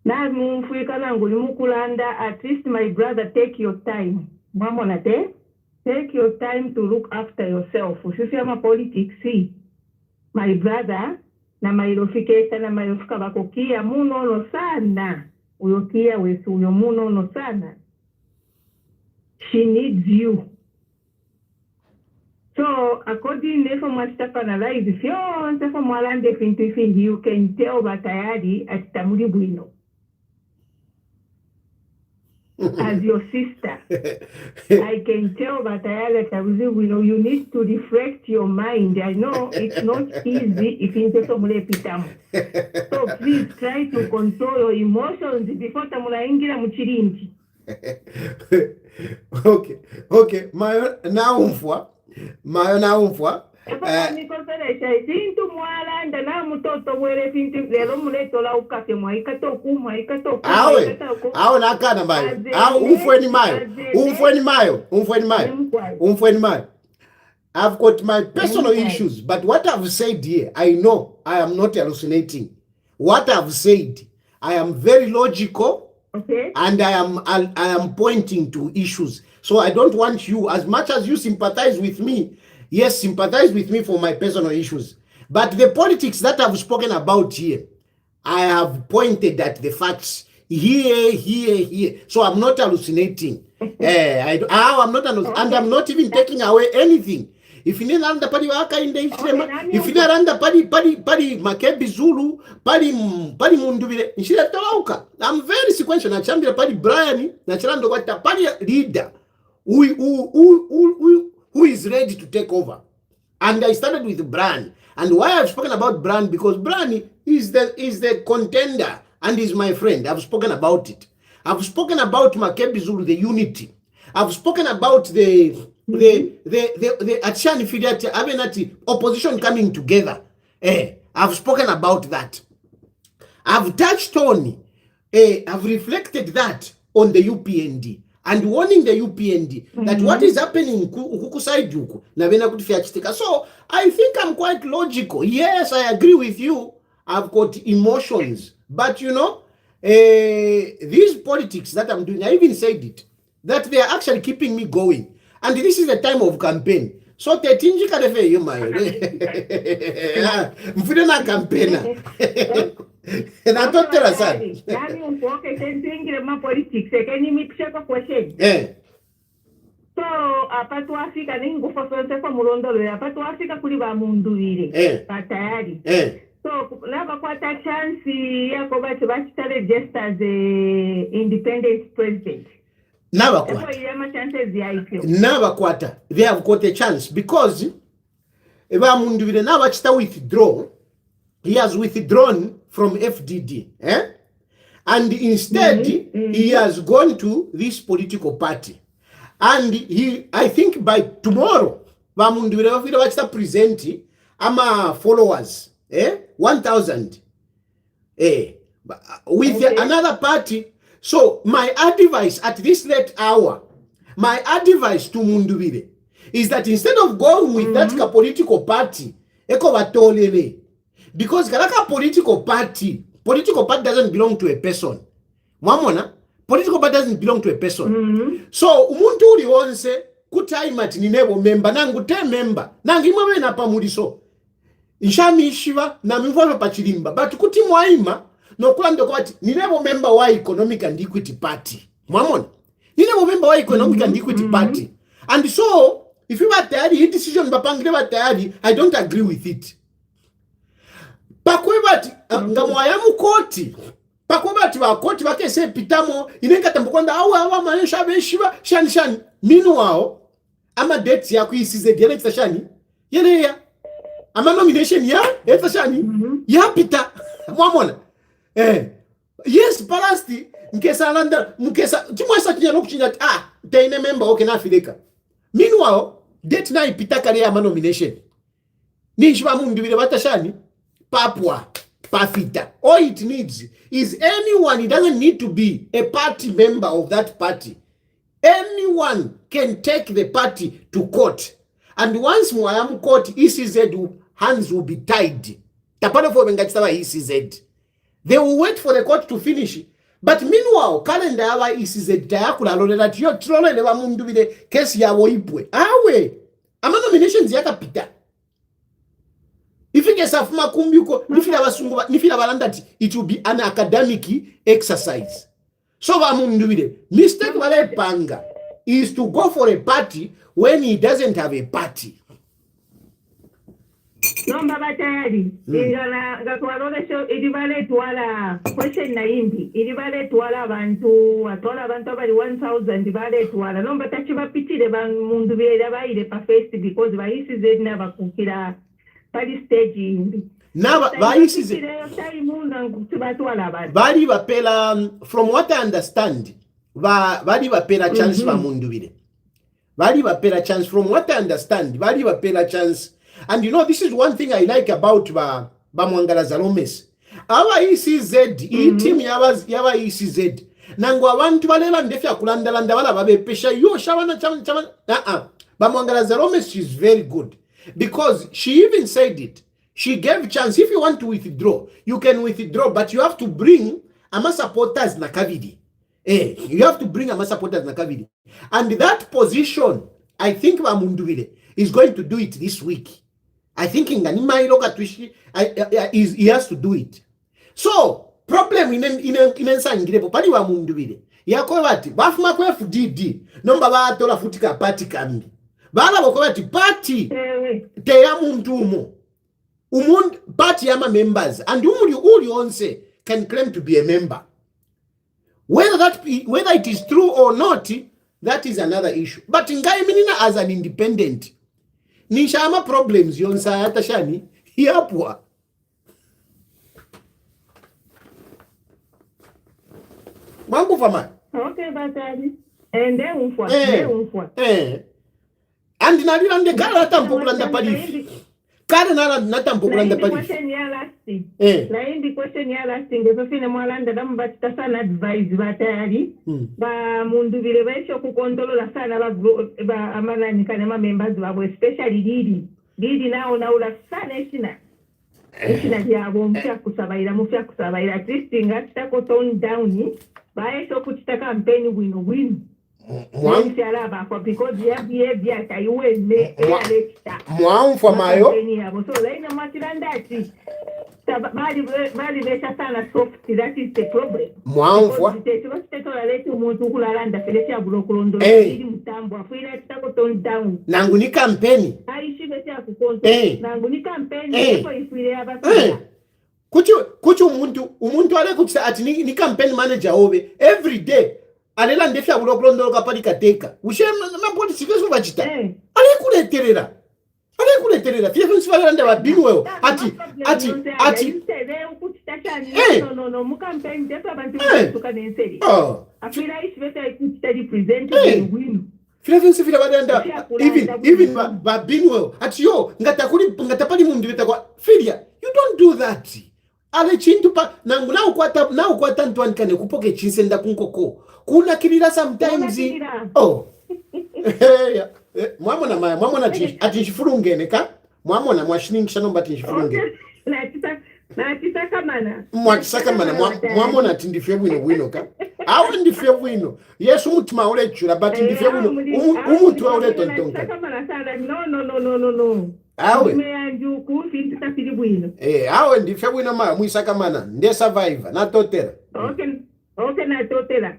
Na mumfuika nangu ni mukulanda, at least my brother, take your time. Mwamona te? Take your time to look after yourself. Usisi ama politics, see. My brother, na mailofiketa na mailofika bakokia munono sana. Uyokia wesu uyo munono sana. She needs you. So, according to what Stefan analyze, if you're Stefan Malan definitively, you can tell Batayadi at Tamuri Bueno. As your sister, I can tell Batayadi at Tamuri Bueno, you need to reflect your mind. I know it's not easy if you take Tamule Pitam. So please try to control your emotions before Tamula Ingira Muchirinti. Okay. Mayo na umfwa. Sintu mwalanda na mutoto wele finti lero muleto la ukate mwaikato awe nakana mayo umfweni mayo. I've got my personal issues, but what I've said here, I know I am not hallucinating. What I've said, I am very logical. Okay. And I am pointing to issues. So I don't want you, as much as you sympathize with me, yes, sympathize with me for my personal issues. But the politics that I've spoken about here, I have pointed at the facts here. So I'm not hallucinating. I'm not hallucinating. And I'm not even taking away anything. If you randa pali waka inde ichilema, if you randa pali Makebi Zulu, pali Mundubile, nishira tolauka. I'm very sequential. Na chambia pali Brian, na chilando wata pali leader who is ready to take over. And I started with Brian. And why I've spoken about Brian, because Brian is the contender and is my friend. I've spoken about it. I've spoken about Makebi Zulu, the unity. I've spoken about the Achani Fidiati Abenati opposition coming together. I've spoken about that. I've touched on, I've reflected that on the UPND and warning the UPND that what is happening hukusaiduku na bena kutifia chitika. So I think I'm quite logical. Yes, I agree with you. I've got emotions, but you know, these politics that I'm doing, I even said it, that they are actually keeping me going. And this is the time of campaign. So tetinji karefe yumayo. Mfide na campaigna. Na totela sana. Nani umpoke tentingile ma politics. Keni mipisha kwa question. So apatu Afrika ni ngufa sonse kwa mulondolo. Apatu Afrika kuli ba mundu ile. Patayari. So laba kwa ta chance yako bachitale just as a independent president. Navakwata, they have got a chance because Munduwire Navachita withdraw. He has withdrawn from FDD, and instead he has gone to this political party. And I think by tomorrow, Munduwire Navachita present ama followers, 1,000, with another party. So my advice at this late hour, my advice to Munduwire is that instead of going with that political party, because karaka political party doesn't belong to a person. Mwamona, political party doesn't belong to a person. So umuntu uli onse kutaimati ni nebo member nangu te member nangi mwewe na pamuliso nshami ishiva na mivolo pachilimba but kuti mwaima no kulando kwa ninebo member wa Economic and Equity Party. Mwamona, ninebo member wa Economic and Equity Party. And so if you are tired, hii decision bapangile batayari, I don't agree with it. Pakwe bati ngamwayamu koti. Pakwe bati wa koti wake se pitamo inenga tambukonda awa manisha beshiba shani minu wao ama dates ya kuisize direct shani yele ya ama nomination ya eta shani ya pita. Mwamona, yes palasti nkesa landa mkesa timwesa kinyano kuchinja taine member okay na fileka. Meanwhile, date na ipita kare ya nomination. Ni shwa Munduwire batashani papwa pafita. All it needs is anyone. It doesn't need to be a party member of that party. Anyone can take the party to court. And once mwayamu court, ECZ hands will be tied. Tapano for Bengachisawa ECZ. They will wait for the court to finish But meanwhile, calendar yaba ECZ tayakula lolera tiyo trolele ba mundu bile kesi yawo ipwe. Awe. Ama nominations yakapita. Ifike safuma kumbyuko nifila balanda ti it will be an academic exercise. So ba mundu bile mistake wale panga is to go for a party when he doesn't have a party. Nomba batayari ingala gatwalole sho idibale twala question na imbi idibale twala abantu abali 1000 ibale twala nomba tachiba pitire ba mundu bera baire pa face because ba isize na bakukira pali stage imbi Naba ba isize bali bapela from what I understand bali bapela chance ba mundu bile bali bapela chance from what I understand bali bapela chance. And you know, this is one thing I like about ba Mwangala Zalomes. Our ECZ, team yaba ECZ. Nangu abantu balela ndefya kulandalanda bala babe pesha yo shawana chaman. Ba Mwangala Zalomes, she's very good. Because she even said it. She gave chance. If you want to withdraw, you can withdraw, but you have to bring ama supporters na kavidi. You have to bring ama supporters na kavidi. And that position, I think ba Munduwile is going to do it this week. I think he has to do it. So, problem inensangire pali wa Munduwile. Yako bati bafuma kwa FDD nomba batola futika party kambi. Bala bako bati party te ya muntu umo. Party ama members and uli onse can claim to be a member. Whether it is true or not, that is another issue. But ngai minina as an independent nishama problems yonsa hata shani yapwa. Mangu fama. Okay, batali. Ende unfwa. And nalila nde kala tampokulanda palifi. Kala nala tampokulanda palifi. La indi question ya lasting. Ezo fine mwalanda damu batita sana advise batali. Ba mundu vile baisho kukontolo la sana ba amana nikanema members wabo especially Didi nao naula sana eshina diabo mfya kusabaira at least inga chitako tone down baisho kuchita campaign win because ya behavior kaiwe me mwa mayo so laina matirandati bali besha sana soft, that is the problem. Mwanfwa nangu ni kampeni kuchu umuntu ale kutsa ati ni campaign manager obe every day alela ndefya bulokulondo kapali kateka ushe mapoti sikeso bachita ale kuleterera fie funsi balanda babinweyo ati no mu campaign defa abantu tukanenseri afira isibeta ikuchita represent win Flavin sifira badanda even babinweyo ati yo ngatapali mundu betakwa filia you don't do that ale chintu pa nangu na ukwata ntwani kane kupoke chinsenda kunkoko kuna kilila sometimes mwamona ati nshifurungene ka mwamona mwashiningisha nomba ati nshifurungene mwakisakamana mwamona ati ndifye bwino ka awe ndifye bwino yesu mutima ule chura but ndifye bwino umutu ule tontonka no awe meanju kufi tutafiri bwino awe ndifye bwino mwisakamana nde survivor na totera okay na totera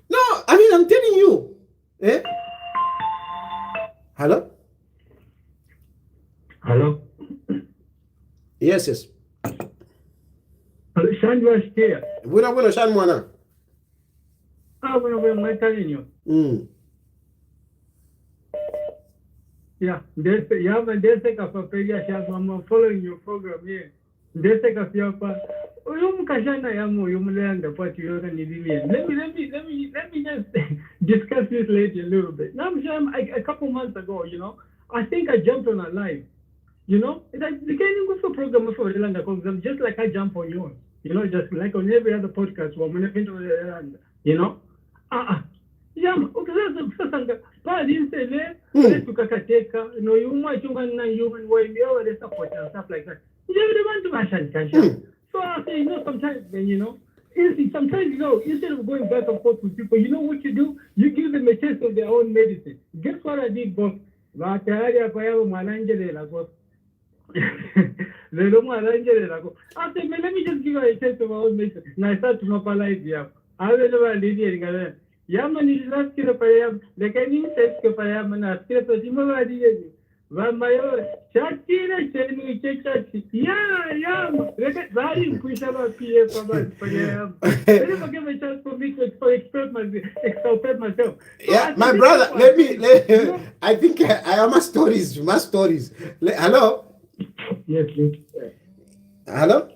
no I mean I'm telling you hello yes Shan was here. Bueno, Shan mwana. Bueno, I'm telling you. Yeah, there's a papaya shop. I'm following your program here. There's a fiapa. Kashana yamu yumulanda what you're gonna need. Let me just discuss this later a little bit. Now, a couple months ago, I think I jumped on a live. It's like the kind of program for Irlanda because just like I jump on yours. Just like on every other podcast, yeah, but didn't say let's tukakateka, you might human way, we already support and stuff like that. You want to mention. So I sometimes, sometimes, instead of going back and forth with people, you know what you do? You give them a taste of their own medicine. Guess what I did, boss? Let me just give her a taste of my own medicine. And I start to normalize the I will never leave it. Yaman is not kill for him. The canning says for him and ask for him. Vamayo, Chakina, Chenu, Church. Yeah. Very push about PF for him. Never give a chance for me to express myself. Yeah, my brother, I think I am stories. Hello? Yes, please. Hello?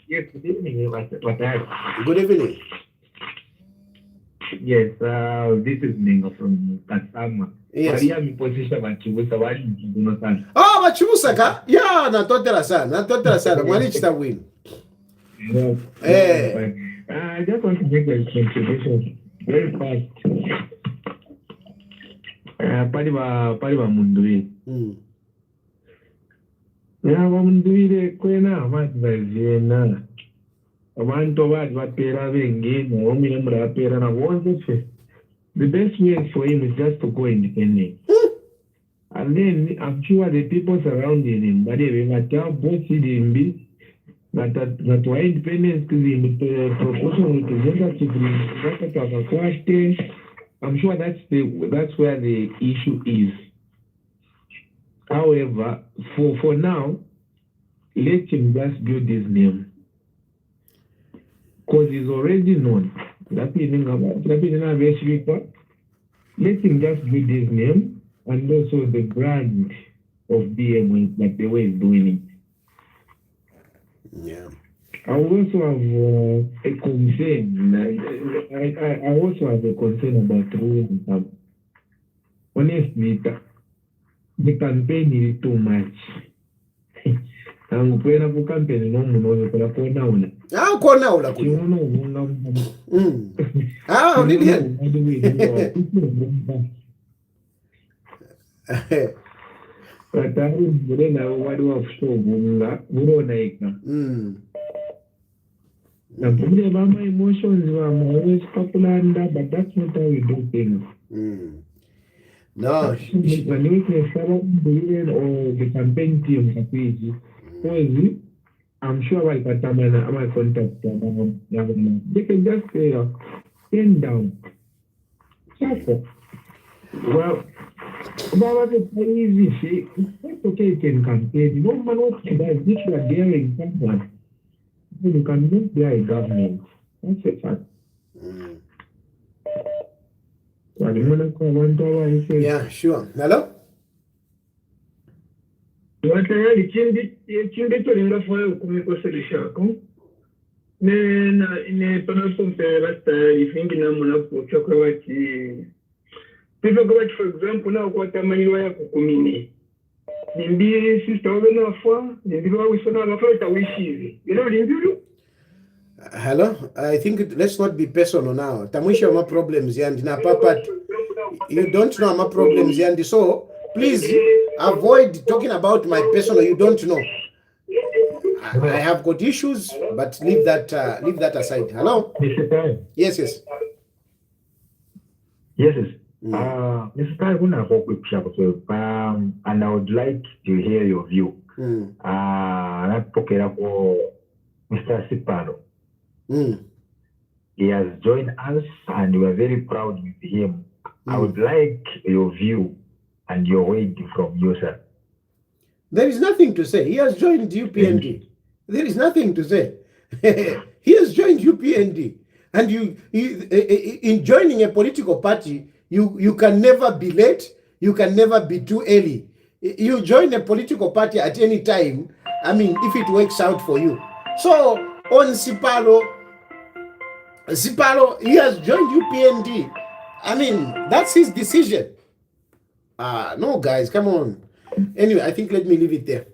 Yes, good evening. Good evening. Yes, this is Ningo from Kasama. Yes. Oh, Machibusaka? Yeah, natotera sana. Mwalichita win. I just want to make a contribution very fast. Paliba Mundui. Munduire kwena amati bazena. Abantu abandi bapera bengene omine murapera na wonse fe. The best way for him is just to go independent. And then I'm sure the people surrounding him, but they will tell both CDMB that why independence is proportional representative. I'm sure that's where the issue is. However, for now, let him just build his name. Because he's already known. Let him just build his name and also the brand of BM, like the way he's doing it. Yeah. I also have a concern. I also have a concern about rules. Honestly, the campaign is too much. I'm going to campaign no more for a corner. Ah, corner. Ah, but I wouldn't know what was so good. Now, probably about my emotions, I'm always popular, but that's not how we do things. No. When you say or the campaign team, I'm sure I can contact them. They can just say, stand down. Suffer. Well, about it, easy. It's okay, you can campaign. No matter what you do, if you are daring someone, you cannot dare a government. That's a fact. Yeah, sure. Hello? Watayari chindi tolinga foyo kumikoselishako ne panasompera style fingi namuna kuchokwa wati people go for example now kwa tamanyiwa ya kukumini nimbi sister obe na fwa nimbi wa wisona na fwa tawishivi limbi. Hello? I think let's not be personal now. Tamusha ma problems yandi na papa. You don't know my problems yandi, so please avoid talking about my personal. You don't know. I have got issues, but leave that aside. Hello? Yes. Mr. Kai, and I would like to hear your view. Mr. Sipalo. He has joined us and we are very proud with him. I would like your view and your weight from you, sir. There is nothing to say. He has joined UPND. There is nothing to say. He has joined UPND. And in joining a political party, you can never be late. You can never be too early. You join a political party at any time. I mean, if it works out for you. So, on Sipalo, he has joined UPND. I mean, that's his decision. No, guys, come on. Anyway, I think let me leave it there.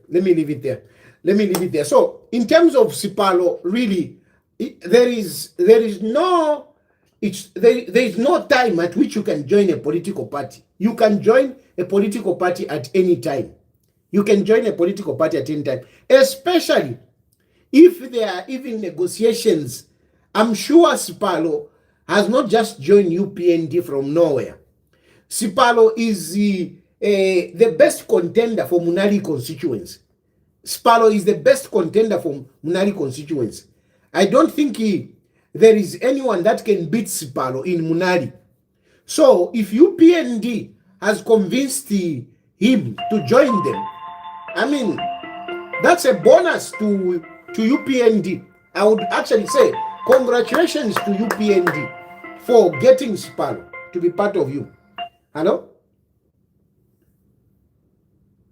So, in terms of Sipalo, really, there is no time at which you can join a political party. You can join a political party at any time. Especially if there are even negotiations, I'm sure Sipalo has not just joined UPND from nowhere. Sipalo is the best contender for Munali constituency. Sipalo is the best contender for Munali constituency. I don't think there is anyone that can beat Sipalo in Munali. So if UPND has convinced him to join them, I mean, that's a bonus to UPND. I would actually say congratulations to UPND for getting Sipalo to be part of you. Hello?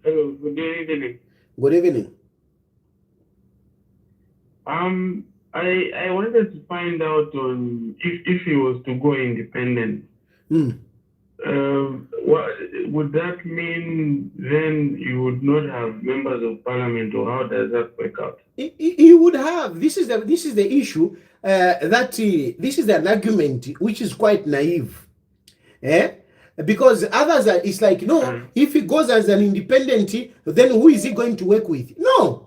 Hello, good evening. Good evening. I wanted to find out on if he was to go independent. What would that mean? Then you would not have members of parliament, or how does that work out? He would have. This is the issue. This is an argument which is quite naive. Because others are, it's like, no, if he goes as an independent, then who is he going to work with? No.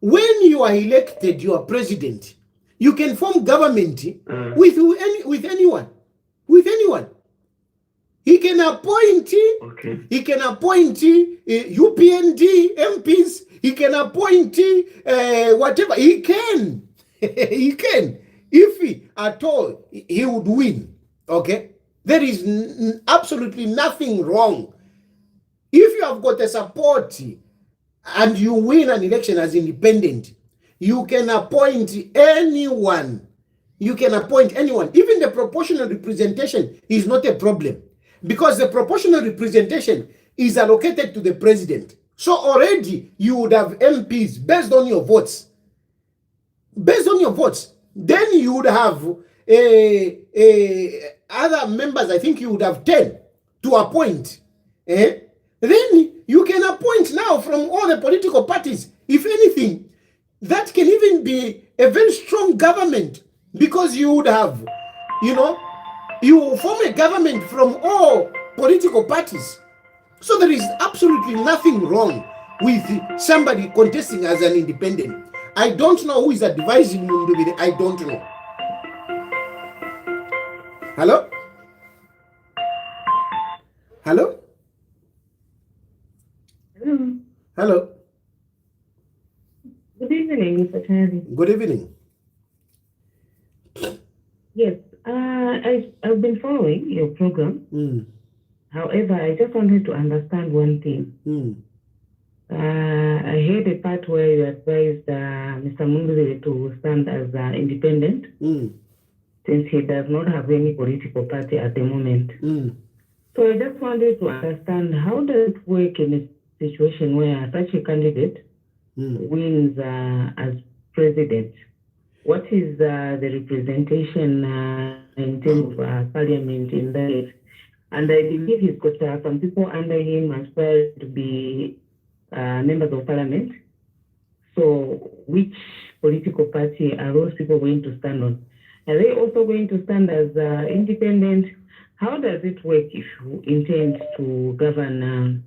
When you are elected, you are president. You can form government with anyone. With anyone. He can appoint. Okay. He can appoint UPND MPs. He can appoint whatever. He can. He can. If he at all, he would win. Okay. There is absolutely nothing wrong. If you have got a support and you win an election as independent, you can appoint anyone. You can appoint anyone. Even the proportional representation is not a problem, because the proportional representation is allocated to the president. So already you would have MPs based on your votes. Based on your votes. Then you would have other members. I think you would have 10 to appoint. Then you can appoint now from all the political parties. If anything, that can even be a very strong government, because you would have, you will form a government from all political parties. So there is absolutely nothing wrong with somebody contesting as an independent. I don't know who is advising Mundubile. I don't know. Hello? Hello? Hello. Hello? Good evening, Mr. Terry. Good evening. Yes, I've been following your program. However, I just wanted to understand one thing. I heard a part where you advised Mr. Mundubile to stand as independent, since he does not have any political party at the moment. So I just wanted to understand, how does it work in a situation where such a candidate wins as president? What is the representation in terms of parliament in that? And I believe he's got some people under him aspire to be members of parliament. So which political party are those people going to stand on? Are they also going to stand as independent? How does it work if you intend to govern,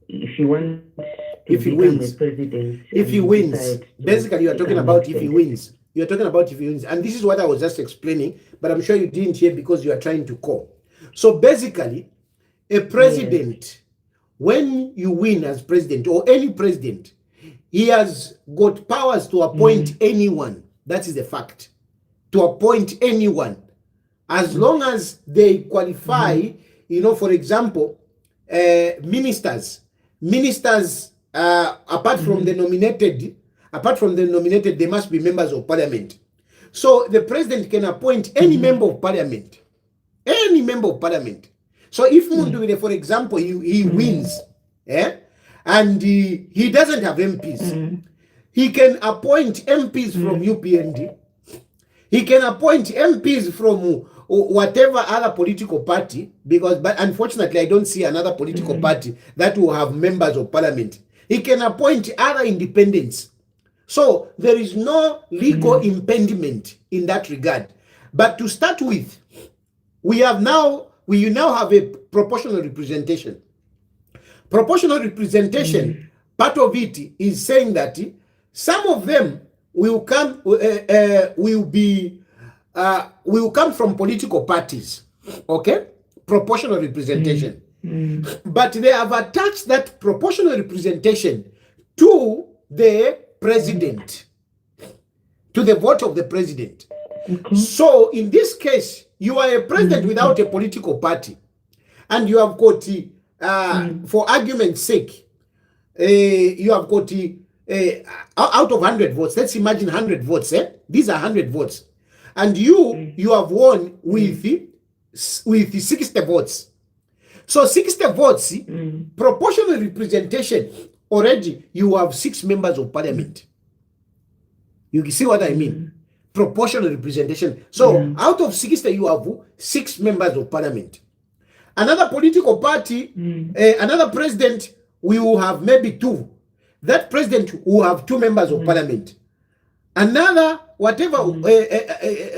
if you want to become a president? If he wins, basically you are talking about if he wins. You're talking about if he wins. And this is what I was just explaining, but I'm sure you didn't hear because you are trying to call. So basically, a president, when you win as president, or any president, he has got powers to appoint anyone. That is a fact. To appoint anyone. As long as they qualify, for example, ministers. Ministers, apart from the nominated, they must be members of parliament. So the president can appoint any member of parliament. Any member of parliament. So if Mundubile, for example, he wins, and he doesn't have MPs, he can appoint MPs from UPND. He can appoint MPs from whatever other political party, but unfortunately I don't see another political party that will have members of parliament. He can appoint other independents. So there is no legal impediment in that regard. But to start with, we now have a proportional representation. Proportional representation, part of it is saying that some of them will come will come from political parties, okay? Proportional representation. But they have attached that proportional representation to the president, to the vote of the president. So in this case, you are a president without a political party, and you have got, for argument's sake, you have got out of 100 votes. Let's imagine 100 votes. These are 100 votes, and you have won with 60 votes. So 60 votes, proportional representation. Already, you have 6 members of parliament. You see what I mean? Proportional representation. So out of 60, you have 6 members of parliament. Another political party, another president will have maybe 2. That president will have 2 members of parliament. Another, whatever,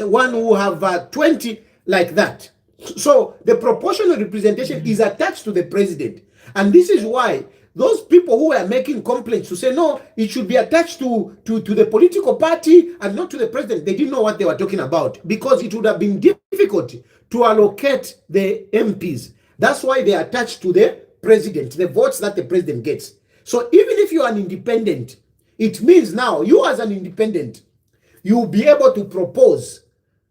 one will have 20, like that. So the proportional representation is attached to the president. And this is why those people who are making complaints to say, no, it should be attached to the political party and not to the president, they didn't know what they were talking about, because it would have been difficult to allocate the MPs. That's why they are attached to the president, the votes that the president gets. So even if you are an independent, it means now you as an independent, you will be able to propose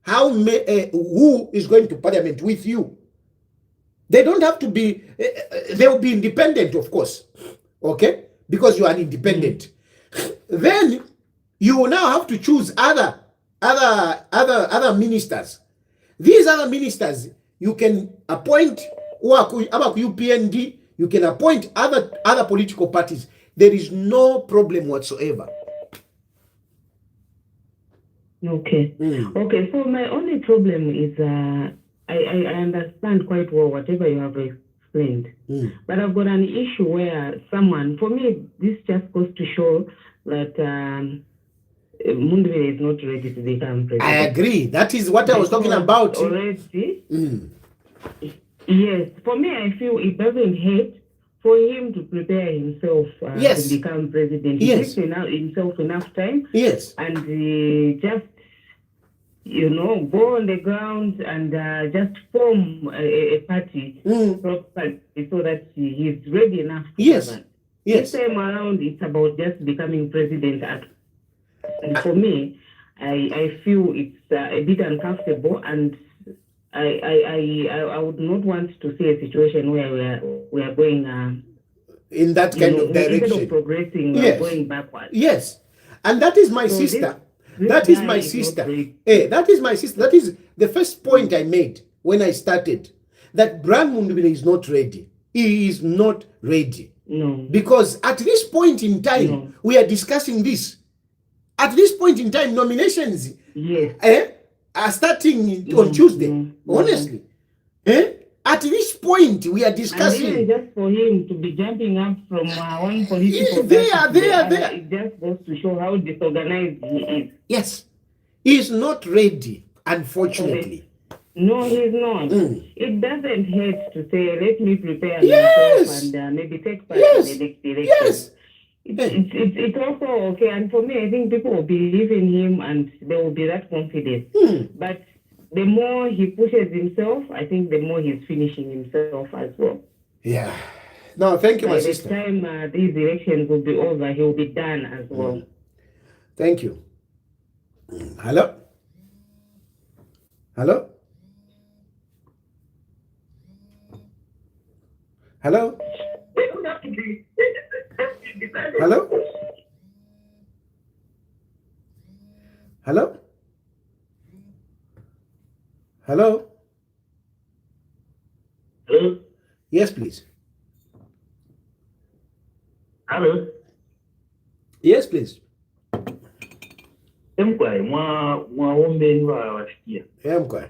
who is going to parliament with you. They don't have to be, they will be independent, of course, okay? Because you are an independent. Then you will now have to choose other ministers. These other ministers, you can appoint UPND, you can appoint other political parties. There is no problem whatsoever. Okay. Okay, so my only problem is I understand quite well whatever you have explained. But I've got an issue where someone, for me, this just goes to show that Munduvile is not ready to become president. I agree. That is what I was talking about. Already. Yes. For me, I feel it doesn't hurt for him to prepare himself to become president. He gives himself enough time. Yes. And just, go on the ground and just form a party properly so that he's ready enough to govern. This time around, it's about just becoming president. And for me, I feel it's a bit uncomfortable, and I would not want to see a situation where we are going in that kind of direction. Instead of progressing, we are going backwards. Yes, and that is my sister. That is my sister. That is my sister. That is the first point I made when I started. That Brian Munduvile is not ready. He is not ready. No. Because at this point in time, we are discussing this. At this point in time, nominations are starting on Tuesday. Honestly. At this point, we are discussing. And just for him to be jumping up from one political it just goes to show how disorganized he is. Yes. He is not ready, unfortunately. No, he's not. It doesn't hurt to say, let me prepare myself and maybe take part in the next election. Yes. It's also okay. And for me, I think people will believe in him and there will be that confidence. But the more he pushes himself, I think the more he's finishing himself as well. Yeah. No, thank you, my sister. By the time these elections will be over, he will be done as well. Thank you. Hello? Hello? Hello? Hello? Hello? Hello? Hello? Yes, please. Hello? Yes, please. Mkwai, mwaombeni washikia. Mkwai.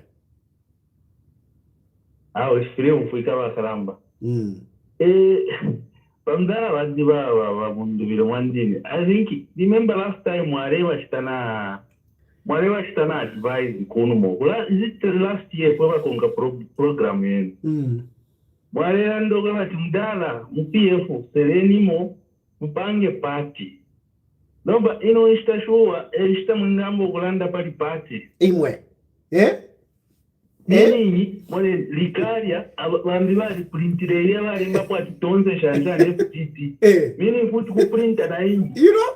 Washikiria mfuika wakalamba. Pamdara wadiba wa Munduvile mwandini. I think, remember last time mwarewa shitana advise kunumo. Is it last year kwa konga program yenu? Mwarewa ndoga mati mdala, MPF, serenimo, mpange party. No, but you know, ishta mungambo kulanda pali party. Imwe. Nini, wale likaria, wambi wali printire ile wali mbapo atitonze shanja FTT. Mini futu kuprinta na inji. You know?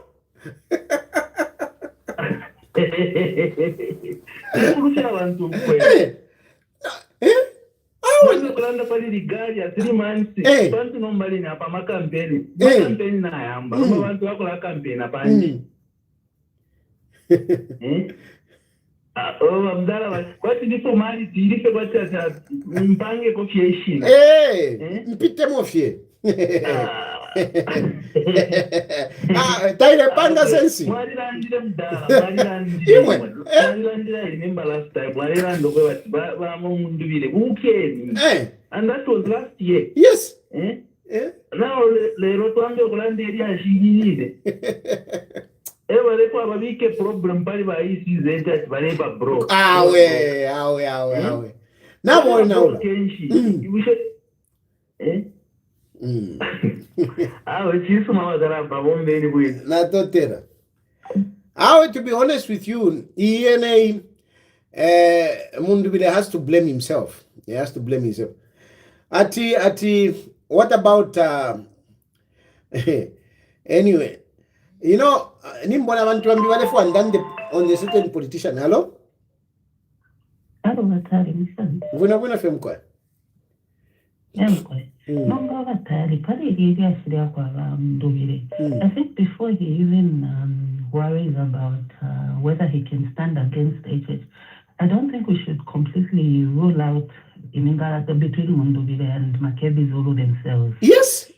Kurusha wantu mkwe. Wanda kulanda pali likaria, 3 months. Wantu nombali ni hapa makampeni. Makampeni na yamba. Wantu wako la kampeni na panji. Mdala kwati ndipo mali tirife kwati mpange kofieshi. Mpite mofie. Taile panga sensi. Mwalilandile mdala, mwalilandile remember last time, mwalilando kwa wati ba mundu vile, ukeni. And that was last year. Yes. Now, lero tuambe kulandeli ya shigilide. Wale kwa babike problem pali ba isi zeta wale ba bro. Awe. Na boy na ula. Chisu mama dara babombe ni bui. Na totera. To be honest with you, ENA Mundubile has to blame himself. He has to blame himself. Ati what about anyway, you know, nimbona bantu bambi balefu andande on the certain politician. Hello? Batari misandi. Vuna femkwa. Yamkwa. Nonga batari pari iri ashiria kwa Mundubile. I think before he even worries about whether he can stand against HH, I don't think we should completely rule out Imingalata between Mundubile and Makebi Zulu themselves. Yes.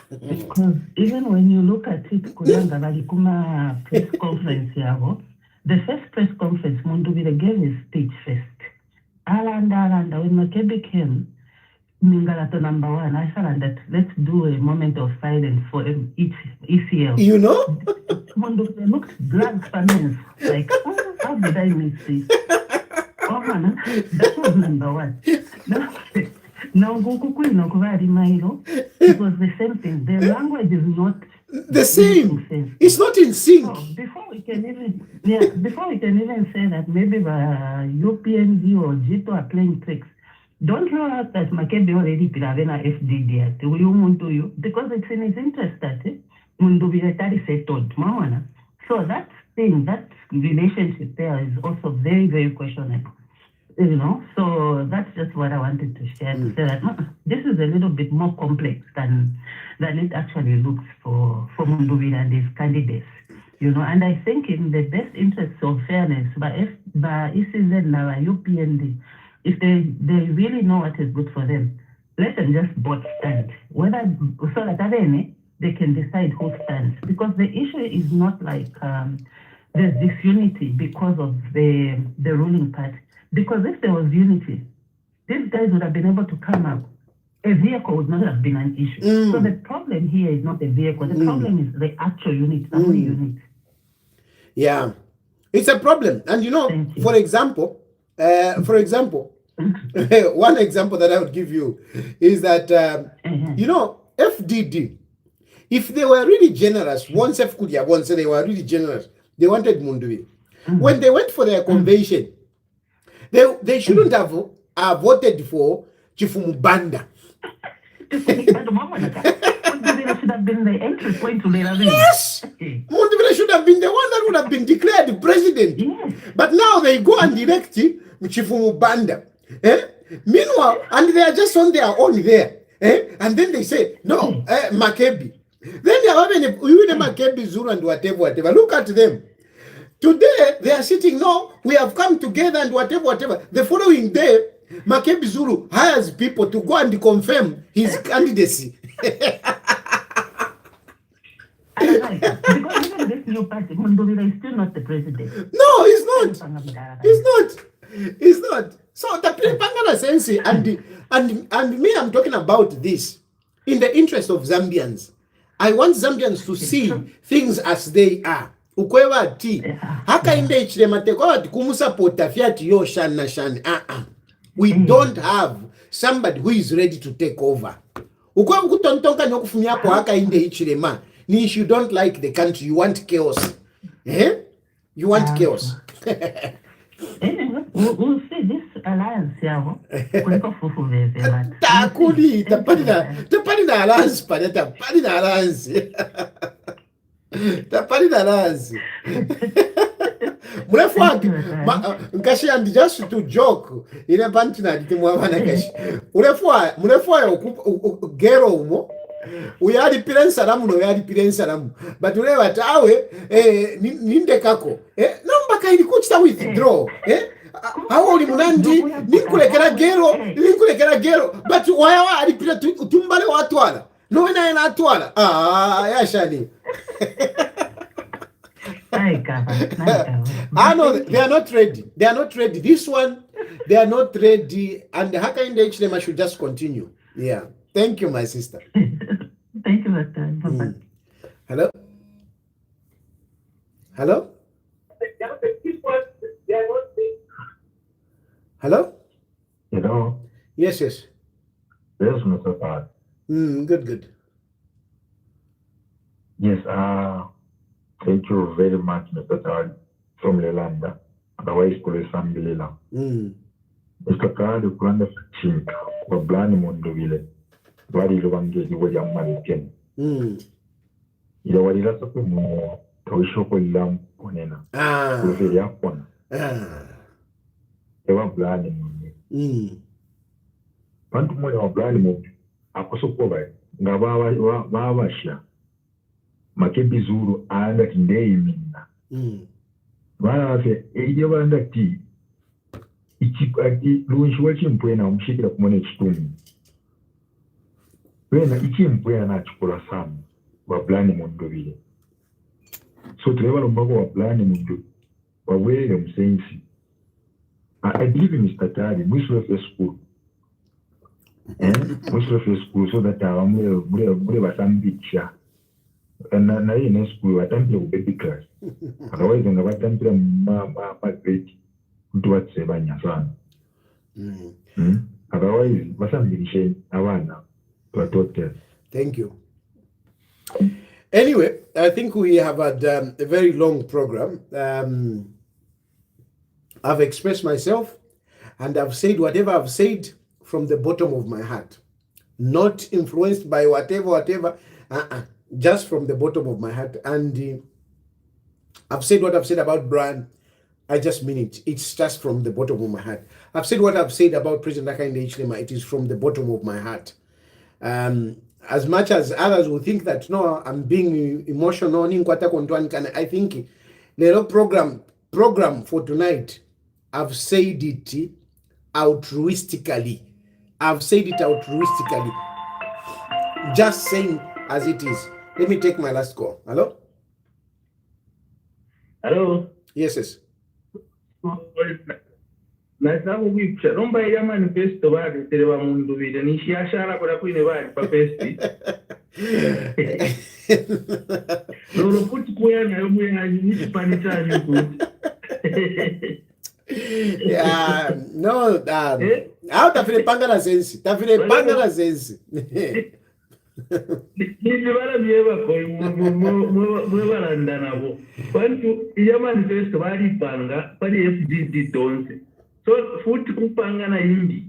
Because even when you look at it, Kuyanga Valikuma press conference yabo, the first press conference, Mundubile gave his speech first. Alanda, when Makebi came, Mingalata number 1, I said that let's do a moment of silence for each ECL. You know? Mundubile looked blank families, like, how did I miss this? That was number 1. Now, it was the same thing. The language is not the same. It's not in sync. So before we can even say that maybe UPNG or Jito are playing tricks, don't rule out that Makebi already Piravena FDD at you because it's in his interest that Mundubile settled. So that thing, that relationship there is also very, very questionable. You know, so that's just what I wanted to share, to say that this is a little bit more complex than it actually looks for Mundubile and his candidates. You know, and I think in the best interest of fairness, by ECZ and UPND, if they really know what is good for them, let them just both stand. Whether so that they can decide who stands. Because the issue is not like there's disunity because of the ruling party. Because if there was unity, these guys would have been able to come up. A vehicle would not have been an issue. So the problem here is not the vehicle. The problem is the actual unit, family unit. Yeah, it's a problem. And you know, for example, one example that I would give you is that, you know, FDD, if they were really generous, they were really generous, they wanted Mundubile. When they went for their convention, they shouldn't have voted for Chifumu Banda. Mundubile should have been the entry point to Leravine. Yes! Mundubile should have been the one that would have been declared president. Yes. But now they go and elect Chifumu Banda. Meanwhile, and they are just on their own there. And then they say, no, Makebi. Then they have even Makebi, Zulu, and whatever. Look at them. Today, they are sitting, no, we have come together and whatever. The following day, Makebi Zulu hires people to go and confirm his candidacy. Because even this new party, Mundubile is still not the president. No, he's not. He's not. So the Pangala Sensi and me, I'm talking about this in the interest of Zambians. I want Zambians to see things as they are. Ukwewa ati haka inde ichiremate kwa ati kumusapota fiati yo shana. We don't have somebody who is ready to take over. Ukwewa kutontonka nyokufumi hapo haka inde ichirema. Nish, you don't like the country, you want chaos. You want chaos. Anyway, we'll see this alliance yabo. Kuliko fufu veve but. Takuli, tapani na alliance pale, tapani na alliance. Tapani na alliance. Mrefu wake, nkashi and just to joke, ile panti na diti mwana kashi. Mrefu wa gero umo, uyari pile salamu no uyari pile salamu. But ule watawe, ninde kako. Namba kaili kuchita withdraw. Hawa uli munandi, ninkulekera gero. But wayawa alipila utumbale watuala. No wena ena atuala. Yashani. No, they are not ready. This one, they are not ready. And the Hakainde Hichilema should just continue. Yeah. Thank you, my sister. Thank you, Dr. Hello? Hello? Hello? Hello? Yes. Yes, Mr. Fad. Good. Yes, thank you very much, Mr. Fad, from Lelanda. Otherwise, Kulesambilila. Mr. Fad, you plan the chink, or Blani Mondovile. Wadi Luangezi, where your money can. You already lost up more. Toshoko Lam Ponena. With the Yapon. They were Blani Mondi. Pantumo of Blani Mondi. Akosokoba. Gavawasha. Makebi Zuru anda kindei minna. Wana se ejewa anda ti. Ichipati lunshuwachi mpwena umshikira kumone chitumi. Wena ichi mpwena na chukula samu. Wablani Mondovile. So tuleva lombako wablani Mondo. Wawele msensi. I believe in Mr. Tari, Mwiswefe school. Mwiswefe school so that mule wasambicha. Na hii na school watampia baby class. Otherwise nga watampia grade mtu watsebanya sana. Otherwise wasambilishe awana watote. Thank you. Anyway, I think we have had a very long program. I've expressed myself and I've said whatever I've said from the bottom of my heart. Not influenced by whatever. Just from the bottom of my heart. And I've said what I've said about Brian. I just mean it. It's just from the bottom of my heart. I've said what I've said about President Hakainde Hichilema. It is from the bottom of my heart. As much as others will think that, no, I'm being emotional, I think the program for tonight, I've said it altruistically. Just saying as it is. Let me take my last call. Hello? Hello? Yes. Nasabu wipcha romba ya manifesto bado tereba mundu vile ni shiashara kwa kuine bado pa festi. Loro puti kuya na yomu ya ni panita yuko. Yeah, no, tafile panga na sensi. Nili bala mieva koi mweba ndana bo. Kwantu ya manifesto bali panga bali FDD tonse. So futi kupanga na hindi.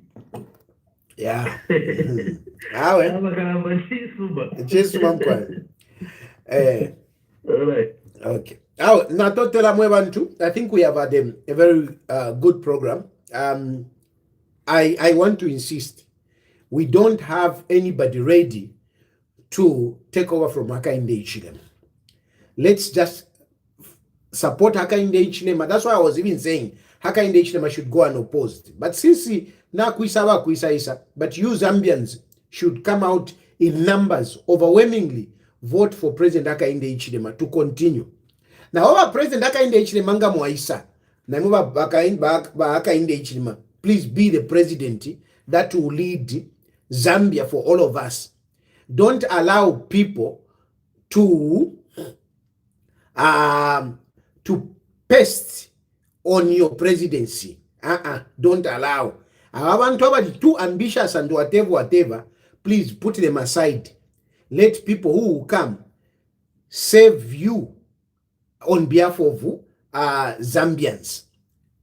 Yeah. Awe. Jesu mamkwa. All right. Okay. Natotela mwebantu. I think we have had a very good program. I want to insist. We don't have anybody ready to take over from Hakainde Hichilema. Let's just support Hakainde Hichilema. That's why I was even saying Hakainde Hichilema should go unopposed. But since na kuisa, but you Zambians should come out in numbers, overwhelmingly vote for President Hakainde Hichilema to continue. Now, over President Hakainde Hichilema nga mwaisa, na mwa Hakainde Hichilema, please be the president that will lead Zambia for all of us. Don't allow people to paste on your presidency. Don't allow. I want to be too ambitious and whatever. Please put them aside. Let people who will come save you on behalf of Zambians.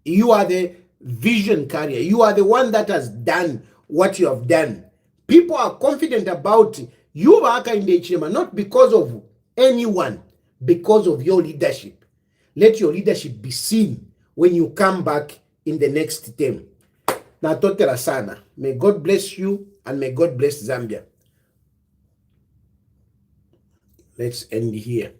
You are the vision carrier. You are the one that has done what you have done. People are confident about you, Hakainde Hichilema, not because of anyone, because of your leadership. Let your leadership be seen when you come back in the next term. Natotera sana. May God bless you and may God bless Zambia. Let's end here.